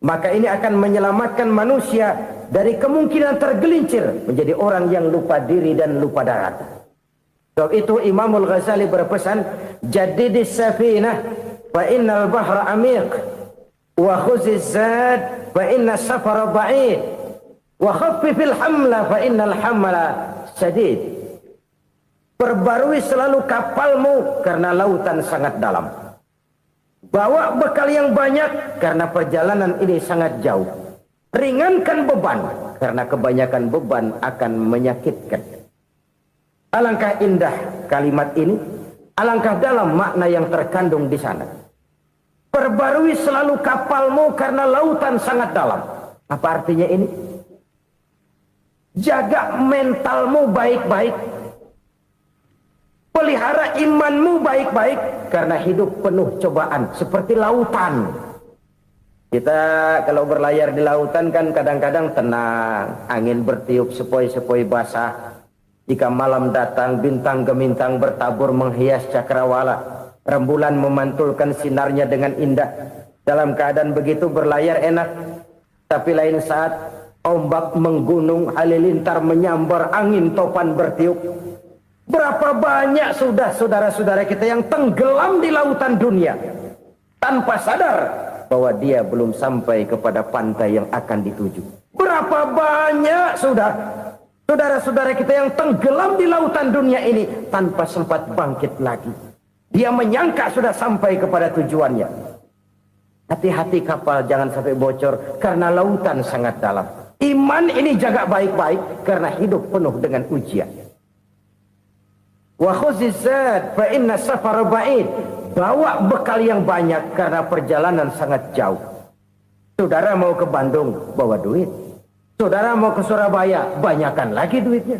maka ini akan menyelamatkan manusia dari kemungkinan tergelincir menjadi orang yang lupa diri dan lupa darat. Sebab itu Imamul Ghazali berpesan, jadidis safinah fa innal bahra amiq wa khuziz zad fa inna safara ba'id wa khaffifil hamla fa innal hamla syadid. Perbarui selalu kapalmu karena lautan sangat dalam. Bawa bekal yang banyak karena perjalanan ini sangat jauh. Ringankan beban karena kebanyakan beban akan menyakitkan. Alangkah indah kalimat ini, alangkah dalam makna yang terkandung di sana. Perbarui selalu kapalmu karena lautan sangat dalam. Apa artinya ini? Jaga mentalmu baik-baik. Pelihara imanmu baik-baik karena hidup penuh cobaan seperti lautan. Kita kalau berlayar di lautan kan kadang-kadang tenang, angin bertiup sepoi-sepoi basah. Jika malam datang, bintang gemintang bertabur menghias cakrawala. Rembulan memantulkan sinarnya dengan indah. Dalam keadaan begitu berlayar enak. Tapi lain saat ombak menggunung, halilintar menyambar, angin topan bertiup. Berapa banyak sudah saudara-saudara kita yang tenggelam di lautan dunia tanpa sadar bahwa dia belum sampai kepada pantai yang akan dituju. Berapa banyak sudah saudara-saudara kita yang tenggelam di lautan dunia ini tanpa sempat bangkit lagi. Dia menyangka sudah sampai kepada tujuannya. Hati-hati kapal jangan sampai bocor karena lautan sangat dalam. Iman ini jaga baik-baik karena hidup penuh dengan ujian. Wa khuzizat fa inna safar ba'id. Bawa bekal yang banyak karena perjalanan sangat jauh. Saudara mau ke Bandung, bawa duit. Saudara mau ke Surabaya, banyakan lagi duitnya.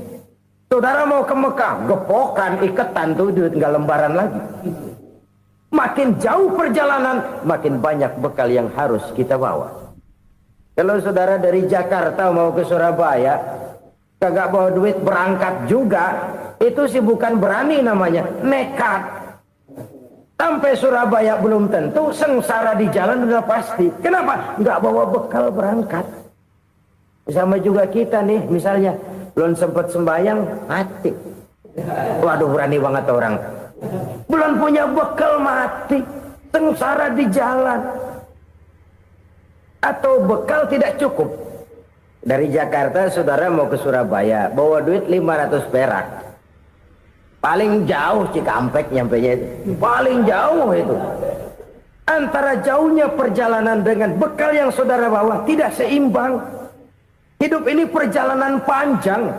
Saudara mau ke Mekah, gepokan, iketan tuh duit, nggak lembaran lagi. Makin jauh perjalanan, makin banyak bekal yang harus kita bawa. Kalau saudara dari Jakarta mau ke Surabaya, kagak bawa duit berangkat juga, itu sih bukan berani namanya, nekat. Sampai Surabaya belum tentu, sengsara di jalan udah pasti. Kenapa? Nggak bawa bekal berangkat. Sama juga kita nih, misalnya belum sempat sembahyang, mati. Waduh, berani banget orang. Belum punya bekal, mati. Sengsara di jalan. Atau bekal tidak cukup. Dari Jakarta saudara mau ke Surabaya, bawa duit 500 perak. Paling jauh Cikampek nyampenya itu. Paling jauh itu. Antara jauhnya perjalanan dengan bekal yang saudara bawa tidak seimbang. Hidup ini perjalanan panjang,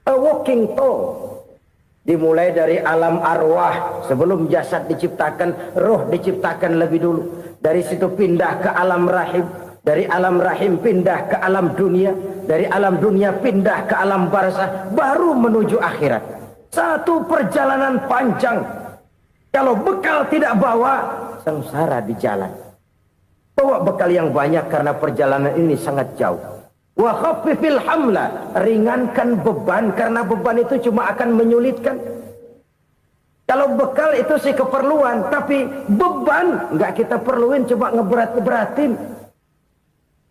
a walking tour. Dimulai dari alam arwah, sebelum jasad diciptakan, roh diciptakan lebih dulu. Dari situ pindah ke alam rahim, dari alam rahim pindah ke alam dunia, dari alam dunia pindah ke alam barzah, baru menuju akhirat. Satu perjalanan panjang. Kalau bekal tidak bawa, sengsara di jalan. Bawa bekal yang banyak karena perjalanan ini sangat jauh. Wa khaffifil hamla, ringankan beban karena beban itu cuma akan menyulitkan. Kalau bekal itu sih keperluan, tapi beban nggak kita perluin, coba ngeberat-beratin.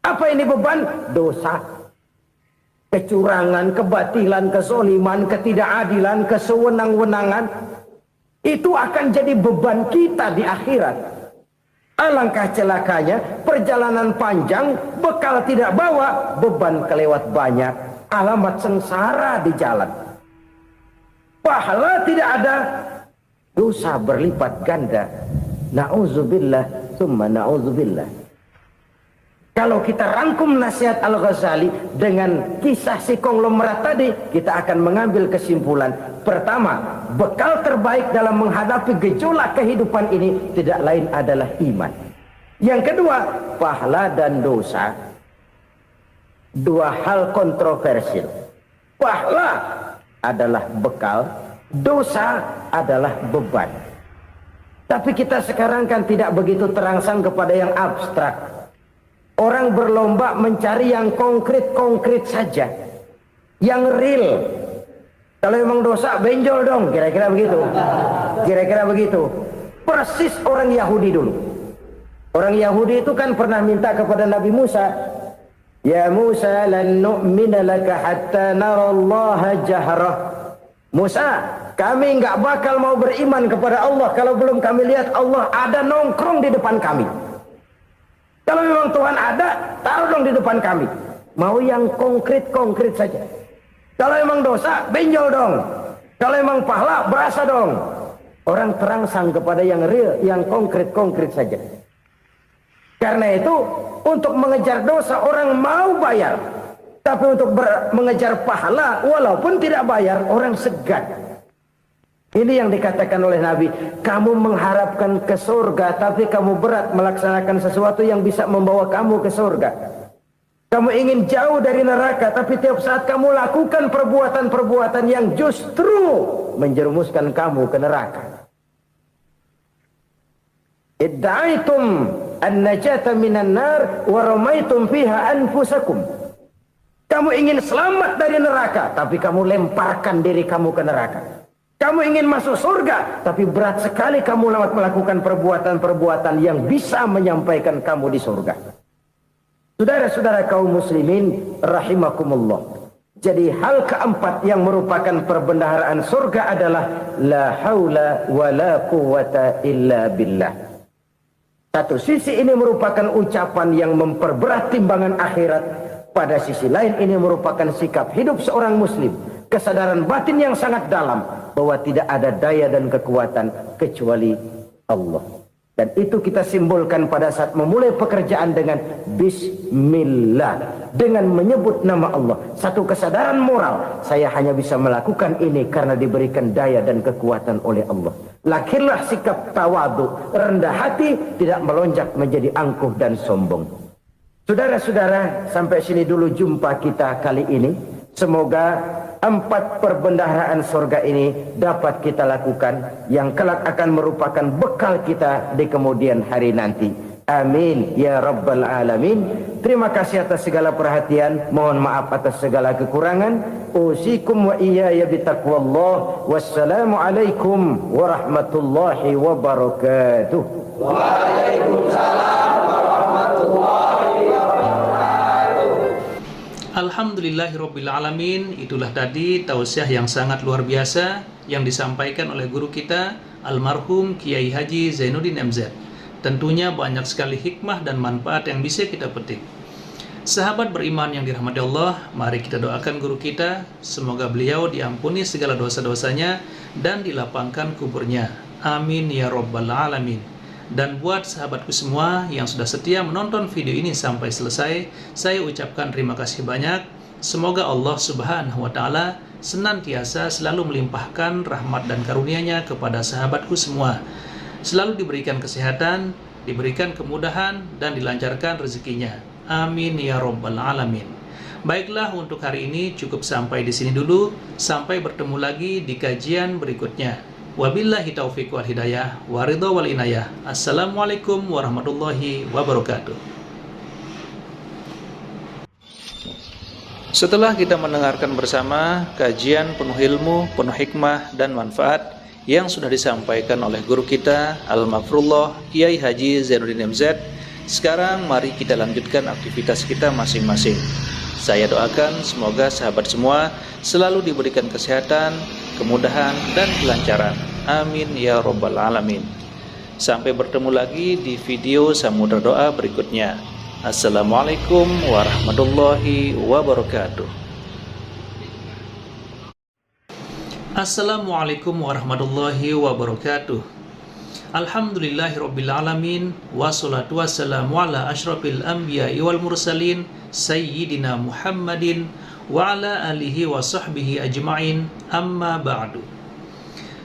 Apa ini beban? Dosa, kecurangan, kebatilan, kesoliman, ketidakadilan, kesewenang-wenangan. Itu akan jadi beban kita di akhirat. Alangkah celakanya, perjalanan panjang, bekal tidak bawa, beban kelewat banyak, alamat sengsara di jalan. Pahala tidak ada, dosa berlipat ganda. Na'udzubillah, summa na'udzubillah. Kalau kita rangkum nasihat Al-Ghazali dengan kisah si konglomerat tadi, kita akan mengambil kesimpulan. Pertama, bekal terbaik dalam menghadapi gejolak kehidupan ini tidak lain adalah iman. Yang kedua, pahala dan dosa. Dua hal kontroversial. Pahala adalah bekal, dosa adalah beban. Tapi kita sekarang kan tidak begitu terangsang kepada yang abstrak. Orang berlomba mencari yang konkret-konkret saja, yang real. Kalau memang dosa, benjol dong, kira-kira begitu. Kira-kira begitu. Persis orang Yahudi dulu. Orang Yahudi itu kan pernah minta kepada Nabi Musa, Ya Musa, lan nu'mina laka hatta narallaha jahrah. Musa, kami nggak bakal mau beriman kepada Allah kalau belum kami lihat Allah ada nongkrong di depan kami. Kalau memang Tuhan ada, taruh dong di depan kami. Mau yang konkret-konkret saja. Kalau memang dosa, benjol dong. Kalau memang pahala, berasa dong. Orang terangsang kepada yang real, yang konkret-konkret saja. Karena itu, untuk mengejar dosa, orang mau bayar. Tapi untuk mengejar pahala walaupun tidak bayar, orang segan. Ini yang dikatakan oleh Nabi, kamu mengharapkan ke surga tapi kamu berat melaksanakan sesuatu yang bisa membawa kamu ke surga. Kamu ingin jauh dari neraka tapi tiap saat kamu lakukan perbuatan-perbuatan yang justru menjerumuskan kamu ke neraka. Idda'aitum an-najata minan nar wa ramaitum fiha anfusakum. Kamu ingin selamat dari neraka, tapi kamu lemparkan diri kamu ke neraka. Kamu ingin masuk surga, tapi berat sekali kamu melakukan perbuatan-perbuatan yang bisa menyampaikan kamu di surga. Saudara-saudara kaum muslimin, rahimakumullah. Jadi hal keempat yang merupakan perbendaharaan surga adalah la haula wa la quwwata illa billah. Satu sisi ini merupakan ucapan yang memperberat timbangan akhirat. Pada sisi lain ini merupakan sikap hidup seorang muslim. Kesadaran batin yang sangat dalam bahwa tidak ada daya dan kekuatan kecuali Allah. Dan itu kita simbolkan pada saat memulai pekerjaan dengan Bismillah. Dengan menyebut nama Allah. Satu kesadaran moral. Saya hanya bisa melakukan ini karena diberikan daya dan kekuatan oleh Allah. Lahirlah sikap tawadu, rendah hati, tidak melonjak menjadi angkuh dan sombong. Saudara-saudara, sampai sini dulu jumpa kita kali ini. Semoga 4 perbendaharaan surga ini dapat kita lakukan, yang kelak akan merupakan bekal kita di kemudian hari nanti. Amin ya rabbal alamin. Terima kasih atas segala perhatian. Mohon maaf atas segala kekurangan. Usikum wa iyaya bitaqwallah. Wassalamualaikum warahmatullahi wabarakatuh. Waalaikumsalam warahmatullahi wabarakatuh. Alhamdulillahirrabbilalamin. Itulah tadi tausiah yang sangat luar biasa yang disampaikan oleh guru kita almarhum Kiai Haji Zainuddin MZ. Tentunya banyak sekali hikmah dan manfaat yang bisa kita petik. Sahabat beriman yang dirahmati Allah, mari kita doakan guru kita, semoga beliau diampuni segala dosa-dosanya dan dilapangkan kuburnya. Amin ya rabbal alamin. Dan buat sahabatku semua yang sudah setia menonton video ini sampai selesai, saya ucapkan terima kasih banyak. Semoga Allah Subhanahu wa Ta'ala senantiasa selalu melimpahkan rahmat dan karunia-Nya kepada sahabatku semua. Selalu diberikan kesehatan, diberikan kemudahan, dan dilancarkan rezekinya. Amin ya rabbal alamin. Baiklah, untuk hari ini cukup sampai di sini dulu. Sampai bertemu lagi di kajian berikutnya. Wabillahi taufiq wal hidayah, waridho wal inayah. Assalamualaikum warahmatullahi wabarakatuh. Setelah kita mendengarkan bersama kajian penuh ilmu, penuh hikmah dan manfaat yang sudah disampaikan oleh guru kita Al-Mafrullah Kiai Haji Zainuddin MZ, sekarang mari kita lanjutkan aktivitas kita masing-masing. Saya doakan semoga sahabat semua selalu diberikan kesehatan, kemudahan dan kelancaran. Amin ya rabbal alamin. Sampai bertemu lagi di video Samudra Doa berikutnya. Assalamualaikum warahmatullahi wabarakatuh. Assalamualaikum warahmatullahi wabarakatuh. Alhamdulillahirrabbilalamin. Wassalatu wassalamu ala ashrafil anbiya'i wal mursalin Sayyidina Muhammadin wa ala alihi wa sahbihi ajma'in. Amma ba'du.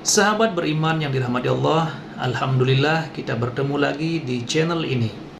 Sahabat beriman yang dirahmati Allah, alhamdulillah kita bertemu lagi di channel ini.